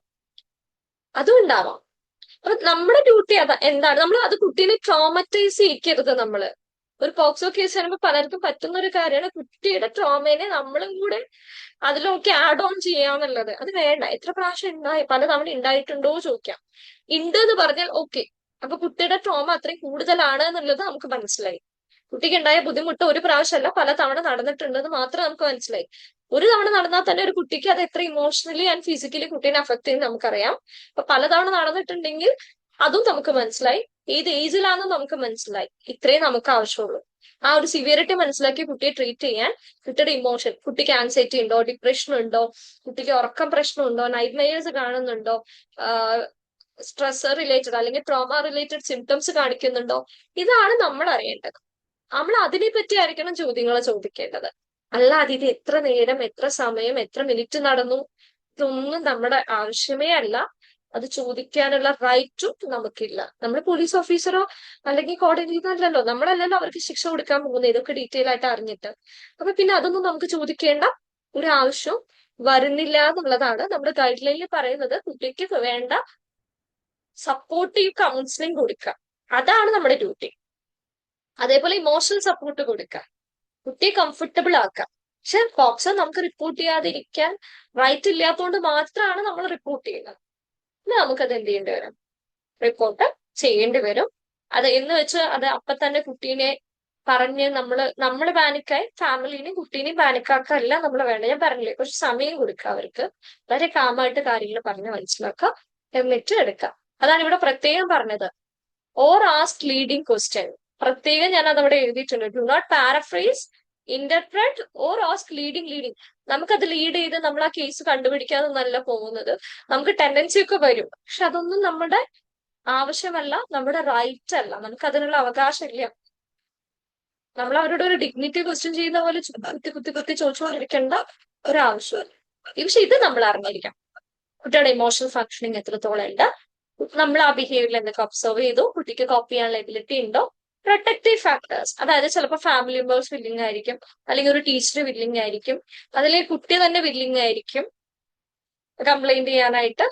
അതും ഉണ്ടാവാം. അപ്പൊ നമ്മുടെ ഡ്യൂട്ടി എന്താണ്, നമ്മൾ അത് കുട്ടീനെ ട്രോമറ്റൈസ് ചെയ്യിക്കരുത്. നമ്മള് ഒരു പോക്സോ കേസ് വരുമ്പോൾ പലർക്കും പറ്റുന്ന ഒരു കാര്യമാണ് കുട്ടിയുടെ ട്രോമേനെ നമ്മളും കൂടെ അതിലൊക്കെ ആഡ് ഓൺ ചെയ്യാന്നുള്ളത്. അത് വേണ്ട. എത്ര പ്രാവശ്യം ഉണ്ടായി, പലതവണ ഉണ്ടായിട്ടുണ്ടോ ചോദിക്കാം. ഉണ്ട് എന്ന് പറഞ്ഞാൽ ഓക്കെ, അപ്പൊ കുട്ടിയുടെ ട്രോമ അത്രയും കൂടുതലാണ് എന്നുള്ളത് നമുക്ക് മനസ്സിലായി. കുട്ടിക്ക് ഉണ്ടായ ബുദ്ധിമുട്ട് ഒരു പ്രാവശ്യമല്ല പല തവണ നടന്നിട്ടുണ്ടെന്ന് മാത്രം നമുക്ക് മനസ്സിലായി. ഒരു തവണ നടന്നാൽ തന്നെ ഒരു കുട്ടിക്ക് അത് എത്ര ഇമോഷണലി ആൻഡ് ഫിസിക്കലി കുട്ടീനെ അഫക്ട് ചെയ്യുന്ന നമുക്കറിയാം. അപ്പൊ പലതവണ നടന്നിട്ടുണ്ടെങ്കിൽ അതും നമുക്ക് മനസ്സിലായി. ഏത് ഏജിലാണെന്ന് നമുക്ക് മനസ്സിലായി. ഇത്രയും നമുക്ക് ആവശ്യമുള്ളൂ. ആ ഒരു സിവിയറിറ്റി മനസ്സിലാക്കി കുട്ടിയെ ട്രീറ്റ് ചെയ്യാൻ. കുട്ടിയുടെ ഇമോഷൻ, കുട്ടിക്ക് ആൻസൈറ്റി ഉണ്ടോ, ഡിപ്രഷൻ ഉണ്ടോ, കുട്ടിക്ക് ഉറക്കം പ്രശ്നമുണ്ടോ, നൈറ്റ് മെയർസ് കാണുന്നുണ്ടോ, സ്ട്രെസ് റിലേറ്റഡ് അല്ലെങ്കിൽ ട്രോമ റിലേറ്റഡ് സിംറ്റംസ് കാണിക്കുന്നുണ്ടോ, ഇതാണ് നമ്മൾ അറിയേണ്ടത്. നമ്മൾ അതിനെ പറ്റി ആയിരിക്കണം ചോദ്യങ്ങൾ ചോദിക്കേണ്ടത്. അല്ലാതെ ഇത് എത്ര നേരം, എത്ര സമയം, എത്ര മിനിറ്റ് നടന്നു, ഇതൊന്നും നമ്മുടെ ആവശ്യമേ അല്ല. അത് ചോദിക്കാനുള്ള റൈറ്റും നമുക്കില്ല. നമ്മൾ പോലീസ് ഓഫീസറോ അല്ലെങ്കിൽ കോടതിയോ അല്ലല്ലോ, നമ്മളല്ലല്ലോ അവർക്ക് ശിക്ഷ കൊടുക്കാൻ പോകുന്നത് ഇതൊക്കെ ഡീറ്റെയിൽ ആയിട്ട് അറിഞ്ഞിട്ട്. അപ്പൊ പിന്നെ അതൊന്നും നമുക്ക് ചോദിക്കേണ്ട ഒരു ആവശ്യം വരുന്നില്ല എന്നുള്ളതാണ് നമ്മുടെ ഗൈഡ് ലൈനിൽ പറയുന്നത്. കുട്ടിക്ക് വേണ്ട സപ്പോർട്ടീവ് കൗൺസിലിംഗ് കൊടുക്കുക, അതാണ് നമ്മുടെ ഡ്യൂട്ടി. അതേപോലെ ഇമോഷണൽ സപ്പോർട്ട് കൊടുക്കുക, കുട്ടിയെ കംഫർട്ടബിൾ ആക്കുക. പക്ഷെ പോക്സോ നമുക്ക് റിപ്പോർട്ട് ചെയ്യാതിരിക്കാൻ റൈറ്റ് ഇല്ലാത്തതുകൊണ്ട് മാത്രമാണ് നമ്മൾ റിപ്പോർട്ട് ചെയ്യുന്നത്. നമുക്കത് എന്ത് ചെയ്യേണ്ടി വരും? റിപ്പോർട്ട് ചെയ്യേണ്ടി വരും. അത് എന്ന് വെച്ച് അത് അപ്പൊ തന്നെ കുട്ടീനെ പറഞ്ഞ് നമ്മള് പാനിക്കായി ഫാമിലിനെയും കുട്ടീനെയും പാനിക്കാക്കല്ല നമ്മൾ വേണ്ട. ഞാൻ പറഞ്ഞില്ലേ, കുറച്ച് സമയം കൊടുക്കുക അവർക്ക്, വളരെ കാമായിട്ട് കാര്യങ്ങൾ പറഞ്ഞ് മനസ്സിലാക്കുക, എന്നിട്ട് എടുക്കുക. അതാണ് ഇവിടെ പ്രത്യേകം പറഞ്ഞത്. ഓർ ആസ്ക് ലീഡിങ് ക്വസ്റ്റ്യൻ, പ്രത്യേകം ഞാൻ അതവിടെ എഴുതിയിട്ടുണ്ട്. Do not paraphrase, interpret or ask leading. നമുക്കത് ലീഡ് ചെയ്ത് നമ്മൾ ആ കേസ് കണ്ടുപിടിക്കാനൊന്നല്ല പോകുന്നത്. നമുക്ക് ടെൻഡൻസി ഒക്കെ വരും, പക്ഷെ അതൊന്നും നമ്മുടെ ആവശ്യമല്ല, നമ്മുടെ റൈറ്റ് അല്ല, നമുക്ക് അതിനുള്ള അവകാശം ഇല്ല. നമ്മൾ അവരോട് ഒരു ഡിഗ്നിറ്റി ക്വസ്റ്റ്യൻ ചെയ്യുന്ന പോലെ കുത്തി ചോദിച്ചുകൊണ്ടിരിക്കേണ്ട ഒരാവശ്യമില്ല. പക്ഷെ ഇത് നമ്മൾ അറിഞ്ഞിരിക്കാം. കുട്ടിയുടെ ഇമോഷണൽ ഫങ്ഷനിങ് എത്രത്തോളം ഉണ്ട്, നമ്മൾ ആ ബിഹേവിയർ എന്തൊക്കെ ഒബ്സർവ് ചെയ്തു, കുട്ടിക്ക് കോപ്പി ചെയ്യാനുള്ള എബിലിറ്റി ഉണ്ടോ, പ്രൊട്ടക്റ്റീവ് ഫാക്ടേഴ്സ്, അതായത് ചിലപ്പോൾ ഫാമിലി മെമ്പേഴ്സ് വില്ലിങ് ആയിരിക്കും, അല്ലെങ്കിൽ ഒരു ടീച്ചർ വില്ലിങ് ആയിരിക്കും, അല്ലെങ്കിൽ കുട്ടി തന്നെ വില്ലിങ് ആയിരിക്കും കംപ്ലൈന്റ് ചെയ്യാനായിട്ട്.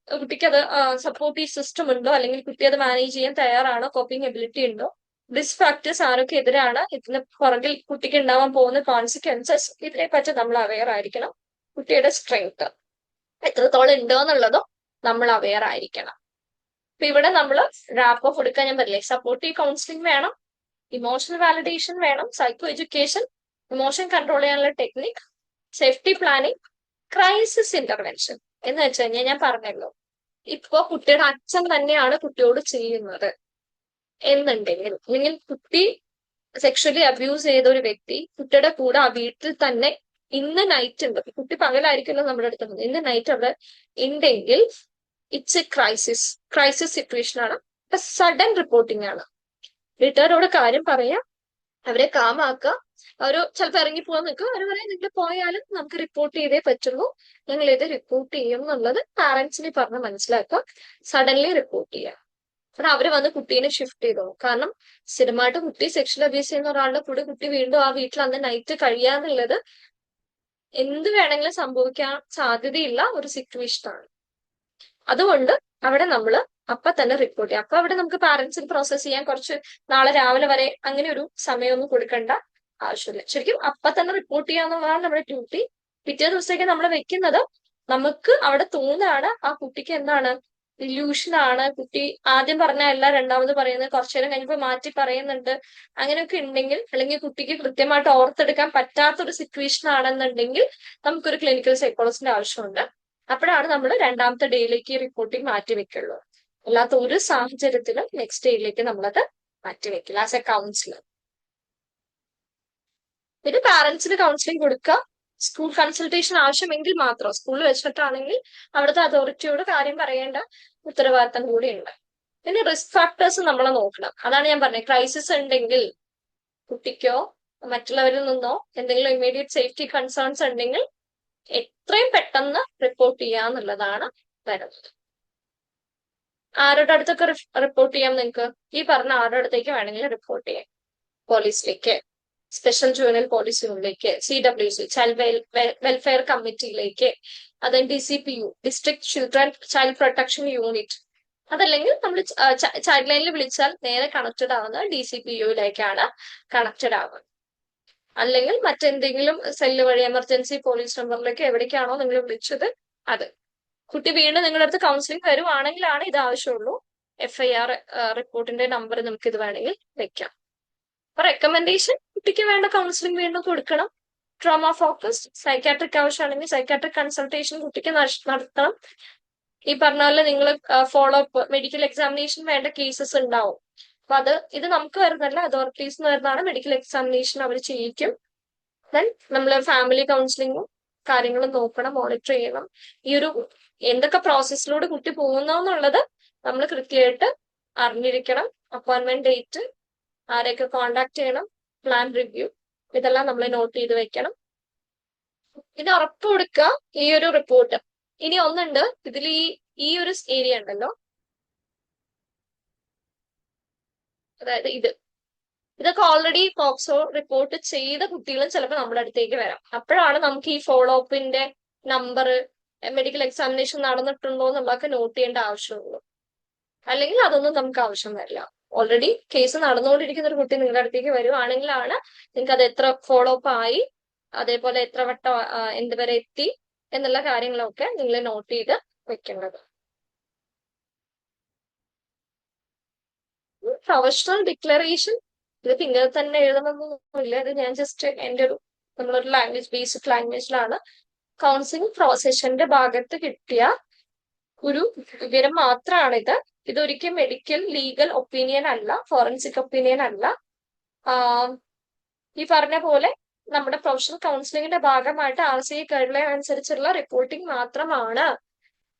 കുട്ടിക്ക് അത് സപ്പോർട്ടീവ് സിസ്റ്റം ഉണ്ടോ, അല്ലെങ്കിൽ കുട്ടി അത് മാനേജ് ചെയ്യാൻ തയ്യാറാണോ, കോപ്പിംഗ് എബിലിറ്റി ഉണ്ടോ, റിസ്ക് ഫാക്ടേഴ്സ് ആരൊക്കെ എതിരാണ്, ഇതിന് പുറകിൽ കുട്ടിക്ക് ഉണ്ടാവാൻ പോകുന്ന കോൺസിക്വൻസസ്, ഇതിനെ പറ്റി നമ്മൾ അവെയർ ആയിരിക്കണം. കുട്ടിയുടെ സ്ട്രെങ്ത് എത്രത്തോളം ഉണ്ടോ എന്നുള്ളതും നമ്മൾ അവെയർ ആയിരിക്കണം. അപ്പൊ ഇവിടെ നമ്മൾ റാപ്പ് ഓഫ് കൊടുക്കാൻ ഞാൻ പറയില്ലേ, സപ്പോർട്ടീവ് കൗൺസിലിംഗ് വേണം, ഇമോഷണൽ വാലിഡേഷൻ വേണം, സൈക്കോ എഡ്യൂക്കേഷൻ, ഇമോഷൻ കൺട്രോൾ ചെയ്യാനുള്ള technique, safety planning, crisis intervention. എന്ന് വെച്ച് കഴിഞ്ഞാൽ ഞാൻ പറഞ്ഞല്ലോ, ഇപ്പോ കുട്ടിയുടെ അച്ഛൻ തന്നെയാണ് കുട്ടിയോട് ചെയ്യുന്നത് എന്നുണ്ടെങ്കിൽ, അല്ലെങ്കിൽ കുട്ടി സെക്ഷലി അബ്യൂസ് ചെയ്ത ഒരു വ്യക്തി കുട്ടിയുടെ കൂടെ ആ വീട്ടിൽ തന്നെ ഇന്ന് നൈറ്റ് ഉണ്ട്, കുട്ടി പകലായിരിക്കുമല്ലോ നമ്മുടെ അടുത്ത്, ഇന്ന് നൈറ്റ് അവിടെ ഉണ്ടെങ്കിൽ ഇറ്റ്സ് എ ക്രൈസിസ് സിറ്റുവേഷൻ ആണ്. സഡൻ റിപ്പോർട്ടിംഗ് ആണ്. വീട്ടുകാരോട് കാര്യം പറയാം, അവരെ കാമാക്കുക. അവര് ചിലപ്പോൾ ഇറങ്ങി പോകാൻ നിൽക്കും, അവർ പറയാം നിങ്ങൾ പോയാലും നമുക്ക് റിപ്പോർട്ട് ചെയ്തേ പറ്റുള്ളൂ, ഞങ്ങൾ ഇത് റിപ്പോർട്ട് ചെയ്യും എന്നുള്ളത് പാരന്റ്സിനെ പറഞ്ഞ് മനസ്സിലാക്കുക. സഡൻലി റിപ്പോർട്ട് ചെയ്യുക. കാരണം അവര് വന്ന് കുട്ടീനെ ഷിഫ്റ്റ് ചെയ്തോ. കാരണം സ്ഥിരമായിട്ട് കുട്ടി സെക്ഷൽ അബ്യൂസ് ചെയ്യുന്ന ഒരാളുടെ കൂടെ കുട്ടി വീണ്ടും ആ വീട്ടിൽ അന്ന് നൈറ്റ് കഴിയാന്നുള്ളത് എന്ത് വേണമെങ്കിലും സംഭവിക്കാൻ സാധ്യതയില്ല ഒരു സിറ്റുവേഷൻ ആണ്. അതുകൊണ്ട് അവിടെ നമ്മൾ അപ്പൊ തന്നെ റിപ്പോർട്ട് ചെയ്യാം. അപ്പൊ അവിടെ നമുക്ക് പാരന്റ്സിന് പ്രോസസ് ചെയ്യാൻ കുറച്ച് നാളെ രാവിലെ വരെ അങ്ങനെ ഒരു സമയമൊന്നും കൊടുക്കേണ്ട ആവശ്യമില്ല. ശരിക്കും അപ്പൊ തന്നെ റിപ്പോർട്ട് ചെയ്യാന്നുള്ളതാണ് നമ്മുടെ ഡ്യൂട്ടി. പിറ്റേ ദിവസത്തേക്ക് നമ്മൾ വെക്കുന്നത് നമുക്ക് അവിടെ തോന്നുകയാണ് ആ കുട്ടിക്ക് എന്താണ് ഇല്യൂഷൻ ആണ്, കുട്ടി ആദ്യം പറഞ്ഞ അല്ല രണ്ടാമത് പറയുന്നത്, കുറച്ചു നേരം കഴിഞ്ഞപ്പോൾ മാറ്റി പറയുന്നുണ്ട്, അങ്ങനെയൊക്കെ ഉണ്ടെങ്കിൽ, അല്ലെങ്കിൽ കുട്ടിക്ക് കൃത്യമായിട്ട് ഓർത്തെടുക്കാൻ പറ്റാത്തൊരു സിറ്റുവേഷൻ ആണെന്നുണ്ടെങ്കിൽ നമുക്കൊരു ക്ലിനിക്കൽ സൈക്കോളജിന്റെ ആവശ്യമുണ്ട്. അപ്പോഴാണ് നമ്മൾ രണ്ടാമത്തെ ഡേയിലേക്ക് റിപ്പോർട്ടിംഗ് മാറ്റി വെക്കുള്ളൂ. അല്ലാത്ത ഒരു സാഹചര്യത്തിലും നെക്സ്റ്റ് ഡേയിലേക്ക് നമ്മളത് മാറ്റി വെക്കില്ല ആസ് എ കൗൺസിലർ. പിന്നെ പാരന്റ്സിന് കൗൺസിലിംഗ് കൊടുക്കുക. സ്കൂൾ കൺസൾട്ടേഷൻ ആവശ്യമെങ്കിൽ മാത്രം, സ്കൂളിൽ വെച്ചിട്ടാണെങ്കിൽ അവിടുത്തെ അതോറിറ്റിയോട് കാര്യം പറയേണ്ട ഉത്തരവാദിത്തം കൂടി ഉണ്ട്. പിന്നെ റിസ്ക് ഫാക്ടേഴ്സ് നമ്മൾ നോക്കണം. അതാണ് ഞാൻ പറഞ്ഞത്, ക്രൈസിസ് ഉണ്ടെങ്കിൽ കുട്ടിക്കോ മറ്റുള്ളവരിൽ നിന്നോ എന്തെങ്കിലും ഇമ്മീഡിയറ്റ് സേഫ്റ്റി കൺസേൺസ് ഉണ്ടെങ്കിൽ എത്രയും പെട്ടെന്ന് റിപ്പോർട്ട് ചെയ്യാന്നുള്ളതാണ് വരുന്നത്. ആരുടെ അടുത്തൊക്കെ റിപ്പോർട്ട് ചെയ്യാം നിങ്ങൾക്ക്? ഈ പറഞ്ഞ ആരുടെ അടുത്തേക്ക് വേണമെങ്കിലും റിപ്പോർട്ട് ചെയ്യാം. പോലീസിലേക്ക്, സ്പെഷ്യൽ ജുവനൽ പോലീസ് യൂണിറ്റിലേക്ക്, CWC ചൈൽഡ് വെൽഫെയർ കമ്മിറ്റിയിലേക്ക്, അത് DCPU district children child protection unit, അതല്ലെങ്കിൽ നമ്മൾ ചൈൽഡ് ലൈനിൽ വിളിച്ചാൽ നേരെ കണക്റ്റഡ് ആവുന്നത് DCPUയിലേക്കാണ് കണക്റ്റഡ് ആവുന്നത്. അല്ലെങ്കിൽ മറ്റെന്തെങ്കിലും സെല്ല് വഴി എമർജൻസി പോലീസ് നമ്പറിലേക്ക് എവിടേക്കാണോ നിങ്ങൾ വിളിച്ചത് അത്. കുട്ടി വീണ്ടും നിങ്ങളുടെ അടുത്ത് കൗൺസിലിംഗ് വരുവാണെങ്കിലാണ് ഇത് ആവശ്യമുള്ളൂ. FIR റിപ്പോർട്ടിന്റെ നമ്പർ നമുക്ക് ഇത് വേണമെങ്കിൽ വെക്കാം. അപ്പൊ റെക്കമെൻഡേഷൻ, കുട്ടിക്ക് വേണ്ട കൗൺസിലിംഗ് വീണ്ടും കൊടുക്കണം. ട്രോമ ഫോക്കസ്ഡ്, സൈക്കാട്രിക് ആവശ്യമാണെങ്കിൽ സൈക്കാട്രിക് കൺസൾട്ടേഷൻ കുട്ടിക്ക് നടത്തണം. ഈ പറഞ്ഞ പോലെ നിങ്ങൾ ഫോളോ അപ്പ്, മെഡിക്കൽ എക്സാമിനേഷൻ വേണ്ട കേസസ് ഉണ്ടാവും. അപ്പൊ ഇത് നമുക്ക് വരുന്നല്ല, അതോറിറ്റീസ് വരുന്നതാണ്. മെഡിക്കൽ എക്സാമിനേഷൻ അവർ ചെയ്യിക്കും. ദെൻ നമ്മൾ ഫാമിലി കൗൺസിലിങ്ങും കാര്യങ്ങളും നോക്കണം, മോണിറ്റർ ചെയ്യണം. ഈ ഒരു എന്തൊക്കെ പ്രോസസ്സിലൂടെ കുട്ടി പോകുന്നുള്ളത് നമ്മൾ കൃത്യമായിട്ട് അറിഞ്ഞിരിക്കണം. അപ്പോയിന്റ്മെന്റ് ഡേറ്റ്, ആരെയൊക്കെ കോണ്ടാക്ട് ചെയ്യണം, പ്ലാൻ റിവ്യൂ, ഇതെല്ലാം നമ്മൾ നോട്ട് ചെയ്ത് വെക്കണം. ഇത് ഉറപ്പ് കൊടുക്കുക ഈ ഒരു റിപ്പോർട്ട്. ഇനി ഒന്നുണ്ട്, ഇതിൽ ഈ ഒരു ഏരിയ ഉണ്ടല്ലോ, അതായത് ഇതൊക്കെ ഓൾറെഡി പോക്സോ റിപ്പോർട്ട് ചെയ്ത കുട്ടികളും ചിലപ്പോൾ നമ്മുടെ അടുത്തേക്ക് വരാം. അപ്പോഴാണ് നമുക്ക് ഈ ഫോളോ അപ്പിന്റെ നമ്പർ, മെഡിക്കൽ എക്സാമിനേഷൻ നടന്നിട്ടുണ്ടോ എന്നുള്ളതൊക്കെ നോട്ട് ചെയ്യേണ്ട ആവശ്യമുള്ളൂ. അല്ലെങ്കിൽ അതൊന്നും നമുക്ക് ആവശ്യം വരില്ല. ഓൾറെഡി കേസ് നടന്നുകൊണ്ടിരിക്കുന്ന ഒരു കുട്ടി നിങ്ങളുടെ അടുത്തേക്ക് വരുവാണെങ്കിലാണ് നിങ്ങൾക്ക് അത് എത്ര ഫോളോ അപ്പ് ആയി, അതേപോലെ എത്ര വട്ടം എന്തുവരെ എത്തി എന്നുള്ള കാര്യങ്ങളൊക്കെ നിങ്ങൾ നോട്ട് ചെയ്ത് വെക്കേണ്ടത്. പ്രൊഫഷണൽ ഡിക്ലറേഷൻ ഇതിപ്പോ ഇങ്ങനെ തന്നെ എഴുതണമെന്നൊന്നുമില്ല. ഇത് ഞാൻ ജസ്റ്റ് എൻ്റെ നമ്മളൊരു ലാംഗ്വേജ്, ബേസിക് ലാംഗ്വേജിലാണ്. കൗൺസിലിംഗ് പ്രോസസ്സിന്റെ ഭാഗത്ത് കിട്ടിയ ഒരു വിവരം മാത്രമാണിത്. ഇതൊരിക്കലും മെഡിക്കൽ ലീഗൽ ഒപ്പീനിയൻ അല്ല, ഫോറൻസിക് ഒപ്പീനിയൻ അല്ല. ഈ പറഞ്ഞ പോലെ നമ്മുടെ പ്രൊഫഷണൽ കൗൺസിലിംഗിന്റെ ഭാഗമായിട്ട് RCA ഗൈഡ് ലൈൻ അനുസരിച്ചുള്ള റിപ്പോർട്ടിംഗ് മാത്രമാണ്.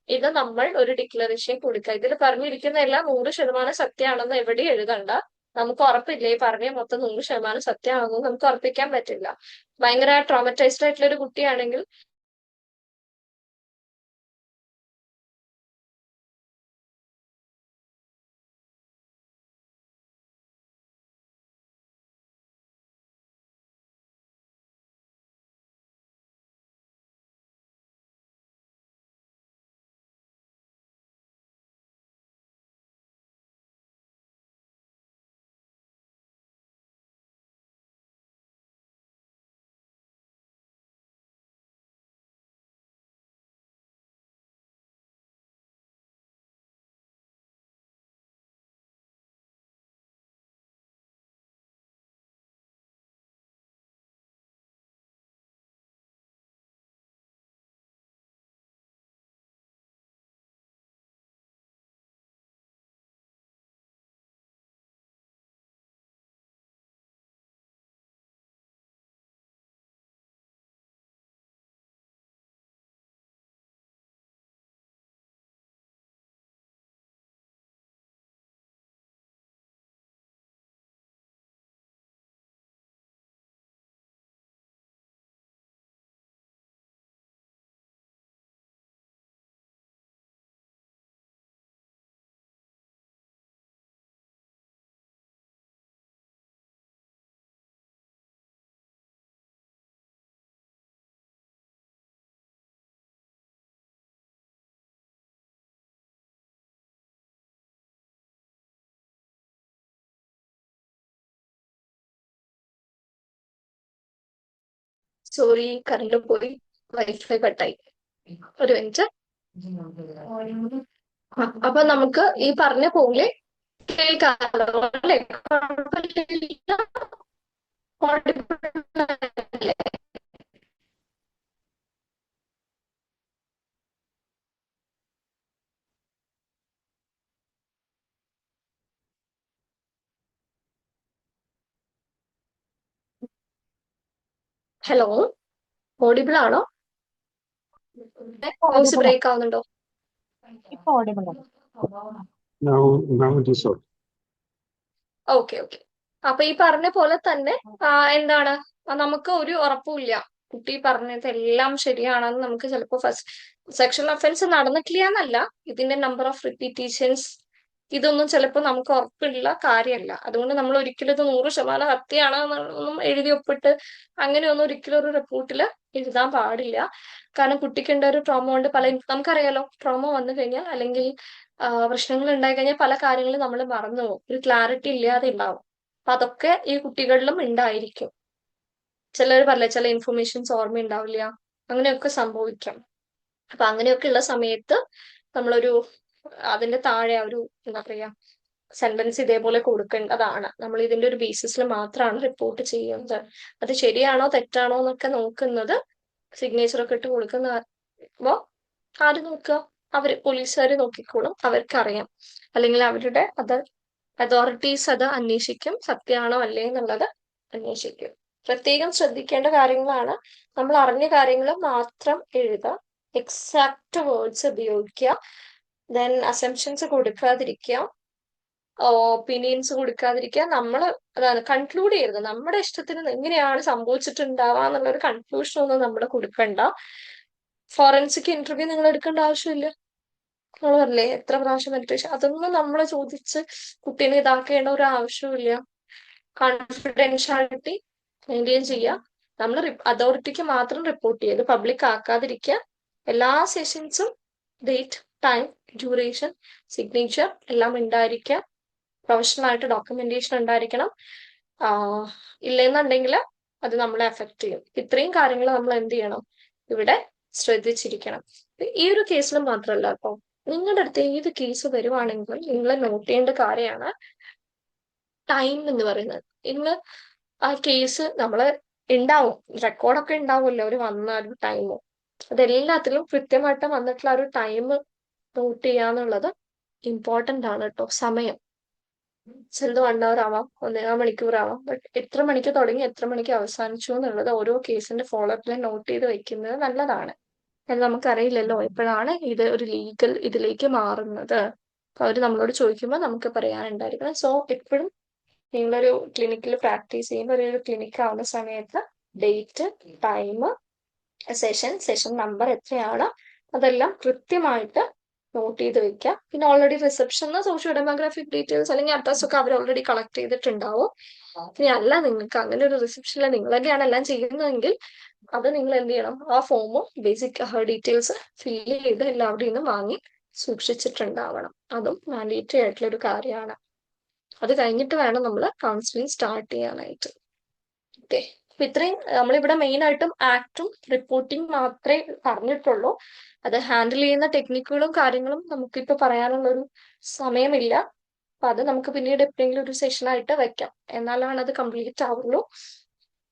ഇത് നമ്മൾ ഒരു ഡിക്ലറേഷൻ കൊടുക്കുക. ഇതിൽ പറഞ്ഞിരിക്കുന്ന എല്ലാം 100% സത്യമാണെന്ന് എവിടെയും എഴുതണ്ട. നമുക്ക് ഉറപ്പില്ല ഈ പറഞ്ഞ മൊത്തം 100% സത്യമാണെന്ന് നമുക്ക് ഉറപ്പിക്കാൻ പറ്റില്ല. ഭയങ്കര ട്രോമറ്റൈസ്ഡ് ആയിട്ടുള്ള ഒരു കുട്ടിയാണെങ്കിൽ സോറി കറണ്ട് പോയി, വൈഫൈ കട്ടായി. ഒരു മിനിറ്റ്. അപ്പൊ നമുക്ക് ഈ പറഞ്ഞ പോലെ കേൾക്കാമല്ലോ അല്ലേ? കുഴപ്പമില്ല. ഹലോ, ഓഡിബിൾ ആണോ? വോയിസ് ബ്രേക്ക് ആവുന്നുണ്ടോ? ഇപ്പൊ ഓഡിബിൾ ആണ്. Now it is okay. Okay okay. അപ്പൊ ഈ പറഞ്ഞ പോലെ തന്നെ എന്താണ് നമുക്ക് ഒരു ഉറപ്പുമില്ല കുട്ടി പറഞ്ഞത് എല്ലാം ശരിയാണെന്ന്. നമുക്ക് ചിലപ്പോൾ ഫസ്റ്റ് സെക്ഷൽ ഒഫൻസ് നടന്നിട്ടില്ല എന്നല്ല, ഇതിന്റെ നമ്പർ ഓഫ് റിപ്പീറ്റേഷൻസ് ഇതൊന്നും ചിലപ്പോൾ നമുക്ക് ഉറപ്പുള്ള കാര്യമല്ല. അതുകൊണ്ട് നമ്മൾ ഒരിക്കലും ഇത് 100% സത്യമാണ് എന്നൊന്നും എഴുതി ഒപ്പിട്ട് അങ്ങനെയൊന്നും ഒരിക്കലും ഒരു റിപ്പോർട്ടിൽ എഴുതാൻ പാടില്ല. കാരണം കുട്ടിക്കുണ്ട ഒരു ട്രോമ കൊണ്ട് നമുക്കറിയാലോ, ട്രോമ വന്നു കഴിഞ്ഞാൽ അല്ലെങ്കിൽ പ്രശ്നങ്ങൾ ഉണ്ടായി കഴിഞ്ഞാൽ പല കാര്യങ്ങളും നമ്മൾ മറന്നു പോകും, ഒരു ക്ലാരിറ്റി ഇല്ലാതെ ഉണ്ടാവും. അപ്പൊ അതൊക്കെ ഈ കുട്ടികളിലും ഉണ്ടായിരിക്കും. ചിലർ പറയില്ല, ചില ഇൻഫർമേഷൻസ് ഓർമ്മ ഉണ്ടാവില്ല, അങ്ങനെയൊക്കെ സംഭവിക്കാം. അപ്പൊ അങ്ങനെയൊക്കെ ഉള്ള സമയത്ത് നമ്മളൊരു അതിന്റെ താഴെ ഒരു എന്താ പറയാ സെന്റൻസ് ഇതേപോലെ കൊടുക്കേണ്ടതാണ്. നമ്മൾ ഇതിന്റെ ഒരു ബേസിസിൽ മാത്രമാണ് റിപ്പോർട്ട് ചെയ്യുന്നത്. അത് ശരിയാണോ തെറ്റാണോ എന്നൊക്കെ നോക്കുന്നത് സിഗ്നേച്ചർ ഒക്കെ ഇട്ട് കൊടുക്കുന്ന ആര് നോക്കുക? പോലീസുകാർ നോക്കിക്കോളും, അവർക്കറിയാം. അല്ലെങ്കിൽ അവരുടെ അതോറിറ്റീസ് അത് അന്വേഷിക്കും, സത്യമാണോ അല്ലേ എന്നുള്ളത് അന്വേഷിക്കും. പ്രത്യേകം ശ്രദ്ധിക്കേണ്ട കാര്യങ്ങളാണ്. നമ്മൾ അറിഞ്ഞ കാര്യങ്ങൾ മാത്രം എഴുതുക, എക്സാക്ട് വേർഡ്സ് ഉപയോഗിക്കുക, ദെൻ അസംഷൻസ് കൊടുക്കാതിരിക്കുക, ഒപ്പീനിയൻസ് കൊടുക്കാതിരിക്കുക. നമ്മൾ അതാണ് കൺക്ലൂഡ് ചെയ്യരുത്. നമ്മുടെ ഇഷ്ടത്തിന് എങ്ങനെയാണ് സംഭവിച്ചിട്ടുണ്ടാവുക എന്നുള്ള ഒരു കൺക്ലൂഷൻ ഒന്നും നമ്മൾ കൊടുക്കണ്ട. ഫോറൻസിക് ഇന്റർവ്യൂ നിങ്ങൾ എടുക്കേണ്ട ആവശ്യമില്ല. നമ്മൾ പറഞ്ഞില്ലേ എത്ര പ്രാവശ്യം മെഡിറ്റേഷൻ, അതൊന്നും നമ്മൾ ചോദിച്ച് കുട്ടീനെ ഇതാക്കേണ്ട ഒരു ആവശ്യമില്ല. കോൺഫിഡൻഷ്യാലിറ്റി മെയിൻറ്റെയിൻ ചെയ്യുക. നമ്മൾ അതോറിറ്റിക്ക് മാത്രം റിപ്പോർട്ട് ചെയ്ത് പബ്ലിക് ആക്കാതിരിക്കുക. എല്ലാ സെഷൻസും ഡേറ്റ്, ടൈം, ഡ്യൂറേഷൻ, സിഗ്നേച്ചർ എല്ലാം ഉണ്ടായിരിക്കുക. പ്രൊഫഷണൽ ആയിട്ട് ഡോക്യുമെന്റേഷൻ ഉണ്ടായിരിക്കണം. ഇല്ലെന്നുണ്ടെങ്കിൽ അത് നമ്മളെ എഫക്ട് ചെയ്യും. ഇത്രയും കാര്യങ്ങൾ നമ്മൾ എന്ത് ചെയ്യണം, ഇവിടെ ശ്രദ്ധിച്ചിരിക്കണം. ഈ ഒരു കേസിൽ മാത്രമല്ല കേട്ടോ, നിങ്ങളുടെ അടുത്ത് ഏത് കേസ് വരുവാണെങ്കിലും നിങ്ങൾ നോട്ട് ചെയ്യേണ്ട കാര്യമാണ് ടൈം എന്ന് പറയുന്നത്. നിങ്ങൾ ആ കേസ് നമ്മള് ഉണ്ടാവും, റെക്കോർഡൊക്കെ ഉണ്ടാവുമല്ലോ അവർ വന്ന ഒരു ടൈമോ, അതെല്ലാത്തിലും കൃത്യമായിട്ട് വന്നിട്ടുള്ള ഒരു ടൈം നോട്ട് ചെയ്യാന്നുള്ളത് ഇമ്പോർട്ടന്റ് ആണ് കേട്ടോ. സമയം ചിലത് 1 hour ആവാം, 1.5 മണിക്കൂർ ആവാം. ബട്ട് എത്ര മണിക്ക് തുടങ്ങി എത്ര മണിക്ക് അവസാനിച്ചു എന്നുള്ളത് ഓരോ കേസിന്റെ ഫോളോ അപ്പിൽ നോട്ട് ചെയ്ത് വെക്കുന്നത് നല്ലതാണ്. അത് നമുക്കറിയില്ലല്ലോ എപ്പോഴാണ് ഇത് ഒരു ലീഗൽ ഇതിലേക്ക് മാറുന്നത്. അപ്പൊ അവര് നമ്മളോട് ചോദിക്കുമ്പോൾ നമുക്ക് പറയാനുണ്ടായിരിക്കണം. സോ എപ്പോഴും നിങ്ങളൊരു ക്ലിനിക്കിൽ പ്രാക്ടീസ് ചെയ്യുമ്പോൾ ഒരു ക്ലിനിക്ക് ആവുന്ന സമയത്ത് ഡേറ്റ്, ടൈം, സെഷൻ നമ്പർ എത്രയാണ് അതെല്ലാം കൃത്യമായിട്ട് നോട്ട് ചെയ്ത് വെക്കുക. പിന്നെ ഓൾറെഡി റിസപ്ഷനിൽ സോഷ്യോ ഡെമോഗ്രാഫിക് ഡീറ്റെയിൽസ് അല്ലെങ്കിൽ അഡ്രസ് ഒക്കെ അവർ ഓൾറെഡി കളക്ട് ചെയ്തിട്ടുണ്ടാവും. ഇനി അല്ല നിങ്ങൾക്ക് അങ്ങനെ ഒരു റിസപ്ഷനിൽ നിങ്ങൾ തന്നെയാണ് എല്ലാം ചെയ്യുന്നതെങ്കിൽ അത് നിങ്ങൾ എന്ത് ചെയ്യണം, ആ ഫോമും ബേസിക് ഡീറ്റെയിൽസ് ഫില്ല് ചെയ്ത് എല്ലാവരുടെയും നിന്നും വാങ്ങി സൂക്ഷിച്ചിട്ടുണ്ടാവണം. അതും മാൻഡേറ്ററി ആയിട്ടുള്ള ഒരു കാര്യമാണ്. അത് കഴിഞ്ഞിട്ട് വേണം നമ്മൾ കൗൺസിലിംഗ് സ്റ്റാർട്ട് ചെയ്യാനായിട്ട്. ഓക്കെ, അപ്പൊ ഇത്രയും നമ്മളിവിടെ മെയിൻ ആയിട്ടും ആക്ടും റിപ്പോർട്ടിംഗ് മാത്രമേ പറഞ്ഞിട്ടുള്ളൂ. അത് ഹാൻഡിൽ ചെയ്യുന്ന ടെക്നിക്കുകളും കാര്യങ്ങളും നമുക്കിപ്പോ പറയാനുള്ള ഒരു സമയമില്ല. അപ്പൊ അത് നമുക്ക് പിന്നീട് എപ്പോഴെങ്കിലും ഒരു സെഷനായിട്ട് വെക്കാം, എന്നാലാണ് അത് കംപ്ലീറ്റ് ആവുള്ളൂ.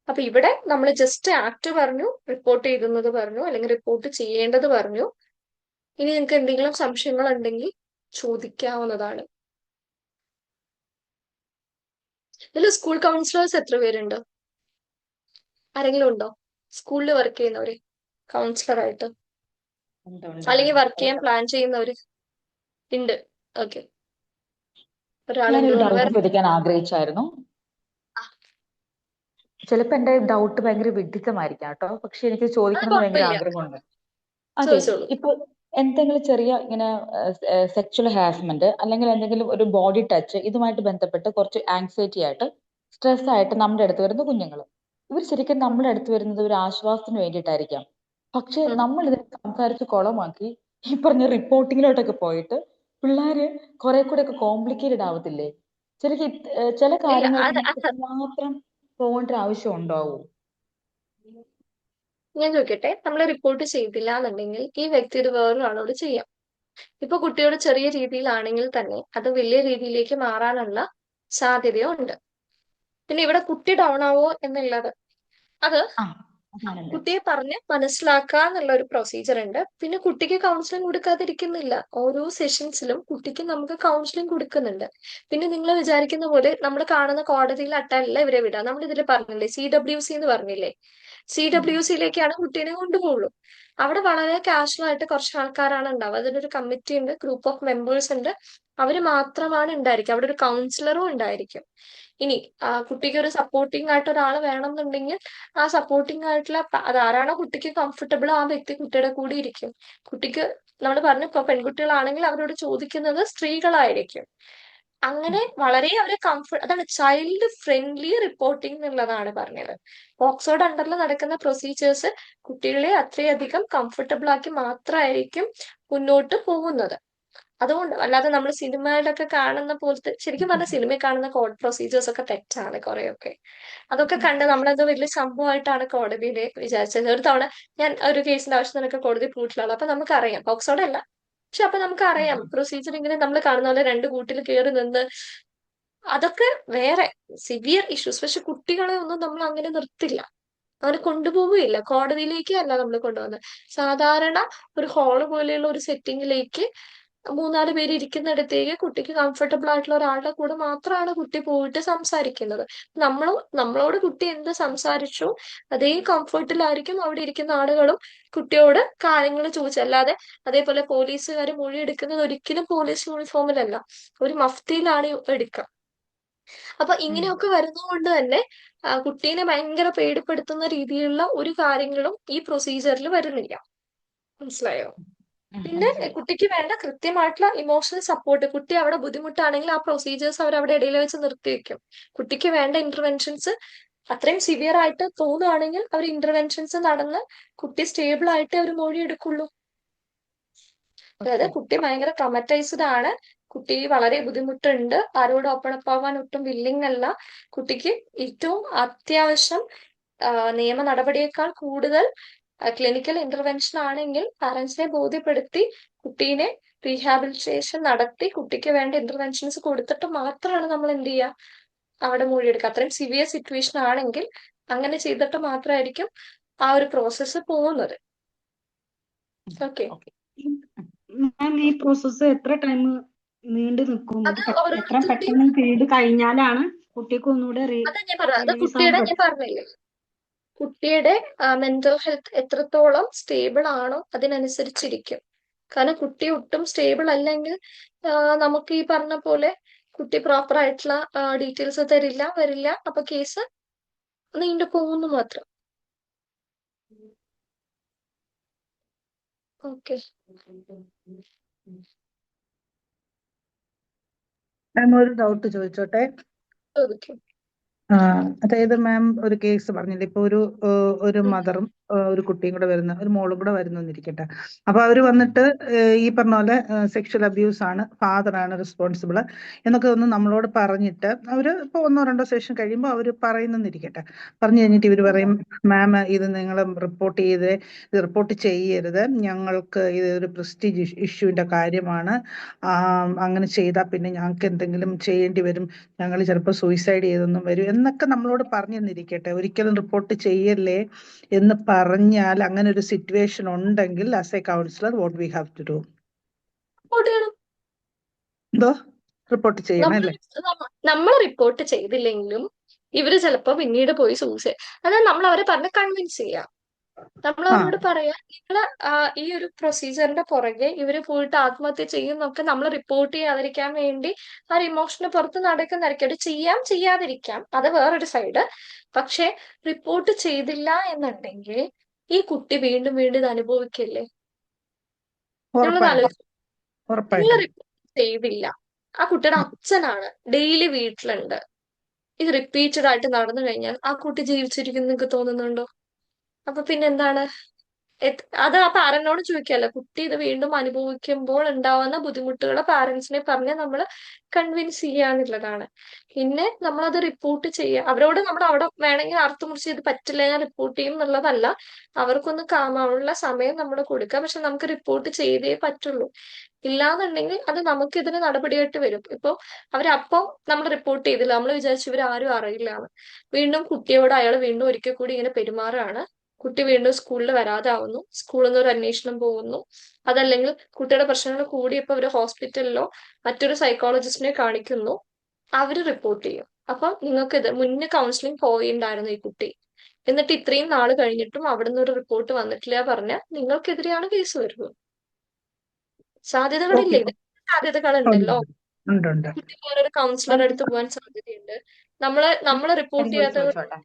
അപ്പൊ ഇവിടെ നമ്മൾ ജസ്റ്റ് ആക്ട് പറഞ്ഞു, റിപ്പോർട്ട് ചെയ്യുന്നത് പറഞ്ഞു, അല്ലെങ്കിൽ റിപ്പോർട്ട് ചെയ്യേണ്ടത് പറഞ്ഞു. ഇനി നിങ്ങൾക്ക് എന്തെങ്കിലും സംശയങ്ങൾ ഉണ്ടെങ്കിൽ ചോദിക്കാവുന്നതാണ്. ഇതിൽ സ്കൂൾ കൗൺസിലേഴ്സ് എത്ര പേരുണ്ട്? ആരെങ്കിലും ഉണ്ടോ സ്കൂളിൽ വർക്ക് ചെയ്യുന്നവര് കൗൺസിലർ ആയിട്ട്, അല്ലെങ്കിൽ വർക്ക് ചെയ്യാൻ പ്ലാൻ ചെയ്യുന്നവര്? ഉണ്ട്. ഓക്കെ, ഞാനൊരു ഒരാളുണ്ട്. ഡൗട്ട് വേറെ ചോദിക്കാൻ ആഗ്രഹിച്ചായിരുന്നു. ചിലപ്പോ എന്റെ ഡൗട്ട് ഭയങ്കര വിഡ്ഢിത്തമായിരിക്കാം കേട്ടോ, പക്ഷെ എനിക്ക് അത് ചോദിക്കണം എന്ന് ഭയങ്കര കുഴപ്പമില്ല, ആഗ്രഹമുണ്ട്. അതെ, ചോദിച്ചോളൂ. ഇപ്പൊ എന്തെങ്കിലും ചെറിയ ഇങ്ങനെ സെക്ഷൽ ഹാരസ്മെന്റ് അല്ലെങ്കിൽ എന്തെങ്കിലും ഒരു ബോഡി ടച്ച് ഇതുമായിട്ട് ബന്ധപ്പെട്ട് കുറച്ച് ആങ്സൈറ്റി ആയിട്ട് സ്ട്രെസ് ആയിട്ട് നമ്മുടെ അടുത്ത് വരുന്ന കുഞ്ഞുങ്ങൾ, ഇവർ ശരിക്കും നമ്മുടെ അടുത്ത് വരുന്നത് ഒരു ആശ്വാസത്തിന് വേണ്ടിയിട്ടായിരിക്കാം. പക്ഷെ നമ്മൾ ഇതിനെ സംസാരിച്ച് കുളമാക്കി ഈ പറഞ്ഞ റിപ്പോർട്ടിങ്ങിലോട്ടൊക്കെ പോയിട്ട് പിള്ളേര് കുറെ കൂടെ ഒക്കെ കോംപ്ലിക്കേറ്റഡ് ആവത്തില്ലേ? ശരിക്കും ചില ഇല്ല, കാര്യങ്ങൾക്ക് മാത്രം പോകേണ്ട ഒരു ആവശ്യം ഉണ്ടാവൂ? ഞാൻ ചോദിക്കട്ടെ, നമ്മൾ റിപ്പോർട്ട് ചെയ്തില്ല എന്നുണ്ടെങ്കിൽ ഈ വ്യക്തി ഇത് വേറൊരാളോട് ചെയ്യാം. ഇപ്പൊ കുട്ടിയോട് ചെറിയ രീതിയിലാണെങ്കിൽ തന്നെ അത് വലിയ രീതിയിലേക്ക് മാറാനുള്ള സാധ്യതയുണ്ട്. പിന്നെ ഇവിടെ കുട്ടി ഡൗൺ ആവോ എന്നുള്ളത് അത് ആ, അതാണ് എന്റെ കുട്ടിയെ പറഞ്ഞ് മനസ്സിലാക്കുക എന്നുള്ള ഒരു പ്രൊസീജിയർ ഉണ്ട്. പിന്നെ കുട്ടിക്ക് കൗൺസിലിംഗ് കൊടുക്കാതിരിക്കുന്നില്ല, ഓരോ സെഷൻസിലും കുട്ടിക്ക് നമുക്ക് കൗൺസിലിംഗ് കൊടുക്കുന്നുണ്ട്. പിന്നെ നിങ്ങൾ വിചാരിക്കുന്ന പോലെ നമ്മൾ കാണുന്ന കോടതിയിൽ അട്ടല്ല ഇവരെ വിടുക. നമ്മൾ ഇതിൽ പറഞ്ഞില്ലേ CWC എന്ന് പറഞ്ഞില്ലേ, CWCയിലേക്കാണ് കുട്ടീനെ കൊണ്ടുപോകുള്ളൂ. അവിടെ വളരെ കാഷ്വൽ ആയിട്ട് കുറച്ച് ആൾക്കാരാണ് ഉണ്ടാവുക. അതിനൊരു കമ്മിറ്റി ഉണ്ട്, ഗ്രൂപ്പ് ഓഫ് മെമ്പേഴ്സ് ഉണ്ട്. അവര് മാത്രമാണ് ഉണ്ടായിരിക്കുക. അവിടെ ഒരു കൗൺസിലറും ഉണ്ടായിരിക്കും. ഇനി കുട്ടിക്ക് ഒരു സപ്പോർട്ടിംഗ് ആയിട്ട് ഒരാൾ വേണമെന്നുണ്ടെങ്കിൽ ആ സപ്പോർട്ടിംഗ് ആയിട്ടുള്ള അതാരാണോ കുട്ടിക്ക് കംഫർട്ടബിൾ ആ വ്യക്തി കുട്ടിയുടെ കൂടെ ഇരിക്കും. കുട്ടിക്ക് നമ്മൾ പറഞ്ഞു ഇപ്പൊ പെൺകുട്ടികളാണെങ്കിൽ അവരോട് ചോദിക്കുന്നത് സ്ത്രീകളായിരിക്കും. അങ്ങനെ വളരെ അവരെ അതാണ് ചൈൽഡ് ഫ്രണ്ട്ലി റിപ്പോർട്ടിംഗ് എന്നുള്ളതാണ് പറഞ്ഞത്. ഓക്സ്ഫോർഡ് അണ്ടറിൽ നടക്കുന്ന പ്രൊസീജിയേഴ്സ് കുട്ടികളെ അത്രയധികം കംഫർട്ടബിൾ ആക്കി മാത്രമായിരിക്കും മുന്നോട്ട് പോകുന്നത്. അതുകൊണ്ട് അല്ലാതെ നമ്മൾ സിനിമയിലൊക്കെ കാണുന്ന പോലത്തെ, ശരിക്കും പറഞ്ഞ സിനിമയിൽ കാണുന്ന കോടതി പ്രൊസീജിയേഴ്സ് ഒക്കെ തെറ്റാണ് കുറെയൊക്കെ. അതൊക്കെ കണ്ട് നമ്മളത് വലിയ സംഭവമായിട്ടാണ് കോടതിയിൽ വിചാരിച്ചത്. ഒരു തവണ ഞാൻ ഒരു കേസിന്റെ ആവശ്യത്തിനൊക്കെ കോടതി പോയിട്ടുള്ളതാണ്. അപ്പൊ നമുക്കറിയാം, ഓക്സ്ഫോർഡ് അല്ല, പക്ഷെ അപ്പൊ നമുക്കറിയാം പ്രൊസീജിയർ ഇങ്ങനെ നമ്മൾ കാണുന്ന പോലെ രണ്ട് കൂട്ടിൽ കയറി നിന്ന് അതൊക്കെ വേറെ സിവിയർ ഇഷ്യൂസ്. പക്ഷെ കുട്ടികളെ ഒന്നും നമ്മൾ അങ്ങനെ നിർത്തില്ല, അങ്ങനെ കൊണ്ടുപോവുകയില്ല. കോടതിയിലേക്ക് അല്ല നമ്മൾ കൊണ്ടുപോകുന്നത്. സാധാരണ ഒരു ഹാള് പോലെയുള്ള ഒരു സെറ്റിങ്ങിലേക്ക് മൂന്നാല് പേര് ഇരിക്കുന്നിടത്തേക്ക് കുട്ടിക്ക് കംഫർട്ടബിൾ ആയിട്ടുള്ള ഒരാളുടെ കൂടെ മാത്രമാണ് കുട്ടി പോയിട്ട് സംസാരിക്കുന്നത്. നമ്മളോട് കുട്ടി എന്ത് സംസാരിച്ചോ അതേ കംഫർട്ടിലായിരിക്കും അവിടെ ഇരിക്കുന്ന ആളുകളും കുട്ടിയോട് കാര്യങ്ങൾ ചോദിച്ചല്ലാതെ. അതേപോലെ പോലീസുകാർ മൊഴി എടുക്കുന്നത് ഒരിക്കലും പോലീസ് യൂണിഫോമിലല്ല, ഒരു മഫ്തിയിലാണ് എടുക്കുക. അപ്പൊ ഇങ്ങനെയൊക്കെ വരുന്നതുകൊണ്ട് തന്നെ കുട്ടീനെ ഭയങ്കര പേടിപ്പെടുത്തുന്ന രീതിയിലുള്ള ഒരു കാര്യങ്ങളും ഈ പ്രൊസീജിയറിൽ വരുന്നില്ല. മനസ്സിലായോ? പിന്നെ കുട്ടിക്ക് വേണ്ട കൃത്യമായിട്ടുള്ള ഇമോഷണൽ സപ്പോർട്ട്. കുട്ടി അവിടെ ബുദ്ധിമുട്ടാണെങ്കിൽ ആ പ്രൊസീജിയേഴ്സ് അവർ അവിടെ ഇടയിൽ വെച്ച് നിർത്തിവെക്കും. കുട്ടിക്ക് വേണ്ട ഇന്റർവെൻഷൻസ് അത്രയും സിവിയർ ആയിട്ട് തോന്നുകയാണെങ്കിൽ അവർ ഇന്റർവെൻഷൻസ് നടന്ന് കുട്ടി സ്റ്റേബിൾ ആയിട്ട് അവർ മൊഴി എടുക്കുള്ളൂ. അതായത് കുട്ടി ഭയങ്കര ട്രോമറ്റൈസ്ഡ് ആണ്, കുട്ടി വളരെ ബുദ്ധിമുട്ടുണ്ട്, ആരോട് ഓപ്പൺ അപ്പ് ആവാൻ ഒട്ടും വില്ലിങ് അല്ല. കുട്ടിക്ക് ഏറ്റവും അത്യാവശ്യം നിയമ നടപടിയേക്കാൾ കൂടുതൽ ക്ലിനിക്കൽ ഇന്റർവെൻഷൻ ആണെങ്കിൽ പാരന്റ്സിനെ ബോധ്യപ്പെടുത്തി കുട്ടീനെ റീഹാബിലിറ്റേഷൻ നടത്തി കുട്ടിക്ക് വേണ്ട ഇന്റർവെൻഷൻസ് കൊടുത്തിട്ട് മാത്രമാണ് നമ്മൾ എന്ത് ചെയ്യുക, അവിടെ മൊഴിയെടുക്കുക. അത്രയും സിവിയർ സിറ്റുവേഷൻ ആണെങ്കിൽ അങ്ങനെ ചെയ്തിട്ട് മാത്രമായിരിക്കും ആ ഒരു പ്രോസസ്സ് പോകുന്നത്. ഓക്കെ, മാം ഈ പ്രോസസ്സ് എത്ര ടൈം നീണ്ടു നിൽക്കും? അത് എത്ര ഓരോ പെട്ടെന്ന് പീരീഡ് കഴിഞ്ഞാലാണ് കുട്ടിക്ക് ഒന്നുകൂടെ അതാ ഞാൻ പറഞ്ഞത്, അത് റിലീസ് കുട്ടിയുടെ ആവാൻ ഞാൻ പറഞ്ഞില്ലേ, കുട്ടിയുടെ മെന്റൽ ഹെൽത്ത് എത്രത്തോളം സ്റ്റേബിൾ ആണോ അതിനനുസരിച്ചിരിക്കും. കാരണം കുട്ടി ഒട്ടും സ്റ്റേബിൾ അല്ലെങ്കിൽ നമുക്ക് ഈ പറഞ്ഞ പോലെ കുട്ടി പ്രോപ്പർ ആയിട്ടുള്ള ഡീറ്റെയിൽസ് വരില്ല. അപ്പൊ കേസ് നീണ്ടു പോകുന്നു മാത്രം. ഓക്കെ, മാം ഒരു ഡൗട്ട് ചോദിച്ചോട്ടെ. ചോദിക്കും. അതായത് മാം ഒരു കേസ് പറഞ്ഞില്ലേ, ഇപ്പൊ ഒരു മദറും ഒരു കുട്ടിയും കൂടെ വരുന്ന, ഒരു മോളും കൂടെ വരുന്നു എന്നിരിക്കട്ടെ. അപ്പൊ അവര് വന്നിട്ട് ഈ പറഞ്ഞ പോലെ സെക്ഷൽ അബ്യൂസ് ആണ്, ഫാദർ ആണ് റെസ്പോൺസിബിൾ എന്നൊക്കെ ഒന്ന് നമ്മളോട് പറഞ്ഞിട്ട് അവര് ഇപ്പൊ 1-2 സെഷൻ കഴിയുമ്പോൾ അവര് പറയുന്നെന്നിരിക്കട്ടെ. പറഞ്ഞു കഴിഞ്ഞിട്ട് ഇവര് പറയും, മാം ഇത് നിങ്ങൾ റിപ്പോർട്ട് ചെയ്യരുത്, ഞങ്ങൾക്ക് ഇത് ഒരു പ്രസ്റ്റീജ് ഇഷ്യൂവിന്റെ കാര്യമാണ്, അങ്ങനെ ചെയ്താൽ പിന്നെ ഞങ്ങൾക്ക് എന്തെങ്കിലും ചെയ്യേണ്ടി വരും, ഞങ്ങൾ ചിലപ്പോൾ സൂയിസൈഡ് ചെയ്തൊന്നും വരും എന്നൊക്കെ നമ്മളോട് പറഞ്ഞു തന്നിരിക്കട്ടെ. ഒരിക്കലും റിപ്പോർട്ട് ചെയ്യല്ലേ എന്ന് പറഞ്ഞാൽ അങ്ങനെ ഒരു സിറ്റുവേഷൻ ഉണ്ടെങ്കിൽ as a counsellor what we have to do? എന്തോ റിപ്പോർട്ട് ചെയ്യണം അല്ലേ? നമ്മൾ റിപ്പോർട്ട് ചെയ്തില്ലെങ്കിലും ഇവര് ചിലപ്പോ പിന്നീട് പോയി സൂസൈഡ്, അതായത് നമ്മൾ അവരെ പറഞ്ഞ് കൺവിൻസ് ചെയ്യാം. നമ്മൾ അവരോട് പറയാ, നിങ്ങള് ഈ ഒരു പ്രൊസീജിയറിന്റെ പുറകെ ഇവര് പോയിട്ട് ആത്മഹത്യ ചെയ്യുന്നൊക്കെ നമ്മൾ റിപ്പോർട്ട് ചെയ്യാതിരിക്കാൻ വേണ്ടി ആ ഒരു ഇമോഷന് പുറത്ത് നടക്കുന്നതായിരിക്കും. അത് ചെയ്യാതിരിക്കാം, അത് വേറൊരു സൈഡ്. പക്ഷെ റിപ്പോർട്ട് ചെയ്തില്ല എന്നുണ്ടെങ്കിൽ ഈ കുട്ടി വീണ്ടും വീണ്ടും ഇത് അനുഭവിക്കില്ലേ? നിങ്ങളത് ആലോചിച്ചു, നിങ്ങൾ റിപ്പോർട്ട് ചെയ്തില്ല, ആ കുട്ടിയുടെ അച്ഛനാണ്, ഡെയിലി വീട്ടിലുണ്ട്, ഇത് റിപ്പീറ്റഡ് ആയിട്ട് നടന്നു കഴിഞ്ഞാൽ ആ കുട്ടി ജീവിച്ചിരിക്കും നിങ്ങൾക്ക് തോന്നുന്നുണ്ടോ? അപ്പൊ പിന്നെന്താണ്? അത് ആ പാരന്റിനോട് ചോദിക്കാമല്ലോ, കുട്ടി ഇത് വീണ്ടും അനുഭവിക്കുമ്പോൾ ഉണ്ടാവുന്ന ബുദ്ധിമുട്ടുകളെ പാരന്റ്സിനെ പറഞ്ഞ് നമ്മൾ കൺവിൻസ് ചെയ്യാന്നുള്ളതാണ്. പിന്നെ നമ്മളത് റിപ്പോർട്ട് ചെയ്യുക, അവരോട് നമ്മൾ അവിടെ വേണമെങ്കിൽ അർത്ഥം മുറിച്ച് ഇത് പറ്റില്ല ഞാൻ റിപ്പോർട്ട് ചെയ്യും എന്നുള്ളതല്ല, അവർക്കൊന്ന് കാമാവുള്ള സമയം നമ്മൾ കൊടുക്കുക. പക്ഷെ നമുക്ക് റിപ്പോർട്ട് ചെയ്തേ പറ്റുള്ളൂ. ഇല്ലാന്നുണ്ടെങ്കിൽ അത് നമുക്ക് ഇതിന് നടപടിയായിട്ട് വരും. ഇപ്പൊ അവരപ്പം നമ്മൾ റിപ്പോർട്ട് ചെയ്തില്ല, നമ്മൾ വിചാരിച്ചു ഇവരാരും അറിയില്ലാന്ന്. വീണ്ടും കുട്ടിയോട് അയാൾ വീണ്ടും ഒരിക്കൽ കൂടി ഇങ്ങനെ പെരുമാറുകയാണ്, കുട്ടി വീണ്ടും സ്കൂളിൽ വരാതാവുന്നു, സ്കൂളിൽ നിന്ന് ഒരു അന്വേഷണം പോകുന്നു. അതല്ലെങ്കിൽ കുട്ടിയുടെ പ്രശ്നങ്ങൾ കൂടിയപ്പോ അവര് ഹോസ്പിറ്റലിലോ മറ്റൊരു സൈക്കോളജിസ്റ്റിനെ കാണിക്കുന്നു, അവര് റിപ്പോർട്ട് ചെയ്യും. അപ്പൊ നിങ്ങൾക്ക് ഇത് മുന്നേ കൗൺസിലിംഗ് പോയിണ്ടായിരുന്നു ഈ കുട്ടി, എന്നിട്ട് ഇത്രയും നാൾ കഴിഞ്ഞിട്ടും അവിടുന്ന് ഒരു റിപ്പോർട്ട് വന്നിട്ടില്ല പറഞ്ഞാൽ നിങ്ങൾക്കെതിരെയാണ് കേസ് വരുന്നത്. സാധ്യതകളില്ലേ? ഓക്കെ. ഇത് സാധ്യതകളുണ്ടല്ലോ. ഉണ്ട് ഉണ്ട്. കുട്ടി വേറൊരു കൗൺസിലറുടെ അടുത്ത് പോകാൻ സാധ്യതയുണ്ട്. നമ്മൾ റിപ്പോർട്ട് ചെയ്യാത്ത ചോദിച്ചോട്ടെ.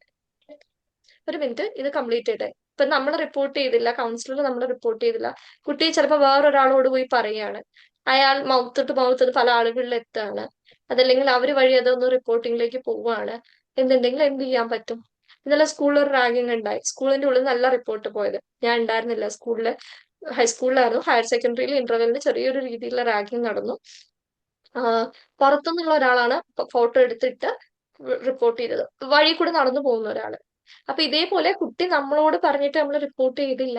ഒരു മിനിറ്റ്, ഇത് കംപ്ലീറ്റ് ചെയ്യട്ടെ. ഇപ്പൊ നമ്മൾ റിപ്പോർട്ട് ചെയ്തില്ല, കൗൺസിലർ നമ്മൾ റിപ്പോർട്ട് ചെയ്തില്ല, കുട്ടി ചിലപ്പോൾ വേറൊരാളോട് പോയി പറയാണ്, അയാൾ മൗത്ത് ടു മൗത്ത് അത് പല ആളുകളിൽ എത്താണ്, അതല്ലെങ്കിൽ അവർ വഴി അതൊന്ന് റിപ്പോർട്ടിങ്ങിലേക്ക് പോവുകയാണ് എന്നുണ്ടെങ്കിൽ എന്ത് ചെയ്യാൻ പറ്റും? ഇന്നലെ സ്കൂളിൽ ഒരു റാഗിങ് ഉണ്ടായി. സ്കൂളിന്റെ ഉള്ളിൽ നല്ല റിപ്പോർട്ട് പോയത്. ഞാൻ ഉണ്ടായിരുന്നില്ല സ്കൂളില്, ഹൈസ്കൂളിലായിരുന്നു. ഹയർ സെക്കൻഡറിയിൽ ഇന്റർവെല്ലിന് ചെറിയൊരു രീതിയിലുള്ള റാഗിങ് നടന്നു. പുറത്തുനിന്നുള്ള ഒരാളാണ് ഫോട്ടോ എടുത്തിട്ട് റിപ്പോർട്ട് ചെയ്തത്, വഴി കൂടെ നടന്നു പോകുന്ന ഒരാള്. അപ്പൊ ഇതേപോലെ കുട്ടി നമ്മളോട് പറഞ്ഞിട്ട് നമ്മൾ റിപ്പോർട്ട് ചെയ്തില്ല,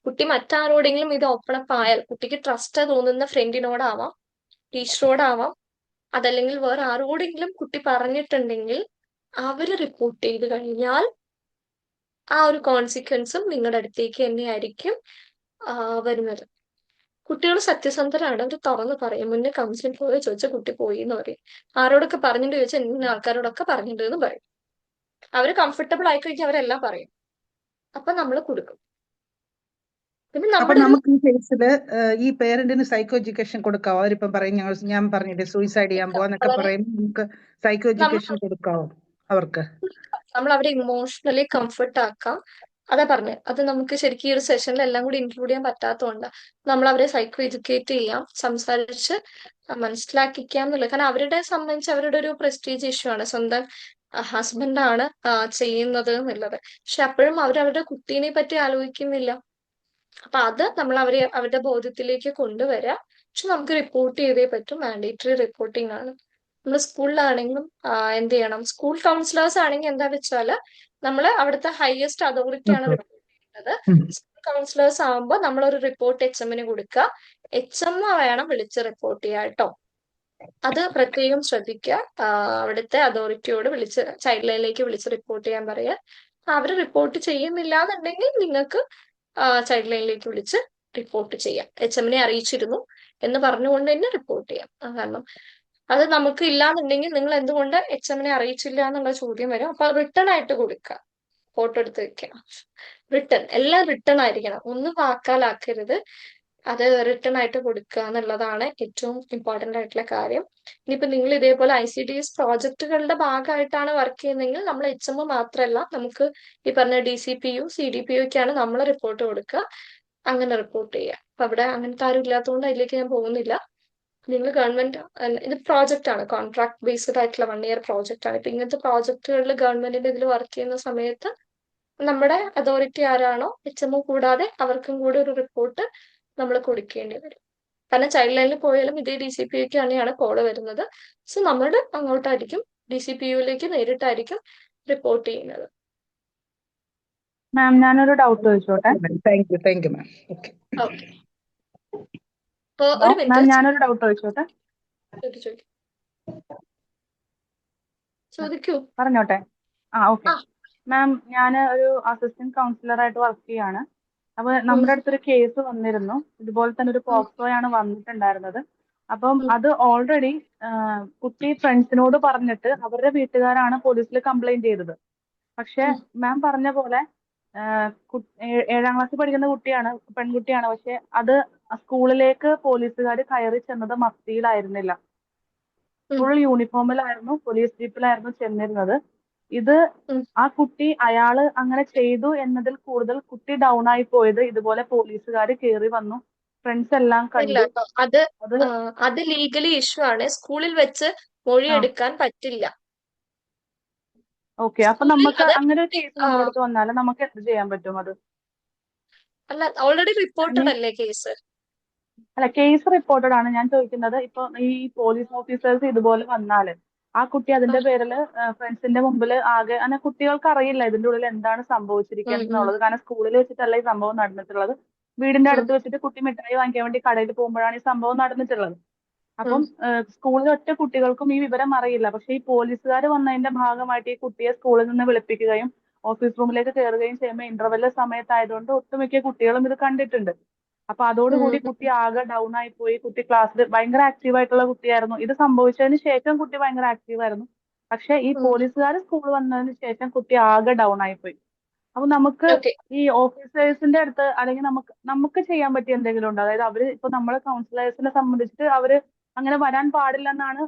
കുട്ടി മറ്റാരോടെങ്കിലും ഇത് ഓപ്പൺ അപ്പ് ആയാൽ, കുട്ടിക്ക് ട്രസ്റ്റ് തോന്നുന്ന ഫ്രണ്ടിനോടാവാം, ടീച്ചറോടാവാം, അതല്ലെങ്കിൽ വേറെ ആരോടെങ്കിലും കുട്ടി പറഞ്ഞിട്ടുണ്ടെങ്കിൽ അവര് റിപ്പോർട്ട് ചെയ്ത് കഴിഞ്ഞാൽ ആ ഒരു കോൺസിക്വൻസും നിങ്ങളുടെ അടുത്തേക്ക് തന്നെയായിരിക്കും വരുന്നത്. കുട്ടികൾ സത്യസന്ധരാണ്, അവർ തുറന്ന് പറയും. മുന്നേ കൗൺസിലിംഗ് പോയി ചോദിച്ചാൽ കുട്ടി പോയി എന്ന് പറയും. ആരോടൊക്കെ പറഞ്ഞിട്ട് ചോദിച്ചാൽ ഇന്ന ആൾക്കാരോടൊക്കെ പറഞ്ഞിട്ട് എന്ന് പറയും. അവര് കംഫർട്ടബിൾ ആയി കഴിഞ്ഞാൽ അവരെല്ലാം പറയും. അപ്പൊ നമ്മൾ കൊടുക്കും. പിന്നെ അപ്പൊ നമ്മുടെ ഒരു നമുക്ക് ഈ കേസില് ഈ പേരന്റിന് സൈക്കോ എഡ്യൂക്കേഷൻ കൊടുക്കാവോ? അവരിപ്പം പറയും ഞാൻ പറഞ്ഞിട്ട് സൂയിസൈഡ് ചെയ്യാൻ പോവാന്നൊക്കെ വളരെ പറയുമ്പോൾ നമുക്ക് സൈക്കോ എഡ്യൂക്കേഷൻ കൊടുക്കാവോ അവർക്ക്? നമ്മൾ അവരെ ഇമോഷണലി കംഫർട്ട് ആക്കാം. അതാ പറഞ്ഞത്, അത് നമുക്ക് ശരിക്കും ഈ ഒരു സെഷനിൽ എല്ലാം കൂടി ഇൻക്ലൂഡ് ചെയ്യാൻ പറ്റാത്തതുകൊണ്ട് നമ്മൾ അവരെ സൈക്കോ എഡ്യൂക്കേറ്റ് ചെയ്യാം, സംസാരിച്ച് മനസ്സിലാക്കിക്കാം എന്നുള്ളത്. കാരണം അവരുടെ സംബന്ധിച്ച് അവരുടെ ഒരു പ്രസ്റ്റീജ് ഇഷ്യൂ ആണ്, സ്വന്തം ഹസ്ബൻഡാണ് ചെയ്യുന്നത് എന്നുള്ളത്. പക്ഷെ അപ്പോഴും അവരവരുടെ കുട്ടീനെ പറ്റി ആലോചിക്കുന്നില്ല. അപ്പൊ അത് നമ്മൾ അവരുടെ ബോധ്യത്തിലേക്ക് കൊണ്ടുവരാം. പക്ഷെ നമുക്ക് റിപ്പോർട്ട് ചെയ്തേ പറ്റും, മാൻഡേറ്ററി റിപ്പോർട്ടിംഗ് ആണ്. നമ്മൾ സ്കൂളിലാണെങ്കിലും എന്ത് ചെയ്യണം, സ്കൂൾ കൗൺസിലേഴ്സ് ആണെങ്കിൽ എന്താ വെച്ചാല് നമ്മൾ അവിടുത്തെ ഹയസ്റ്റ് അതോറിറ്റിയാണ് റിപ്പോർട്ട് ചെയ്യുന്നത്. സ്കൂൾ കൗൺസിലേഴ്സ് ആകുമ്പോൾ നമ്മളൊരു റിപ്പോർട്ട് HMന് കൊടുക്കുക, HM വേണം വിളിച്ച് റിപ്പോർട്ട് ചെയ്യാം കേട്ടോ. അത് പ്രത്യേകം ശ്രദ്ധിക്കുക. അവിടുത്തെ അതോറിറ്റിയോട് വിളിച്ച് ചൈൽഡ് ലൈനിലേക്ക് വിളിച്ച് റിപ്പോർട്ട് ചെയ്യാൻ പറയുക. അവര് റിപ്പോർട്ട് ചെയ്യുന്നില്ല എന്നുണ്ടെങ്കിൽ നിങ്ങൾക്ക് ചൈൽഡ് ലൈനിലേക്ക് വിളിച്ച് റിപ്പോർട്ട് ചെയ്യാം. HMനെ അറിയിച്ചിരുന്നു എന്ന് പറഞ്ഞുകൊണ്ട് തന്നെ റിപ്പോർട്ട് ചെയ്യാം. കാരണം അത് നമുക്ക് ഇല്ലാന്നുണ്ടെങ്കിൽ നിങ്ങൾ എന്തുകൊണ്ട് HMനെ അറിയിച്ചില്ല എന്നുള്ള ചോദ്യം വരും. അപ്പൊ റിട്ടേൺ ആയിട്ട് കൊടുക്കുക, ഫോട്ടോ എടുത്ത് വെക്കുക. റിട്ടേൺ, എല്ലാം റിട്ടേൺ ആയിരിക്കണം, ഒന്നും വാക്കാലാക്കരുത്. അത് റിട്ടേൺ ആയിട്ട് കൊടുക്കുക എന്നുള്ളതാണ് ഏറ്റവും ഇമ്പോർട്ടന്റ് ആയിട്ടുള്ള കാര്യം. ഇനിയിപ്പോ നിങ്ങൾ ഇതേപോലെ ICDS പ്രോജക്റ്റുകളുടെ ഭാഗമായിട്ടാണ് വർക്ക് ചെയ്യുന്നതെങ്കിൽ നമ്മൾ HM മാത്രമല്ല, നമുക്ക് ഈ പറഞ്ഞ DCPU CDPU ഒക്കെയാണ് നമ്മൾ റിപ്പോർട്ട് കൊടുക്കുക. അങ്ങനെ റിപ്പോർട്ട് ചെയ്യുക. അപ്പൊ അവിടെ അങ്ങനത്തെ ആരും ഇല്ലാത്തതുകൊണ്ട് അതിലേക്ക് ഞാൻ പോകുന്നില്ല. നിങ്ങൾ ഗവൺമെന്റ്, ഇത് പ്രോജക്റ്റ് ആണ്, കോൺട്രാക്ട് ബേസ്ഡ് ആയിട്ടുള്ള 1 year പ്രോജക്റ്റ് ആണ്. ഇപ്പൊ ഇങ്ങനത്തെ പ്രോജക്റ്റുകളിൽ ഗവൺമെന്റിന്റെ ഇതിൽ വർക്ക് ചെയ്യുന്ന സമയത്ത് നമ്മുടെ അതോറിറ്റി ആരാണോ HM കൂടാതെ അവർക്കും കൂടി ഒരു റിപ്പോർട്ട് നമ്മൾ കൊടുക്കേണ്ടി വരും. കാരണം ചൈൽഡ് ലൈനിൽ പോയാലും ഇതേ DCPUക്ക് തന്നെയാണ് കോള് വരുന്നത്. സോ നമ്മുടെ അങ്ങോട്ടായിരിക്കും, DCPUലേക്ക് നേരിട്ടായിരിക്കും റിപ്പോർട്ട് ചെയ്യുന്നത്. മാം ഞാനൊരു ഡൗട്ട് ചോദിച്ചോട്ടെ? Thank you ma'am. Okay. Okay, അപ്പൊ ഒരു മാം മിനിറ്റ് ഞാനൊരു ഡൗട്ട് ചോദിച്ചോട്ടെ? ചോദിക്കൂ. പറഞ്ഞോട്ടെ? ഓക്കെ. ആ. മാം ഞാൻ ഒരു അസിസ്റ്റന്റ് കൗൺസിലറായിട്ട് വർക്ക് ചെയ്യാണ്. അപ്പൊ നമ്മുടെ അടുത്തൊരു കേസ് വന്നിരുന്നു, ഇതുപോലെ തന്നെ ഒരു പോക്സോയാണ് വന്നിട്ടുണ്ടായിരുന്നത്. അപ്പം അത് ഓൾറെഡി കുട്ടി ഫ്രണ്ട്സിനോട് പറഞ്ഞിട്ട് അവരുടെ വീട്ടുകാരാണ് പോലീസിൽ കംപ്ലൈന്റ് ചെയ്തത്. പക്ഷെ മാം പറഞ്ഞ പോലെ 7ാം ക്ലാസ്സിൽ പഠിക്കുന്ന കുട്ടിയാണ്, പെൺകുട്ടിയാണ്. പക്ഷെ അത് സ്കൂളിലേക്ക് പോലീസുകാർ കയറി ചെന്നത് മഫ്തിയിലായിരുന്നില്ല, ഫുൾ യൂണിഫോമിലായിരുന്നു, പോലീസ് ജീപ്പിലായിരുന്നു ചെന്നിരുന്നത്. ഇത് ആ കുട്ടി അയാള് അങ്ങനെ ചെയ്തു എന്നതിൽ കൂടുതൽ കുട്ടി ഡൗൺ ആയി പോയത് ഇതുപോലെ പോലീസുകാർ കയറി വന്നു, ഫ്രണ്ട്സ് എല്ലാം ഇല്ല കണ്ടു. കേട്ടോ, അത് ലീഗലി ഇഷ്യൂ ആണ്. സ്കൂളിൽ വെച്ച് മൊഴിയെടുക്കാൻ പറ്റില്ല. ഓക്കെ. അപ്പൊ നമുക്ക് അങ്ങനെ ഒരു കേസ് നമ്മുടെ അടുത്ത് വന്നാൽ നമുക്ക് എന്ത് ചെയ്യാൻ പറ്റും? അത് അല്ല, ഓൾറെഡി റിപ്പോർട്ടഡ് അല്ലേ കേസ്? അല്ല, കേസ് റിപ്പോർട്ടഡ് ആണ്. ഞാൻ ചോദിക്കുന്നത്, ഇപ്പൊ ഈ പോലീസ് ഓഫീസേഴ്സ് ഇതുപോലെ വന്നാല് ആ കുട്ടി അതിന്റെ പേരിൽ ഫ്രണ്ട്സിന്റെ മുമ്പിൽ ആകെ, അങ്ങനെ കുട്ടികൾക്ക് അറിയില്ല ഇതിന്റെ ഉള്ളിൽ എന്താണ് സംഭവിച്ചിരിക്കുന്നത് എന്നുള്ളത്. കാരണം സ്കൂളിൽ വെച്ചിട്ടല്ല ഈ സംഭവം നടന്നിട്ടുള്ളത്, വീടിന്റെ അടുത്ത് വെച്ചിട്ട് കുട്ടി മിഠായി വാങ്ങിക്കാൻ വേണ്ടി കടയിൽ പോകുമ്പോഴാണ് ഈ സംഭവം നടന്നിട്ടുള്ളത്. അപ്പം സ്കൂളിലെ ഒറ്റ കുട്ടികൾക്കും ഈ വിവരം അറിയില്ല. പക്ഷെ ഈ പോലീസുകാർ വന്നതിന്റെ ഭാഗമായിട്ട് ഈ കുട്ടിയെ സ്കൂളിൽ നിന്ന് വിളിപ്പിക്കുകയും ഓഫീസ് റൂമിലേക്ക് കയറുകയും ചെയ്യുമ്പോൾ ഇന്റർവെൽ സമയത്തായതുകൊണ്ട് ഒട്ടുമിക്ക കുട്ടികളും ഇത് കണ്ടിട്ടുണ്ട്. അപ്പൊ അതോടുകൂടി കുട്ടി ആകെ ഡൗൺ ആയി പോയി. കുട്ടി ക്ലാസ്സിൽ ഭയങ്കര ആക്റ്റീവ് ആയിട്ടുള്ള കുട്ടിയായിരുന്നു. ഇത് സംഭവിച്ചതിന് ശേഷം കുട്ടി ഭയങ്കര ആക്റ്റീവ് ആയിരുന്നു. പക്ഷെ ഈ പോലീസുകാർ സ്കൂൾ വന്നതിന് ശേഷം കുട്ടി ആകെ ഡൗൺ ആയി പോയി. അപ്പൊ നമുക്ക് ഓക്കെ. ഈ ഓഫീസേഴ്സിന്റെ അടുത്ത് അല്ലെങ്കിൽ നമുക്ക് ചെയ്യാൻ പറ്റിയ എന്തെങ്കിലും ഉണ്ടോ? അതായത് അവര് ഇപ്പൊ നമ്മളെ കൗൺസിലേഴ്സിനെ സംബന്ധിച്ചിട്ട് അവര് അങ്ങനെ വരാൻ പാടില്ലെന്നാണ്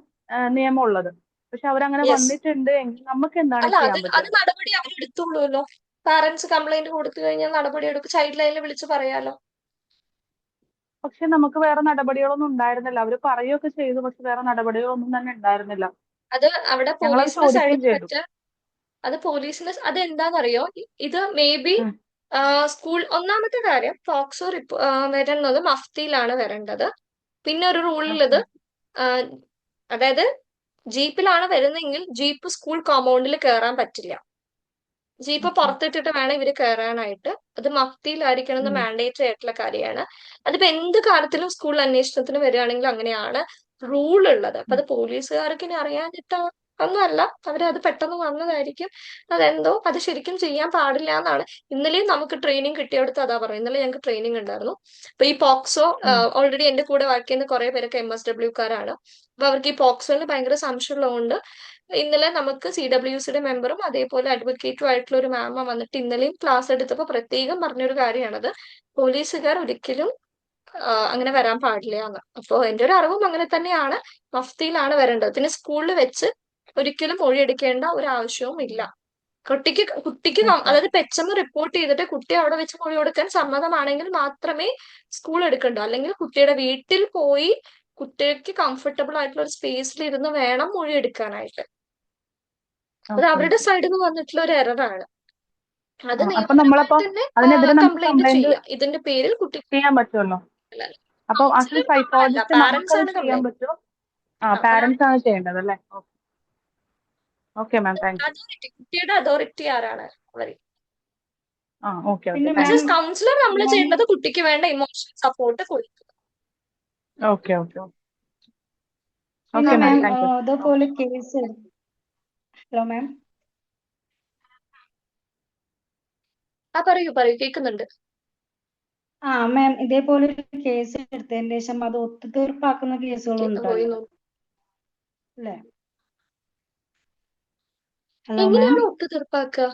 നിയമം ഉള്ളത്. പക്ഷെ അവരങ്ങനെ യെസ്. വന്നിട്ടുണ്ട് എങ്കിൽ നമുക്ക് എന്താണ് അല്ല, അത് ചെയ്യാൻ അത് പറ്റുക? നടപടി അവരെടുത്തോളൂല്ലോ. പാരന്റ്സ് കംപ്ലൈന്റ് കൊടുത്തു കഴിഞ്ഞാൽ നടപടി എടുക്കും. ചൈൽഡ് ലൈനിൽ വിളിച്ച് പറയാലോ. പക്ഷെ നമുക്ക് വേറെ നടപടികളൊന്നും ഉണ്ടായിരുന്നില്ല. അവര് പറയുകയൊക്കെ ചെയ്തു, പക്ഷെ വേറെ നടപടികളൊന്നും തന്നെ ഉണ്ടായിരുന്നില്ല. അത് അവിടെ ഞങ്ങളത് പോലീസിന്റെ ചോദിക്കുകയും സൈഡിൽ നിന്ന് ചെയ്തു. പറ്റ അത് പോലീസിന്റെ അതെന്താണെന്നറിയോ? ഇത് മേ ബി ഉം. സ്കൂൾ ഒന്നാമത്തെ കാര്യം പോക്സോ വരുന്നത് മഫ്തിയിലാണ് വരേണ്ടത്. പിന്നെ ഒരു റൂളിലുള്ളത് ഓക്കെ. അതായത് ജീപ്പിലാണ് വരുന്നതെങ്കിൽ ജീപ്പ് സ്കൂൾ കോമ്പൗണ്ടിൽ കയറാൻ പറ്റില്ല. Jeep okay. പുറത്തിട്ടിട്ട് വേണം ഇവര് കയറാനായിട്ട്. അത് മഫ്തിയിലായിരിക്കണം എന്ന് ഉം. മാൻഡേറ്ററി ആയിട്ടുള്ള കാര്യമാണ്. അതിപ്പോ എന്ത് കാര്യത്തിലും സ്കൂൾ അന്വേഷണത്തിന് വരികയാണെങ്കിലും അങ്ങനെയാണ് റൂൾ ഉള്ളത്. അപ്പൊ ഉം. അത് പോലീസുകാർക്ക് ഇനി അറിയാഞ്ഞിട്ട് ഒന്നുമല്ല, അവരത് പെട്ടെന്ന് വന്നതായിരിക്കും. അതെന്തോ അത് ശരിക്കും ചെയ്യാൻ പാടില്ല എന്നാണ്. ഇന്നലെയും നമുക്ക് ട്രെയിനിങ് കിട്ടിയെടുത്ത് അതാ പറയുന്നത്. ഇന്നലെ ഞങ്ങൾക്ക് ട്രെയിനിങ് ഉണ്ടായിരുന്നു. അപ്പൊ ഈ പോക്സോ ഉം. ഓൾറെഡി എന്റെ കൂടെ വർക്ക് ചെയ്യുന്ന കുറെ പേരൊക്കെ MSW-കാരാണ്. അപ്പൊ അവർക്ക് ഈ പോക്സോയിൽ ഭയങ്കര സംശയമുള്ളതുകൊണ്ട് ഇന്നലെ നമുക്ക് CWCയുടെ മെമ്പറും അതേപോലെ അഡ്വക്കേറ്റും ആയിട്ടുള്ള ഒരു മാമ വന്നിട്ട് ഇന്നലെയും ക്ലാസ് എടുത്തപ്പോൾ പ്രത്യേകം പറഞ്ഞൊരു കാര്യമാണത്. പോലീസുകാർ ഒരിക്കലും അങ്ങനെ വരാൻ പാടില്ല എന്ന്. അപ്പോൾ എന്റെ ഒരു അറിവും അങ്ങനെ തന്നെയാണ്. മഫ്തിയിലാണ് വരേണ്ടത്. പിന്നെ സ്കൂളിൽ വെച്ച് ഒരിക്കലും മൊഴിയെടുക്കേണ്ട ഒരു ആവശ്യവും ഇല്ല. കുട്ടിക്ക് ഓക്കെ. അതായത് പെച്ചമ്മ റിപ്പോർട്ട് ചെയ്തിട്ട് കുട്ടി അവിടെ വെച്ച് മൊഴി കൊടുക്കാൻ സമ്മതമാണെങ്കിൽ മാത്രമേ സ്കൂൾ എടുക്കണ്ടൂ. അല്ലെങ്കിൽ കുട്ടിയുടെ വീട്ടിൽ പോയി കുട്ടിക്ക് കംഫർട്ടബിൾ ആയിട്ടുള്ള ഒരു സ്പേസിൽ ഇരുന്ന് വേണം മൊഴി എടുക്കാനായിട്ട്. അത് ഓക്കെ. അവരുടെ സൈഡിൽ നിന്ന് വന്നിട്ടുള്ള ഒരു എററാണ്. അത് അപ്പൊ നമ്മളപ്പോ നിയമപരമായിട്ട് തന്നെ അതിനെതിരെ നമുക്ക് കംപ്ലൈന്റ് കംപ്ലൈന്റ് ചെയ്യാം. ഇതിന്റെ പേരിൽ കുട്ടി ചെയ്യാൻ പറ്റുമല്ലോ. അപ്പൊ ആസ് എ കൗൺസിലർ നമ്മളല്ല, സൈക്കോളജിസ്റ്റ് പാരന്റ്സ് നമുക്കത് ആണ് ചെയ്യാൻ കംപ്ലൈന്റ്. പറ്റുമോ? പാരന്റ്സ് ആണ് ചെയ്യേണ്ടത് അല്ലേ? Okay ma'am, thank U. Authority, കുട്ടിയുടെ അതോറിറ്റി ആരാണ്? അവര്. ഓക്കെ പിന്നെ താങ്ക് മാം ആസ് കൗൺസിലർ നമ്മൾ ഞാൻ ചെയ്യേണ്ടത് കുട്ടിക്ക് വേണ്ട ഇമോഷണൽ സപ്പോർട്ട് കൊടുക്കുക. യു. ഓക്കെ ഓക്കെ പിന്നെ ഓക്കെ മാം, മാം താങ്ക് യു. അതേപോലെ കേസ് ഹലോ മാം പറയൂ പറയൂ, കേൾക്കുന്നുണ്ട്. മാം ഇതേപോലെ ഒരു കേസ് എടുത്തതിന് ശേഷം അത് ഒത്തുതീർപ്പാക്കുന്ന കേസുകളും ഉണ്ടല്ലോ അല്ലേ? ഹലോ മാം എങ്ങനെയാണ് ഒത്തുതീർപ്പാക്കുക?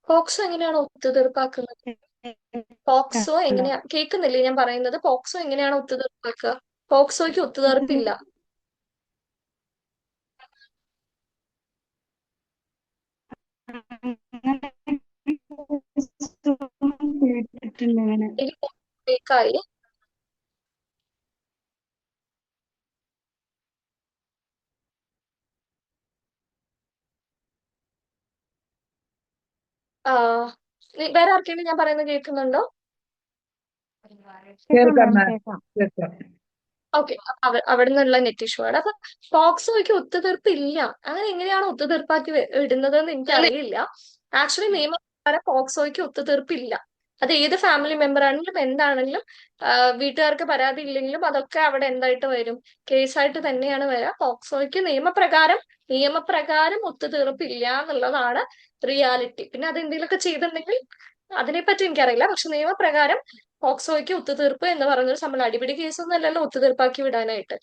പോക്സോ എങ്ങനെയാണ് ഒത്തുതീർപ്പാക്കുന്നത്? പോക്സോ എങ്ങനെയാ? കേൾക്കുന്നില്ലേ ഞാൻ പറയുന്നത്? പോക്സോ എങ്ങനെയാണ് ഒത്തുതീർപ്പാക്കുക? പോക്സോയ്ക്ക് ഒത്തുതീർപ്പില്ല. കേട്ടിട്ടുണ്ട് അങ്ങനെ. എനിക്ക് ബ്രേക്കായി. ആ വേറെ ആർക്കെങ്കിലും ഞാൻ പറയുന്നത് കേൾക്കുന്നുണ്ടോ? കേൾക്കാം കേൾക്കാം മാം, മാം, കേൾക്കാം. കേൾക്കാം. ഓക്കെ. അവിടെ നിന്നുള്ള നെറ്റ് ഇഷ്യൂ ആണ്. അപ്പൊ പോക്സോയ്ക്ക് ഒത്തുതീർപ്പ് ഇല്ല. അങ്ങനെ എങ്ങനെയാണ് ഒത്തുതീർപ്പാക്കി ഇടുന്നത് എന്ന് എനിക്കറിയില്ല. ആക്ച്വലി നിയമപ്രകാരം പോക്സോയ്ക്ക് ഒത്തുതീർപ്പില്ല. അത് ഏത് ഫാമിലി മെമ്പർ ആണെങ്കിലും എന്താണെങ്കിലും വീട്ടുകാർക്ക് പരാതി ഇല്ലെങ്കിലും അതൊക്കെ അവിടെ എന്തായിട്ട് വരും? കേസായിട്ട് തന്നെയാണ് വരിക. പോക്സോയ്ക്ക് നിയമപ്രകാരം ഒത്തുതീർപ്പില്ല എന്നുള്ളതാണ് റിയാലിറ്റി. പിന്നെ അത് എന്തെങ്കിലുമൊക്കെ ചെയ്തിട്ടുണ്ടെങ്കിൽ അതിനെപ്പറ്റി എനിക്കറിയില്ല. പക്ഷെ നിയമപ്രകാരം പോക്സോയ്ക്ക് ഒത്തുതീർപ്പ് എന്ന് പറയുന്നത് നമ്മൾ അടിപിടി കേസൊന്നും അല്ലല്ലോ ഒത്തുതീർപ്പാക്കി വിടാനായിട്ട്.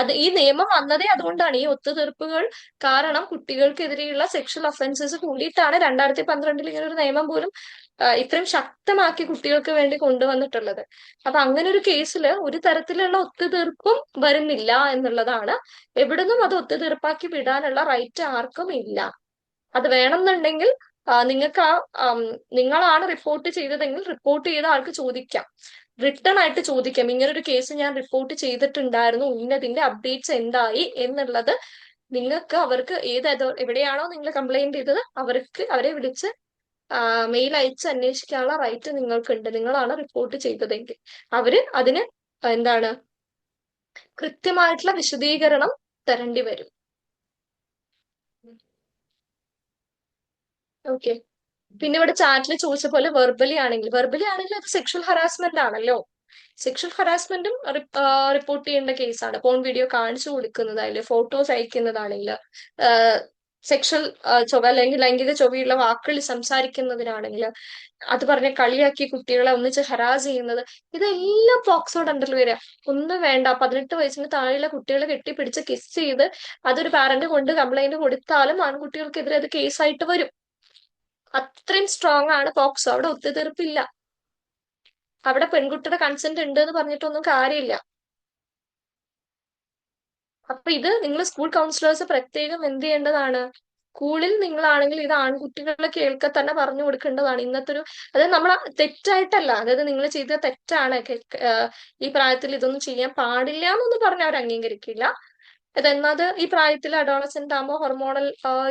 അത് ഈ നിയമം വന്നതേ അതുകൊണ്ടാണ്. ഈ ഒത്തുതീർപ്പുകൾ കാരണം കുട്ടികൾക്കെതിരെയുള്ള സെക്ഷൽ ഒഫൻസസ് കൂടിയിട്ടാണ് 2012 ഇങ്ങനെ ഒരു നിയമം പോലും ഇത്രയും ശക്തമാക്കി കുട്ടികൾക്ക് വേണ്ടി കൊണ്ടുവന്നിട്ടുള്ളത്. അപ്പൊ അങ്ങനെ ഒരു കേസിൽ ഒരു തരത്തിലുള്ള ഒത്തുതീർപ്പും വരുന്നില്ല എന്നുള്ളതാണ്. എവിടുന്നും അത് ഒത്തുതീർപ്പാക്കി വിടാനുള്ള റൈറ്റ് ആർക്കും ഇല്ല. അത് വേണമെന്നുണ്ടെങ്കിൽ നിങ്ങൾക്ക് നിങ്ങളാണ് റിപ്പോർട്ട് ചെയ്തതെങ്കിൽ റിപ്പോർട്ട് ചെയ്ത ആൾക്ക് ചോദിക്കാം, റിട്ടേൺ ആയിട്ട് ചോദിക്കാം. ഇങ്ങനൊരു കേസ് ഞാൻ റിപ്പോർട്ട് ചെയ്തിട്ടുണ്ടായിരുന്നു, ഇന്നതിന്റെ അപ്ഡേറ്റ്സ് എന്തായി എന്നുള്ളത് അവർക്ക് എവിടെയാണോ നിങ്ങൾ കംപ്ലൈന്റ് ചെയ്തത് അവരെ വിളിച്ച് മെയിൽ അയച്ച് അന്വേഷിക്കാനുള്ള റൈറ്റ് നിങ്ങൾക്കുണ്ട്. നിങ്ങളാണ് റിപ്പോർട്ട് ചെയ്തതെങ്കിൽ അതിന് എന്താണ് കൃത്യമായിട്ടുള്ള വിശദീകരണം തരേണ്ടി വരും. ഓക്കെ. പിന്നെ ഇവിടെ ചാറ്റിൽ ചോദിച്ച പോലെ വെർബലി ആണെങ്കിൽ അത് സെക്ഷൽ ഹറാസ്മെന്റ് ആണല്ലോ. സെക്ഷൽ ഹറാസ്മെന്റും റിപ്പോർട്ട് ചെയ്യേണ്ട കേസാണ്. ഫോൺ വീഡിയോ കാണിച്ചു കൊടുക്കുന്നതായാലും ഫോട്ടോസ് അയക്കുന്നതാണെങ്കിൽ സെക്ഷൽ അല്ലെങ്കിൽ ലൈംഗിക ചൊവ്വയുള്ള വാക്കുകൾ സംസാരിക്കുന്നതിനാണെങ്കിൽ അത് പറഞ്ഞ കളിയാക്കി കുട്ടികളെ ഒന്നിച്ച് ഹരാസ് ചെയ്യുന്നത്, ഇതെല്ലാം പോക്സോയുടെ അണ്ടറിൽ വരിക. ഒന്നും വേണ്ട, 18 വയസ്സിന് താഴെയുള്ള കുട്ടികളെ കെട്ടിപ്പിടിച്ച് കിസ് ചെയ്ത് അതൊരു പാരന്റ് കൊണ്ട് കംപ്ലൈന്റ് കൊടുത്താലും ആൺകുട്ടികൾക്കെതിരെ അത് കേസായിട്ട് വരും. അത്രയും സ്ട്രോങ് ആണ് പോക്സോ. അവിടെ ഒത്തുതീർപ്പില്ല. അവിടെ പെൺകുട്ടിയുടെ കൺസെന്റ് ഉണ്ട് എന്ന് പറഞ്ഞിട്ടൊന്നും കാര്യമില്ല. അപ്പൊ ഇത് നിങ്ങൾ സ്കൂൾ കൗൺസിലേഴ്സ് പ്രത്യേകം എന്ത് ചെയ്യേണ്ടതാണ്? സ്കൂളിൽ നിങ്ങളാണെങ്കിൽ ഇത് ആൺകുട്ടികളെ കേൾക്കെ തന്നെ പറഞ്ഞു കൊടുക്കേണ്ടതാണ്. ഇന്നത്തെ ഒരു, അതായത് നമ്മൾ തെറ്റായിട്ടല്ല, അതായത് നിങ്ങൾ ചെയ്ത തെറ്റാണ്, ഈ പ്രായത്തിൽ ഇതൊന്നും ചെയ്യാൻ പാടില്ല എന്നൊന്നും പറഞ്ഞ് അവർ അംഗീകരിക്കില്ല. അതെന്നത് ഈ പ്രായത്തിൽ അഡോളസെന്റ് ആകുമ്പോൾ ഹോർമോണൽ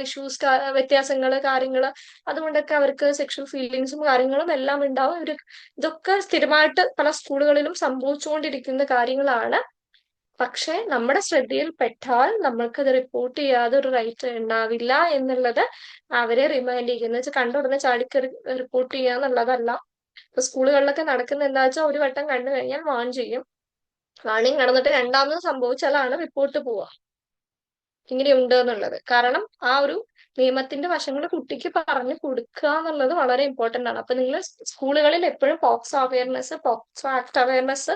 ഇഷ്യൂസ്, വ്യത്യാസങ്ങള്, കാര്യങ്ങള്, അതുകൊണ്ടൊക്കെ അവർക്ക് സെക്ഷൽ ഫീലിങ്സും കാര്യങ്ങളും എല്ലാം ഉണ്ടാവും. ഇതൊക്കെ സ്ഥിരമായിട്ട് പല സ്കൂളുകളിലും സംഭവിച്ചുകൊണ്ടിരിക്കുന്ന കാര്യങ്ങളാണ്. പക്ഷെ നമ്മുടെ ശ്രദ്ധയിൽ പെട്ടാൽ നമ്മൾക്കത് റിപ്പോർട്ട് ചെയ്യാതെ ഒരു റൈറ്റ് ഉണ്ടാവില്ല എന്നുള്ളത് അവരെ റിമൈൻഡ് ചെയ്യുന്ന വെച്ചാൽ കണ്ടുടനെ ചാടിക്കറി റിപ്പോർട്ട് ചെയ്യുക എന്നുള്ളതല്ല. ഇപ്പൊ സ്കൂളുകളിലൊക്കെ നടക്കുന്ന എന്താ വെച്ചാൽ ഒരു വട്ടം കണ്ടു കഴിഞ്ഞാൽ വാൺ ചെയ്യും. വാണിംഗ് നടന്നിട്ട് രണ്ടാമത് സംഭവിച്ചാലാണ് റിപ്പോർട്ട് പോവുക ഇങ്ങനെയുണ്ട് എന്നുള്ളത്. കാരണം ആ ഒരു നിയമത്തിന്റെ വശങ്ങൾ കുട്ടിക്ക് പറഞ്ഞു കൊടുക്കുക എന്നുള്ളത് വളരെ ഇമ്പോർട്ടന്റ് ആണ്. അപ്പൊ നിങ്ങൾ സ്കൂളുകളിൽ എപ്പോഴും POCSO awareness, POCSO act awareness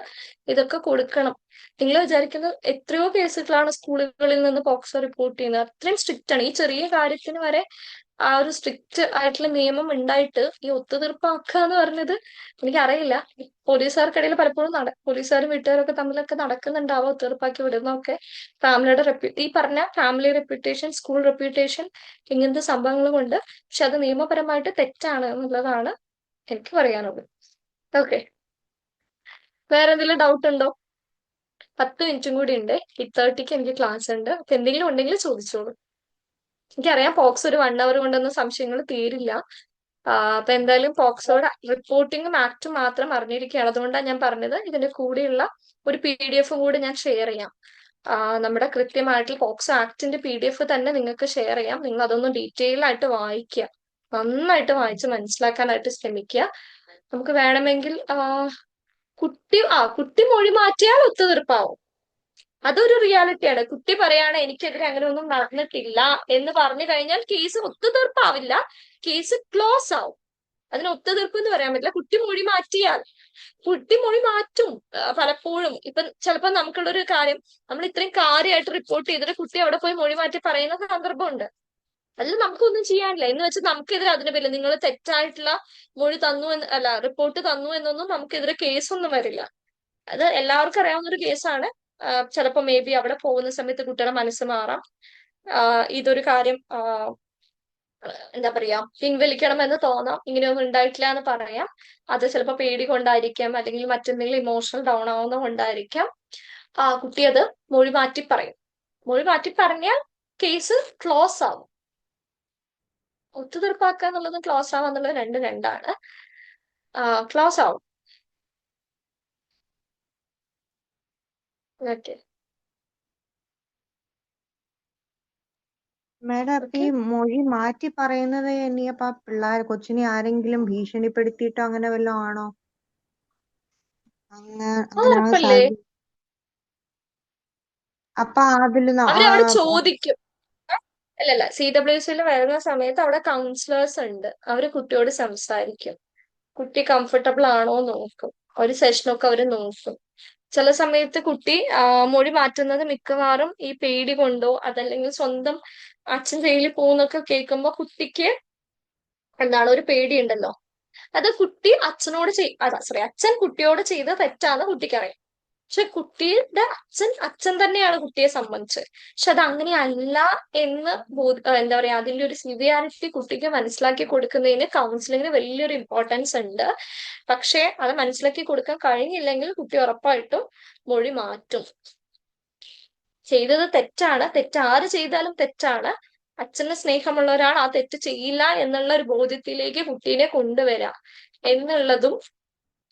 ഇതൊക്കെ കൊടുക്കണം. നിങ്ങൾ വിചാരിക്കുന്നത് എത്രയോ കേസുകളാണ് സ്കൂളുകളിൽ നിന്ന് പോക്സോ റിപ്പോർട്ട് ചെയ്യുന്നത്. അത്രയും സ്ട്രിക്റ്റ് ആണ്. ഈ ചെറിയ കാര്യത്തിന് വരെ ആ ഒരു സ്ട്രിക്റ്റ് ആയിട്ടുള്ള നിയമം ഉണ്ടായിട്ട് ഈ ഒത്തുതീർപ്പാക്കുക എന്ന് പറഞ്ഞത് എനിക്കറിയില്ല. പോലീസുകാർക്കിടയിൽ പലപ്പോഴും പോലീസുകാരും വീട്ടുകാരൊക്കെ തമ്മിലൊക്കെ നടക്കുന്നുണ്ടാവും ഒത്തുതീർപ്പാക്കി വിടുന്നൊക്കെ. ഫാമിലിയുടെ ഈ പറഞ്ഞ ഫാമിലി റെപ്യൂട്ടേഷൻ, സ്കൂൾ റെപ്യൂട്ടേഷൻ, ഇങ്ങനത്തെ സംഭവങ്ങൾ കൊണ്ട്. പക്ഷെ അത് നിയമപരമായിട്ട് തെറ്റാണ് എന്നുള്ളതാണ് എനിക്ക് പറയാനുള്ളത്. ഓക്കെ, വേറെ എന്തെങ്കിലും ഡൗട്ട് ഉണ്ടോ? 10 മിനിറ്റും കൂടി ഉണ്ട്. 8:30 എനിക്ക് ക്ലാസ് ഉണ്ട്. അപ്പൊ എന്തെങ്കിലും ഉണ്ടെങ്കിൽ ചോദിച്ചോളൂ. എനിക്കറിയാം പോക്സ് ഒരു 1 അവർ കൊണ്ടൊന്നും സംശയങ്ങൾ തീരില്ല. അപ്പൊ എന്തായാലും പോക്സോയുടെ റിപ്പോർട്ടിങ്ങും ആക്ടും മാത്രം അറിഞ്ഞിരിക്കുകയാണ്. അതുകൊണ്ടാണ് ഞാൻ പറഞ്ഞത് ഇതിന്റെ കൂടെയുള്ള ഒരു PDF കൂടി ഞാൻ ഷെയർ ചെയ്യാം. നമ്മുടെ കൃത്യമായിട്ടുള്ള പോക്സോ ആക്ടിന്റെ PDF തന്നെ നിങ്ങൾക്ക് ഷെയർ ചെയ്യാം. നിങ്ങൾ അതൊന്ന് ഡീറ്റെയിൽ ആയിട്ട് വായിക്കുക, നന്നായിട്ട് വായിച്ച് മനസ്സിലാക്കാനായിട്ട് ശ്രമിക്കുക. നമുക്ക് വേണമെങ്കിൽ കുട്ടി മൊഴി മാറ്റിയാൽ ഒത്തുതീർപ്പാവും. അതൊരു റിയാലിറ്റിയാണ്. കുട്ടി പറയാണ് എനിക്കെതിരെ അങ്ങനെ ഒന്നും നടന്നിട്ടില്ല എന്ന് പറഞ്ഞു കഴിഞ്ഞാൽ കേസ് ഒത്തുതീർപ്പാവില്ല, കേസ് ക്ലോസ് ആവും. അതിന് ഒത്തുതീർപ്പ് എന്ന് പറയാൻ പറ്റില്ല. കുട്ടി മൊഴി മാറ്റിയാൽ കുട്ടി മൊഴി മാറ്റും. പലപ്പോഴും ഇപ്പൊ ചിലപ്പോ നമുക്കുള്ളൊരു കാര്യം നമ്മൾ ഇത്രയും കാര്യമായിട്ട് റിപ്പോർട്ട് ചെയ്തിട്ട് കുട്ടി അവിടെ പോയി മൊഴി മാറ്റി പറയുന്ന സന്ദർഭമുണ്ട്. അതിൽ നമുക്കൊന്നും ചെയ്യാനില്ല. എന്ന് വെച്ചാൽ നമുക്കെതിരെ അതിന് പേരില്ല നിങ്ങൾ തെറ്റായിട്ടുള്ള മൊഴി തന്നു അല്ല റിപ്പോർട്ട് തന്നു എന്നൊന്നും നമുക്കെതിരെ കേസൊന്നും വരില്ല. അത് എല്ലാവർക്കും അറിയാവുന്ന ഒരു കേസാണ്. ചിലപ്പോ മേ ബി അവിടെ പോകുന്ന സമയത്ത് കുട്ടിയുടെ മനസ്സ് മാറാം. ഇതൊരു കാര്യം എന്താ പറയാ പിൻവലിക്കണമെന്ന് തോന്നാം, ഇങ്ങനെയൊന്നും ഉണ്ടായിട്ടില്ല എന്ന് പറയാം. അത് ചിലപ്പോ പേടി കൊണ്ടായിരിക്കാം, അല്ലെങ്കിൽ മറ്റെന്തെങ്കിലും ഇമോഷണൽ ഡൗൺ ആവുന്ന കൊണ്ടായിരിക്കാം. കുട്ടി അത് മൊഴി മാറ്റി പറയും. മൊഴി മാറ്റി പറഞ്ഞാൽ കേസ് ക്ലോസ് ആവും. ഒത്തുതീർപ്പാക്കുക എന്നുള്ളതും ക്ലോസ് ആവുക എന്നുള്ളത് രണ്ടാണ്. ക്ലോസ് ആവും. ഓക്കെ മേഡം, അപ്പൊ ഈ മൊഴി മാറ്റി പറയുന്നത് ഇനിയപ്പോ കൊച്ചിനെ ആരെങ്കിലും ഭീഷണിപ്പെടുത്തിയിട്ടോ അങ്ങനെ വല്ലതും ആണോ? അങ്ങനെ ഉറപ്പല്ലേ? അപ്പൊ അതില് അവരവിടെ ചോദിക്കും. അല്ലല്ല, CWSയിൽ വരുന്ന സമയത്ത് അവിടെ കൗൺസിലേഴ്സ് ഉണ്ട്. അവര് കുട്ടിയോട് സംസാരിക്കും. കുട്ടി കംഫർട്ടബിൾ ആണോ നോക്കും. ഒരു സെഷനൊക്കെ അവര് നോക്കും. ചില സമയത്ത് കുട്ടി മൊഴി മാറ്റുന്നത് മിക്കവാറും ഈ പേടി കൊണ്ടോ അതല്ലെങ്കിൽ സ്വന്തം അച്ഛൻ ജയിലിൽ പോകുന്നൊക്കെ കേൾക്കുമ്പോ കുട്ടിക്ക് എന്താണ് ഒരു പേടിയുണ്ടല്ലോ. അത് കുട്ടി അച്ഛനോട് അച്ഛൻ കുട്ടിയോട് ചെയ്ത തെറ്റാന്ന് കുട്ടിക്കറിയാം. പക്ഷെ കുട്ടിയുടെ അച്ഛൻ തന്നെയാണ് കുട്ടിയെ സംബന്ധിച്ച്. പക്ഷെ അത് അങ്ങനെയല്ല എന്ന് എന്താ പറയാ അതിന്റെ ഒരു സിവിയാരിറ്റി കുട്ടിക്ക് മനസ്സിലാക്കി കൊടുക്കുന്നതിന് കൗൺസിലിങ്ങിന് വലിയൊരു ഇമ്പോർട്ടൻസ് ഉണ്ട്. പക്ഷെ അത് മനസ്സിലാക്കി കൊടുക്കാൻ കഴിഞ്ഞില്ലെങ്കിൽ കുട്ടി ഉറപ്പായിട്ടും മൊഴി മാറ്റും. ചെയ്തത് തെറ്റാണ്, ആര് ചെയ്താലും തെറ്റാണ്. അച്ഛന് സ്നേഹമുള്ള ഒരാൾ ആ തെറ്റ് ചെയ്യില്ല എന്നുള്ള ഒരു ബോധ്യത്തിലേക്ക് കുട്ടീനെ കൊണ്ടുവരാം എന്നുള്ളതും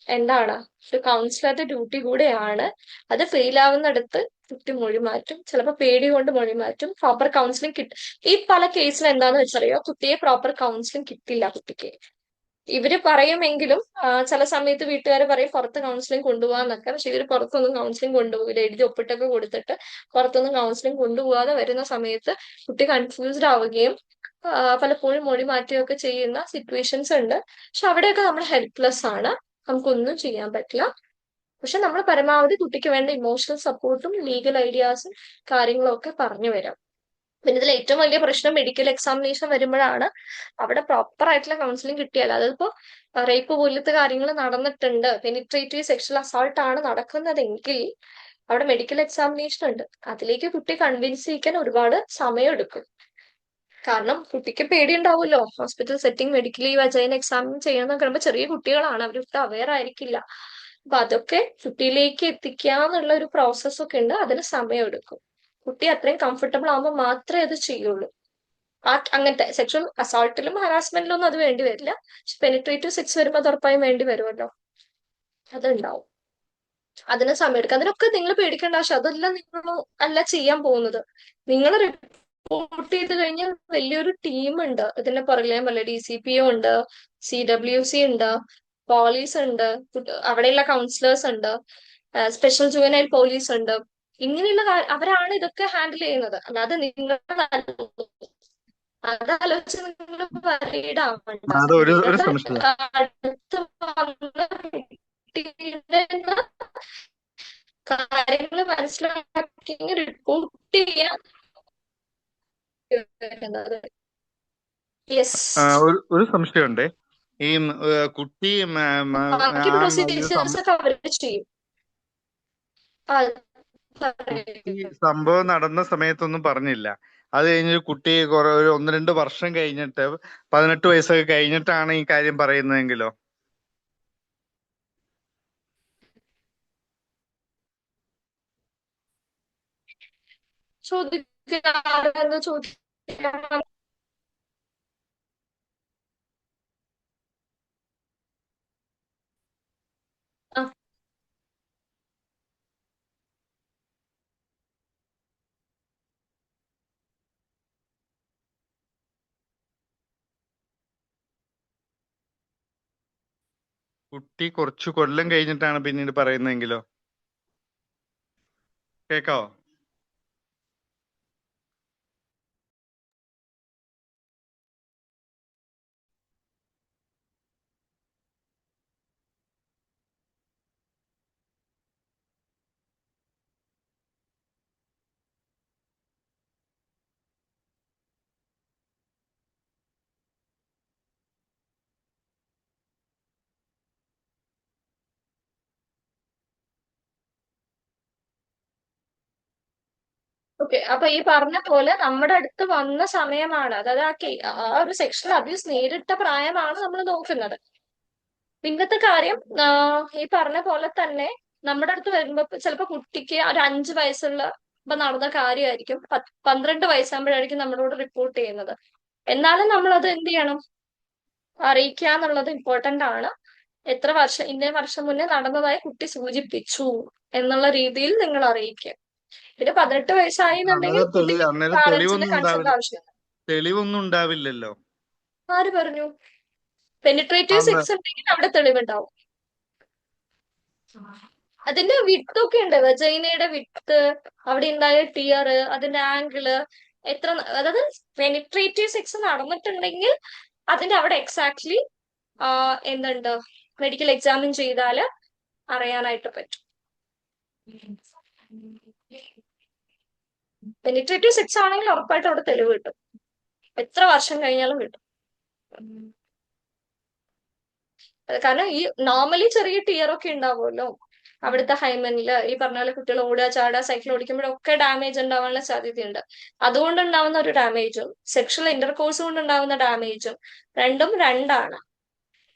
എന്താണ് ഒരു കൗൺസിലറുടെ ഡ്യൂട്ടി കൂടെയാണ്. അത് ഫെയിൽ ആവുന്നിടത്ത് കുട്ടി മൊഴി മാറ്റും. ചിലപ്പോൾ പേടി കൊണ്ട് മൊഴി മാറ്റും. പ്രോപ്പർ കൗൺസിലിംഗ് കിട്ടും. ഈ പല കേസിൽ എന്താന്ന് വെച്ചറിയോ, കുട്ടിയെ പ്രോപ്പർ കൗൺസിലിംഗ് കിട്ടില്ല കുട്ടിക്ക്. ഇവര് പറയുമെങ്കിലും ചില സമയത്ത് വീട്ടുകാർ പറയും പുറത്ത് കൗൺസിലിംഗ് കൊണ്ടുപോകാന്നൊക്കെ. പക്ഷെ ഇവര് പുറത്തൊന്നും കൗൺസിലിംഗ് കൊണ്ടുപോകില്ല. എഴുതി ഒപ്പിട്ടൊക്കെ കൊടുത്തിട്ട് പുറത്തൊന്നും കൗൺസിലിംഗ് കൊണ്ടുപോകാതെ വരുന്ന സമയത്ത് കുട്ടി കൺഫ്യൂസ്ഡ് ആവുകയും പലപ്പോഴും മൊഴി മാറ്റുകയൊക്കെ ചെയ്യുന്ന സിറ്റുവേഷൻസ് ഉണ്ട്. പക്ഷെ അവിടെയൊക്കെ നമ്മൾ ഹെൽപ്ലെസ് ആണ്, നമുക്കൊന്നും ചെയ്യാൻ പറ്റില്ല. പക്ഷെ നമ്മൾ പരമാവധി കുട്ടിക്ക് വേണ്ട ഇമോഷണൽ സപ്പോർട്ടും ലീഗൽ ഐഡിയാസും കാര്യങ്ങളും ഒക്കെ പറഞ്ഞു വരാം. പിന്നെ ഇതിൽ ഏറ്റവും വലിയ പ്രശ്നം മെഡിക്കൽ എക്സാമിനേഷൻ വരുമ്പോഴാണ്. അവിടെ പ്രോപ്പർ ആയിട്ടുള്ള കൗൺസിലിംഗ് കിട്ടിയാൽ, അതിപ്പോ റേപ്പ് പോലത്തെ കാര്യങ്ങൾ നടന്നിട്ടുണ്ട്, പെനിട്രേറ്റീവ് സെക്ഷൽ അസോൾട്ട് ആണ് നടക്കുന്നതെങ്കിൽ അവിടെ മെഡിക്കൽ എക്സാമിനേഷൻ ഉണ്ട്. അതിലേക്ക് കുട്ടി കൺവിൻസ് ചെയ്യിക്കാൻ ഒരുപാട് സമയം എടുക്കും. കാരണം കുട്ടിക്ക് പേടിയുണ്ടാവുമല്ലോ, hospital setting medically vagina exam ചെയ്യണമെന്ന് പറയുമ്പോൾ ചെറിയ കുട്ടികളാണ്, അവർ അവെയർ ആയിരിക്കില്ല. അപ്പൊ അതൊക്കെ കുട്ടിയിലേക്ക് എത്തിക്കാന്നുള്ള ഒരു പ്രോസസ് ഒക്കെ ഉണ്ട്, അതിന് സമയം എടുക്കും. കുട്ടി അത്രയും കംഫർട്ടബിൾ ആകുമ്പോൾ മാത്രമേ അത് ചെയ്യുള്ളൂ. അങ്ങനത്തെ സെക്ഷൽ അസോൾട്ടിലും ഹറാസ്മെന്റിലും ഒന്നും അത് വേണ്ടി വരില്ല. പക്ഷെ പെനിട്രേറ്റീവ് സെക്സ് വരുമ്പോൾ അത് ഉറപ്പായും വേണ്ടി വരുമല്ലോ, അതുണ്ടാവും. അതിന് സമയം എടുക്കും. അതിനൊക്കെ നിങ്ങൾ പേടിക്കേണ്ട ആവശ്യം, അതെല്ലാം നിങ്ങൾ അല്ല ചെയ്യാൻ പോകുന്നത്. നിങ്ങൾ റിപ്പോർട്ട് ചെയ്ത് കഴിഞ്ഞാൽ വലിയൊരു ടീമുണ്ട് ഇതിന്റെ പുറകിലെ. വല്ല DCPO ഉണ്ട്, CWC ഉണ്ട്, പോലീസ് ഉണ്ട്, അവിടെയുള്ള കൗൺസിലേഴ്സ് ഉണ്ട്, സ്പെഷ്യൽ ജുവനൈൽ പോലീസ് ഉണ്ട്. ഇങ്ങനെയുള്ള അവരാണ് ഇതൊക്കെ ഹാൻഡിൽ ചെയ്യുന്നത്. അല്ലാതെ നിങ്ങൾ അതാലോചിച്ച് നിങ്ങൾ വരീഡ് ആവണ്ട. അത് ഒരു നിങ്ങളുടെ സംശയം. അടുത്ത് വന്ന കുട്ടിയുടെ കാര്യങ്ങൾ മനസ്സിലാക്കി റിപ്പോർട്ട് ചെയ്യാൻ യെസ്. ഒരു സംശയമുണ്ട്. ഈ കുട്ടി ബാക്കി ഇത് പ്രൊസീജിയേഴ്സ് ഒക്കെ അവർ ചെയ്യും. ആ, കുട്ടി സംഭവം നടന്ന സമയത്തൊന്നും പറഞ്ഞില്ല. അത് കഴിഞ്ഞ് കുട്ടി ഒരു 1-2 വർഷം കഴിഞ്ഞിട്ട് 18 വയസ്സൊക്കെ കഴിഞ്ഞിട്ടാണ് ഈ കാര്യം പറയുന്നതെങ്കിലോ? ചോദിക്കാറെന്ന് ചോദിക്കാൻ ആ, കുട്ടി കുറച്ചു കൊല്ലം കഴിഞ്ഞിട്ടാണ് പിന്നീട് പറയുന്നതെങ്കിലോ? കേക്കാവോ? ഓക്കെ. അപ്പൊ ഈ പറഞ്ഞ പോലെ നമ്മുടെ അടുത്ത് വന്ന സമയമാണ്, അതായത് ആ ഒരു സെക്ഷൽ അബ്യൂസ് നേരിട്ട പ്രായമാണ് നമ്മൾ നോക്കുന്നത്. പിന്നത്തെ കാര്യം, ഈ പറഞ്ഞ പോലെ തന്നെ നമ്മുടെ അടുത്ത് വരുമ്പോ ചിലപ്പോ കുട്ടിക്ക് ഒരു 5 വയസ്സുള്ള ഇപ്പൊ നടന്ന കാര്യമായിരിക്കും 12 വയസ്സാകുമ്പോഴായിരിക്കും നമ്മളോട് റിപ്പോർട്ട് ചെയ്യുന്നത്. എന്നാലും നമ്മൾ അത് എന്ത് ചെയ്യണം, അറിയിക്കുക എന്നുള്ളത് ഇമ്പോർട്ടന്റ് ആണ്. എത്ര വർഷം, ഇന്ന വർഷം മുന്നേ നടന്നതായി കുട്ടി സൂചിപ്പിച്ചു എന്നുള്ള രീതിയിൽ നിങ്ങൾ അറിയിക്കുക. പിന്നെ 18 വയസ്സായി എന്നുണ്ടെങ്കിൽ കുട്ടിക്ക് അന്നേരം പാരന്റ്സിന്റെ കൺസെന്റ് ആവശ്യമില്ല. തെളിവൊന്നും ഉണ്ടാവില്ലല്ലോ. ആര് പറഞ്ഞു? പെനിട്രേറ്റീവ് സെക്സ് ഉണ്ടെങ്കിൽ അവിടെ തെളിവുണ്ടാവും. അതിന്റെ വിത്തൊക്കെ ഉണ്ട്, വജൈനയുടെ വിത്ത്, അവിടെ ഉണ്ടായ ടിയർ, അതിന്റെ ആംഗിള് എത്ര, അതായത് പെനിട്രേറ്റീവ് സെക്സ് നടന്നിട്ടുണ്ടെങ്കിൽ അതിന്റെ അവിടെ എക്സാക്ട്ലി എന്തുണ്ട്, മെഡിക്കൽ എക്സാമിൻ ചെയ്താല് അറിയാനായിട്ട് പറ്റും. പെനിട്രേറ്റീവ് സെക്സ് ആണെങ്കിൽ ഉറപ്പായിട്ട് അവിടെ തെളിവ് കിട്ടും, എത്ര വർഷം കഴിഞ്ഞാലും കിട്ടും. കാരണം ഈ നോർമലി ചെറിയ ടിയർ ഒക്കെ ഉണ്ടാവുമല്ലോ അവിടുത്തെ ഹൈമനില്. ഈ പറഞ്ഞ പോലെ കുട്ടികൾ ഓടുക, ചാടുക, സൈക്കിൾ ഓടിക്കുമ്പോഴൊക്കെ ഡാമേജ് ഉണ്ടാവാനുള്ള സാധ്യതയുണ്ട്. അതുകൊണ്ടുണ്ടാവുന്ന ഒരു ഡാമേജും സെക്ഷൽ ഇന്റർകോഴ്സ് കൊണ്ടുണ്ടാവുന്ന ഡാമേജും രണ്ടും രണ്ടാണ്.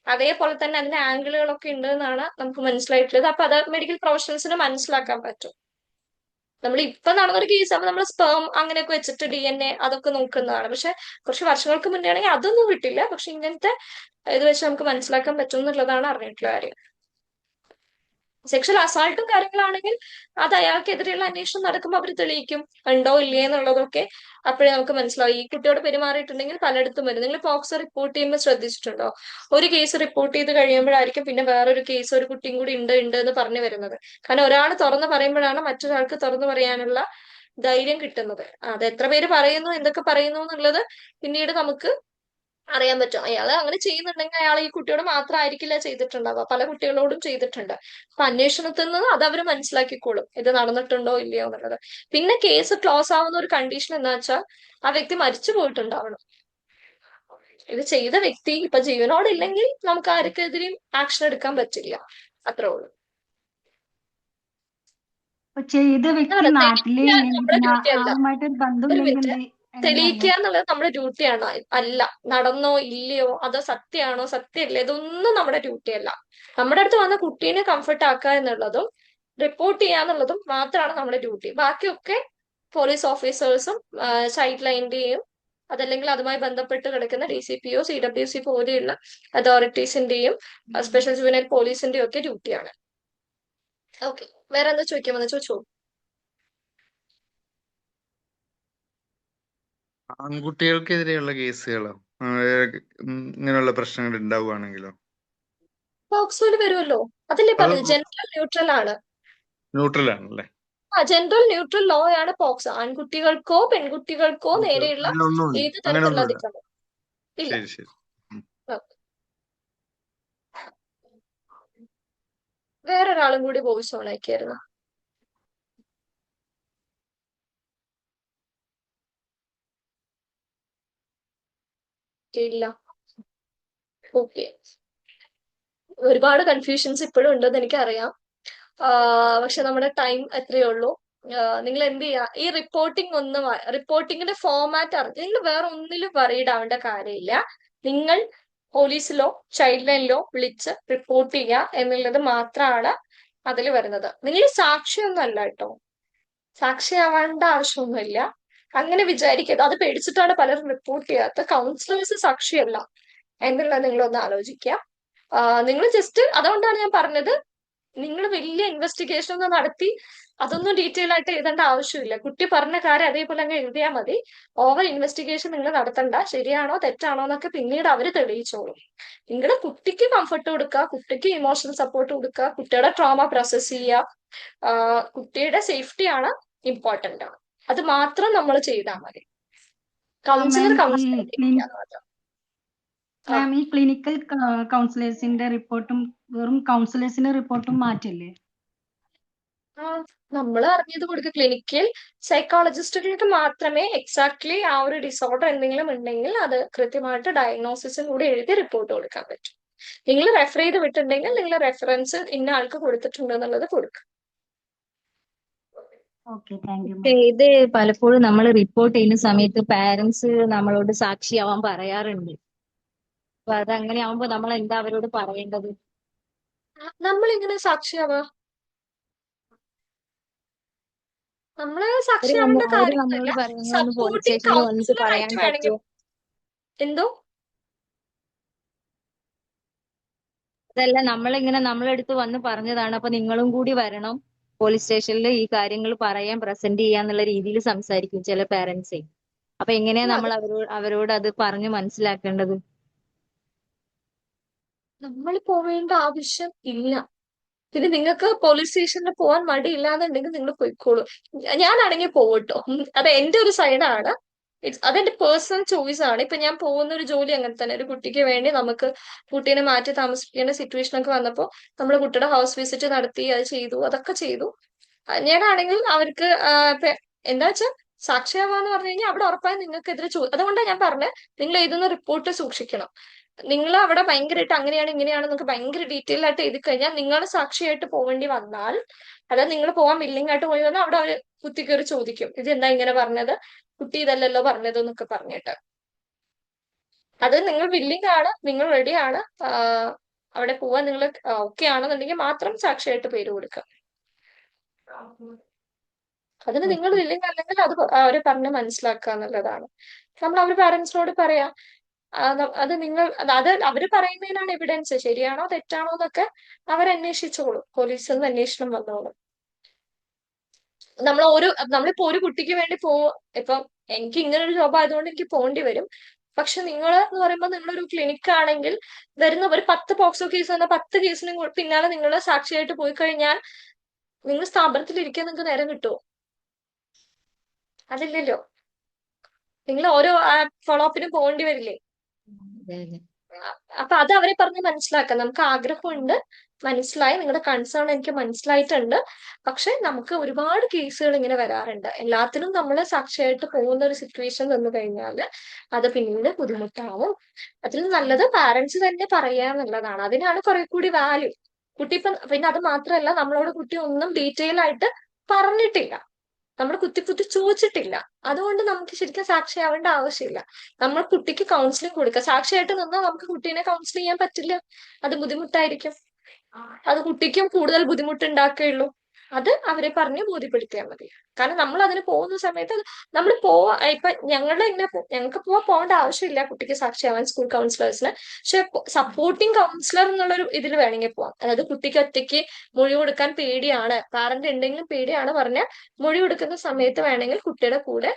അതേപോലെ തന്നെ അതിന്റെ ആംഗിളുകളൊക്കെ ഉണ്ട് എന്നാണ് നമുക്ക് മനസ്സിലായിട്ടുള്ളത്. അപ്പൊ അത് മെഡിക്കൽ പ്രൊഫഷണൽസിന് മനസ്സിലാക്കാൻ പറ്റും. നമ്മൾ ഇപ്പൊ നടന്നൊരു കേസ് ആകുമ്പോൾ നമ്മൾ സ്പേം അങ്ങനെയൊക്കെ വെച്ചിട്ട് DNA അതൊക്കെ നോക്കുന്നതാണ്. പക്ഷെ കുറച്ച് വർഷങ്ങൾക്ക് മുന്നേ ആണെങ്കിൽ അതൊന്നും കിട്ടില്ല. പക്ഷെ ഇങ്ങനത്തെ ഇത് വെച്ച് നമുക്ക് മനസ്സിലാക്കാൻ പറ്റും എന്നുള്ളതാണ് അറിഞ്ഞിട്ടുള്ള കാര്യം. സെക്ഷൽ അസാൾട്ടും കാര്യങ്ങളാണെങ്കിൽ അത് അയാൾക്കെതിരെയുള്ള അന്വേഷണം നടക്കുമ്പോൾ അവർ തെളിയിക്കും ഉണ്ടോ ഇല്ലേ എന്നുള്ളതൊക്കെ. അപ്പോഴേ നമുക്ക് മനസ്സിലാവും. ഈ കുട്ടിയോട് പെരുമാറിയിട്ടുണ്ടെങ്കിൽ പലയിടത്തും വരും. നിങ്ങൾ പോക്സോ റിപ്പോർട്ട് ചെയ്യുമ്പോൾ ശ്രദ്ധിച്ചിട്ടുണ്ടോ? ഒരു കേസ് റിപ്പോർട്ട് ചെയ്ത് കഴിയുമ്പോഴായിരിക്കും പിന്നെ വേറൊരു കേസ് ഒരു കുട്ടിയും കൂടി ഉണ്ട് എന്ന് പറഞ്ഞു വരുന്നത്. കാരണം ഒരാൾ തുറന്നു പറയുമ്പോഴാണ് മറ്റൊരാൾക്ക് തുറന്നു പറയാനുള്ള ധൈര്യം കിട്ടുന്നത്. അത് എത്ര പേര് പറയുന്നു, എന്തൊക്കെ പറയുന്നു എന്നുള്ളത് പിന്നീട് നമുക്ക് അറിയാൻ പറ്റും അയാൾ അങ്ങനെ ചെയ്യുന്നുണ്ടെങ്കിൽ അയാൾ ഈ കുട്ടിയോട് മാത്രമായിരിക്കില്ല ചെയ്തിട്ടുണ്ടാവുക, പല കുട്ടികളോടും ചെയ്തിട്ടുണ്ട്. അപ്പൊ അന്വേഷണത്തിൽ നിന്ന് അത് അവർ മനസ്സിലാക്കിക്കോളും ഇത് നടന്നിട്ടുണ്ടോ ഇല്ലയോ എന്നുള്ളത്. പിന്നെ കേസ് ക്ലോസ് ആവുന്ന ഒരു കണ്ടീഷൻ എന്താ വെച്ചാൽ ആ വ്യക്തി മരിച്ചു പോയിട്ടുണ്ടാവണം. ഇത് ചെയ്ത വ്യക്തി ഇപ്പൊ ജീവനോടില്ലെങ്കിൽ നമുക്ക് ആർക്കെതിരെയും ആക്ഷൻ എടുക്കാൻ പറ്റില്ല, അത്രേ ഉള്ളൂ. അപ്പൊ ചെയ്ത വ്യക്തി അതെ, നാട്ടിലേ തെളിയിക്കുക ഇല്ലെങ്കിൽ നമ്മുടെ പിന്നെ ഡ്യൂട്ടി അല്ല. ആളുമായിട്ട് ഒരു ബന്ധമില്ലെങ്കിൽ മിനിറ്റ്, എങ്ങനെ തെളിയിക്കുക അറിയാം? എന്നുള്ളത് നമ്മുടെ ഡ്യൂട്ടിയാണ്. അല്ല, നടന്നോ ഇല്ലയോ, അതോ സത്യമാണോ സത്യമല്ലേ, ഇതൊന്നും നമ്മുടെ ഡ്യൂട്ടി അല്ല. നമ്മുടെ അടുത്ത് വന്ന കുട്ടീനെ കംഫർട്ട് ആക്കുക എന്നുള്ളതും റിപ്പോർട്ട് ചെയ്യാന്നുള്ളതും മാത്രമാണ് നമ്മുടെ ഡ്യൂട്ടി. ബാക്കിയൊക്കെ പോലീസ് ഓഫീസേഴ്സും ചൈൽഡ് ലൈനിന്റെയും അതല്ലെങ്കിൽ അതുമായി ബന്ധപ്പെട്ട് കിടക്കുന്ന DCPO CWC പോലെയുള്ള അതോറിറ്റീസിന്റെയും സ്പെഷ്യൽ ജുവനൈൽ പോലീസിന്റെയും ഒക്കെ ഡ്യൂട്ടിയാണ്. ഓക്കെ, വേറെ എന്താ ചോദിക്കാമെന്ന് ചോദിച്ചോ. ആൺകുട്ടികൾക്കെതിരെയുള്ള കേസുകളോ ഇങ്ങനെയുള്ള പ്രശ്നങ്ങൾ ഉണ്ടാവുകയാണെങ്കിലോ? പോക്സോയിൽ വരുമല്ലോ, അതല്ലേ അത് പറഞ്ഞത്, ജെൻഡർ ന്യൂട്രൽ ആണ്. ന്യൂട്രൽ ആണല്ലേ? ജെൻഡർ ന്യൂട്രൽ ലോ ആണ് പോക്സോ. ആൺകുട്ടികൾക്കോ പെൺകുട്ടികൾക്കോ നേരെയുള്ള അങ്ങനെയൊന്നുമില്ല, ഏത് തരത്തിലുള്ള അങ്ങനെയൊന്നുമില്ല. അതിക്രമം ഇല്ല. ശരി ശരി. വേറൊരാളും കൂടി വോയിസ് ഓൺ ആക്കിയായിരുന്നു. ഇല്ല. ഓക്കെ, ഒരുപാട് കൺഫ്യൂഷൻസ് ഇപ്പോഴും ഉണ്ടെന്ന് എനിക്കറിയാം. പക്ഷെ നമ്മുടെ ടൈം എത്രയേ ഉള്ളൂ. നിങ്ങൾ എന്ത് ചെയ്യുക, ഈ റിപ്പോർട്ടിങ്ങിന്റെ ഫോമാറ്റ് അറിഞ്ഞ് നിങ്ങൾ വേറെ ഒന്നിലും വറീഡ് ആവേണ്ട കാര്യമില്ല. നിങ്ങൾ പോലീസിലോ ചൈൽഡ് ലൈനിലോ വിളിച്ച് റിപ്പോർട്ട് ചെയ്യുക എന്നുള്ളത് മാത്രമാണ് അതിൽ വരുന്നത്. നിങ്ങൾ സാക്ഷിയൊന്നും അല്ല കേട്ടോ, സാക്ഷിയാവേണ്ട ആവശ്യമൊന്നുമില്ല. അങ്ങനെ വിചാരിക്കരുത്, അത് പേടിച്ചിട്ടാണ് പലരും റിപ്പോർട്ട് ചെയ്യാത്ത. കൗൺസിലേഴ്സ് സാക്ഷിയല്ല എന്നുള്ളത് നിങ്ങളൊന്ന് ആലോചിക്കുക. നിങ്ങൾ ജസ്റ്റ്, അതുകൊണ്ടാണ് ഞാൻ പറഞ്ഞത്, നിങ്ങൾ വലിയ ഇൻവെസ്റ്റിഗേഷൻ ഒന്നും നടത്തി അതൊന്നും ഡീറ്റെയിൽ ആയിട്ട് എഴുതേണ്ട ആവശ്യമില്ല. കുട്ടി പറഞ്ഞ കാര്യം അതേപോലെ അങ്ങ് എഴുതിയാൽ മതി. ഓവർ ഇൻവെസ്റ്റിഗേഷൻ നിങ്ങൾ നടത്തണ്ട. ശരിയാണോ തെറ്റാണോ എന്നൊക്കെ പിന്നീട് അവര് തെളിയിച്ചോളും. നിങ്ങളുടെ കുട്ടിക്ക് കംഫർട്ട് കൊടുക്കുക, കുട്ടിക്ക് ഇമോഷണൽ സപ്പോർട്ട് കൊടുക്കുക, കുട്ടിയുടെ ട്രോമ പ്രോസസ് ചെയ്യുക. കുട്ടിയുടെ സേഫ്റ്റിയാണ് ഇമ്പോർട്ടന്റ്. അത് മാത്രം നമ്മൾ ചെയ്താൽ മതി. കൗൺസിലർ മാം കൗൺസിലർ ചെയ്യാന്ന് മാത്രം. മാം ഈ ക്ലിനിക്കൽ കൗൺസിലേഴ്സിന്റെ റിപ്പോർട്ടും വെറും കൗൺസിലേഴ്സിന്റെ റിപ്പോർട്ടും മാറ്റില്ലേ? നമ്മൾ അറിഞ്ഞത് കൊടുക്കുക. ക്ലിനിക്കൽ സൈക്കോളജിസ്റ്റുകൾക്ക് മാത്രമേ എക്സാക്ട്ലി ആ ഒരു ഡിസോർഡർ എന്തെങ്കിലും ഉണ്ടെങ്കിൽ അത് കൃത്യമായിട്ട് ഡയഗ്നോസിസും കൂടി എഴുതി റിപ്പോർട്ട് കൊടുക്കാൻ പറ്റും. നിങ്ങൾ റെഫർ ചെയ്ത് വിട്ടിട്ടുണ്ടെങ്കിൽ നിങ്ങൾ റെഫറൻസ് ഇന്ന ആൾക്ക് കൊടുത്തിട്ടുണ്ട് എന്നുള്ളത് കൊടുക്കുക. Okay, thank U. ഇത് പലപ്പോഴും നമ്മൾ റിപ്പോർട്ട് ചെയ്യുന്ന സമയത്ത് പാരന്റ്സ് നമ്മളോട് സാക്ഷിയാവാൻ പറയാറുണ്ട്. അപ്പൊ അത് അങ്ങനെ ആവുമ്പോ നമ്മൾ എന്താ അവരോട് പറയേണ്ടത്? നമ്മൾ ഇങ്ങനെ സാക്ഷിയാവുക, നമ്മള് സാക്ഷിയാവേണ്ട അവര് കാര്യമൊന്നുമില്ല. നമ്മളോട് പറയുന്നത് ഒന്ന് പോലീസ് സപ്പോർട്ടിങ് സ്റ്റേഷനിൽ വന്നിട്ട് കൗൺസിലർ പറയാൻ ആയിട്ട് വേണമെങ്കിൽ പറ്റുമോ? എന്തോ അതല്ല, നമ്മളിങ്ങനെ നമ്മളെടുത്ത് വന്ന് പറഞ്ഞതാണ്, അപ്പൊ നിങ്ങളും കൂടി വരണം പോലീസ് സ്റ്റേഷനിൽ ഈ കാര്യങ്ങൾ പറയാൻ, പ്രസന്റ് ചെയ്യാന്നുള്ള രീതിയിൽ സംസാരിക്കും ചില പാരന്റ്സേ. അപ്പൊ എങ്ങനെയാ നമ്മൾ അവരോട് അത് പറഞ്ഞു മനസ്സിലാക്കേണ്ടത്? നമ്മൾ പോവേണ്ട ആവശ്യം ഇല്ല. പിന്നെ നിങ്ങൾക്ക് പോലീസ് സ്റ്റേഷനിൽ പോകാൻ മടിയില്ലാന്നുണ്ടെങ്കിൽ നിങ്ങൾ പോയിക്കോളൂ. ഞാനാണെങ്കിൽ പോവട്ടോ, അത് എന്റെ ഒരു സൈഡാണ്. അതെന്റെ പേഴ്സണൽ ചോയ്സ് ആണ്. ഇപ്പൊ ഞാൻ പോകുന്ന ഒരു ജോലി അങ്ങനെ തന്നെ. ഒരു കുട്ടിക്ക് വേണ്ടി നമുക്ക് കുട്ടീനെ മാറ്റി താമസിപ്പിക്കേണ്ട സിറ്റുവേഷൻ ഒക്കെ വന്നപ്പോൾ നമ്മൾ കുട്ടിയുടെ ഹൗസ് വിസിറ്റ് നടത്തി, അത് ചെയ്തു, അതൊക്കെ ചെയ്തു. ഞാനാണെങ്കിൽ അവർക്ക് എന്താ വെച്ചാൽ സാക്ഷിയാവാന്ന് പറഞ്ഞു കഴിഞ്ഞാൽ അവിടെ ഉറപ്പായും നിങ്ങൾക്കെതിരെ അതുകൊണ്ടാണ് ഞാൻ പറഞ്ഞത്, നിങ്ങൾ എഴുതുന്ന റിപ്പോർട്ട് സൂക്ഷിക്കണം. നിങ്ങൾ അവിടെ ഭയങ്കരമായിട്ട് അങ്ങനെയാണ് ഇങ്ങനെയാണ് നിങ്ങൾക്ക് ഭയങ്കര ഡീറ്റെയിൽ ആയിട്ട് എഴുതി കഴിഞ്ഞാൽ നിങ്ങൾ സാക്ഷിയായിട്ട് പോവേണ്ടി വന്നാൽ, അതായത് നിങ്ങൾ പോകാൻ വില്ലിംഗ് ആയിട്ട് പോയി വന്നാൽ അവിടെ അവര് കുത്തിക്കയറി ചോദിക്കും, ഇത് എന്താ ഇങ്ങനെ പറഞ്ഞത്, കുട്ടി ഇതല്ലല്ലോ പറഞ്ഞത് എന്നൊക്കെ പറഞ്ഞിട്ട്. അത് നിങ്ങൾ വില്ലിംഗ് ആണ്, നിങ്ങൾ റെഡി ആണ്, അവിടെ പോവാൻ നിങ്ങൾ ഓക്കെ ആണെന്നുണ്ടെങ്കിൽ മാത്രം സാക്ഷിയായിട്ട് പേര് കൊടുക്കുക. അതിന് നിങ്ങൾ വില്ലിംഗ് അല്ലെങ്കിൽ അത് അവരെ പറഞ്ഞ് മനസ്സിലാക്കുക എന്നുള്ളതാണ്. നമ്മൾ അവർ പാരന്റ്സിനോട് പറയാം. അത് നിങ്ങൾ അത് അവര് പറയുന്നതിനാണ് എവിഡൻസ്. ശരിയാണോ തെറ്റാണോ എന്നൊക്കെ അവരന്വേഷിച്ചോളും. പോലീസിൽ നിന്ന് അന്വേഷണം വന്നോളും. നമ്മളിപ്പോ ഒരു കുട്ടിക്ക് വേണ്ടി ഇപ്പം എനിക്ക് ഇങ്ങനെ ഒരു ജോബ് ആയതുകൊണ്ട് എനിക്ക് പോകേണ്ടി വരും. പക്ഷെ നിങ്ങൾ എന്ന് പറയുമ്പോൾ നിങ്ങളൊരു ക്ലിനിക്ക് ആണെങ്കിൽ വരുന്ന ഒരു 10 പോക്സോ കേസ് വന്ന 10 കേസിനും പിന്നാലെ നിങ്ങൾ സാക്ഷിയായിട്ട് പോയി കഴിഞ്ഞാൽ നിങ്ങൾ സ്ഥാപനത്തിൽ ഇരിക്കാൻ നിങ്ങൾക്ക് നേരം കിട്ടുമോ? അതില്ലല്ലോ. നിങ്ങൾ ഓരോ ഫോളോ അപ്പിനും പോകേണ്ടി വരില്ലേ? അതെ അതെ. അപ്പൊ അത് അവരെ പറഞ്ഞ് മനസ്സിലാക്കാം. നമുക്ക് ആഗ്രഹമുണ്ട്, മനസ്സിലായി, നിങ്ങളുടെ കൺസേൺ എനിക്ക് മനസ്സിലായിട്ടുണ്ട്. പക്ഷെ നമുക്ക് ഒരുപാട് കേസുകൾ ഇങ്ങനെ വരാറുണ്ട്. എല്ലാത്തിനും നമ്മൾ സാക്ഷിയായിട്ട് പോകുന്ന ഒരു സിറ്റുവേഷൻ വന്നു കഴിഞ്ഞാൽ അത് പിന്നീട് ബുദ്ധിമുട്ടാവും. അതിൽ നല്ലത് പാരന്റ്സ് തന്നെ പറയുക എന്നുള്ളതാണ്. അതിനാണ് കുറെ കൂടി വാല്യൂ. കുട്ടി ഇപ്പം പിന്നെ അത് മാത്രമല്ല, നമ്മളോട് കുട്ടി ഒന്നും ഡീറ്റെയിൽ ആയിട്ട് പറഞ്ഞിട്ടില്ല, നമ്മൾ കുത്തി ചോദിച്ചിട്ടില്ല. അതുകൊണ്ട് നമുക്ക് ശരിക്കും സാക്ഷിയാവേണ്ട ആവശ്യമില്ല. നമ്മൾ കുട്ടിക്ക് കൗൺസിലിംഗ് കൊടുക്കുക. സാക്ഷിയായിട്ട് നിന്നാൽ നമുക്ക് കുട്ടീനെ കൗൺസിൽ ചെയ്യാൻ പറ്റില്ല, അത് ബുദ്ധിമുട്ടായിരിക്കും. അത് കുട്ടിക്കും കൂടുതൽ ബുദ്ധിമുട്ടുണ്ടാക്കുകയുള്ളൂ. അത് അവരെ പറഞ്ഞ് ബോധ്യപ്പെടുത്തിയാൽ മതി. കാരണം നമ്മൾ അതിന് പോകുന്ന സമയത്ത് നമ്മൾ ഇപ്പൊ ഞങ്ങൾക്ക് പോകേണ്ട ആവശ്യമില്ല കുട്ടിക്ക് സാക്ഷിയാവാൻ സ്കൂൾ കൗൺസിലേഴ്സിന്. പക്ഷെ സപ്പോർട്ടിങ് കൗൺസിലർ എന്നുള്ളൊരു ഇതിൽ വേണമെങ്കിൽ പോവാം. അതായത് കുട്ടിക്ക് ഒറ്റയ്ക്ക് മൊഴി കൊടുക്കാൻ പേടിയാണ്, പാരന്റ് ഉണ്ടെങ്കിലും പേടിയാണ് പറഞ്ഞാൽ മൊഴി കൊടുക്കുന്ന സമയത്ത് വേണമെങ്കിൽ കുട്ടിയുടെ കൂടെ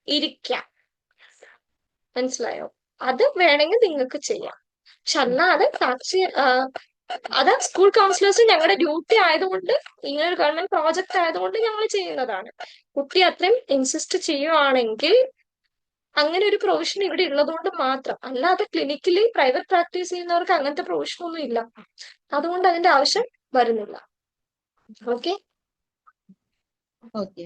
ഇരിക്കാം. മനസ്സിലായോ? അത് വേണമെങ്കിൽ നിങ്ങൾക്ക് ചെയ്യാം. പക്ഷെ അല്ലാതെ അത് സ്കൂൾ കൗൺസിലേഴ്സ് ഞങ്ങളുടെ ഡ്യൂട്ടി ആയതുകൊണ്ട്, ഇങ്ങനെ ഒരു ഗവൺമെന്റ് പ്രോജക്റ്റ് ആയതുകൊണ്ട് ഞങ്ങൾ ചെയ്യുന്നതാണ്. കുട്ടി അത്രയും ഇൻസിസ്റ്റ് ചെയ്യുവാണെങ്കിൽ അങ്ങനെ ഒരു പ്രൊവിഷൻ ഇവിടെ ഉള്ളതുകൊണ്ട് മാത്രം. അല്ലാതെ ക്ലിനിക്കലി പ്രൈവറ്റ് പ്രാക്ടീസ് ചെയ്യുന്നവർക്ക് അങ്ങനത്തെ പ്രൊവിഷൻ ഒന്നും ഇല്ല. അതുകൊണ്ട് അതിന്റെ ആവശ്യം വരുന്നില്ല. ഓക്കെ ഓക്കെ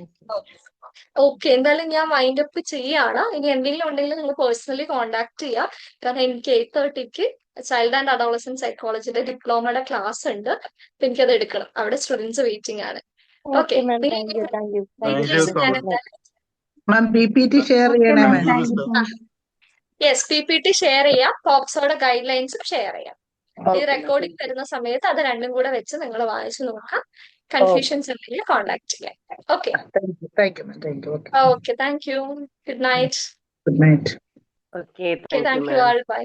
ഓക്കെ എന്തായാലും ഞാൻ വൈൻഡ് അപ്പ് ചെയ്യാണ്. ഇനി എന്തെങ്കിലും ഉണ്ടെങ്കിൽ നിങ്ങൾ പേഴ്സണലി കോൺടാക്ട് ചെയ്യാം. കാരണം എനിക്ക് 8:30 ചൈൽഡ് ആൻഡ് അഡോളസന്റ് സൈക്കോളജിയുടെ ഡിപ്ലോമയുടെ ക്ലാസ് ഉണ്ട്. അപ്പൊ എനിക്കത് എടുക്കണം. അവിടെ സ്റ്റുഡൻസ് വെയിറ്റിംഗ് ആണ്. Okay thank you so much. Ma'am PPT share ചെയ്യണേ മാം. യെസ്, PPT ഷെയർ ചെയ്യാം, പോക്സോയുടെ ഗൈഡ് ലൈൻസും ഷെയർ ചെയ്യാം. ഈ റെക്കോർഡിംഗ് വരുന്ന സമയത്ത് അത് രണ്ടും കൂടെ വെച്ച് നിങ്ങൾ വായിച്ചു നോക്കാം. കൺഫ്യൂഷൻസ് ഉണ്ടെങ്കിൽ കോൺടാക്ട് ചെയ്യാം. Okay thank you ma'am. Thank you. Okay thank you. Good night. Good night. Okay thank you all. By.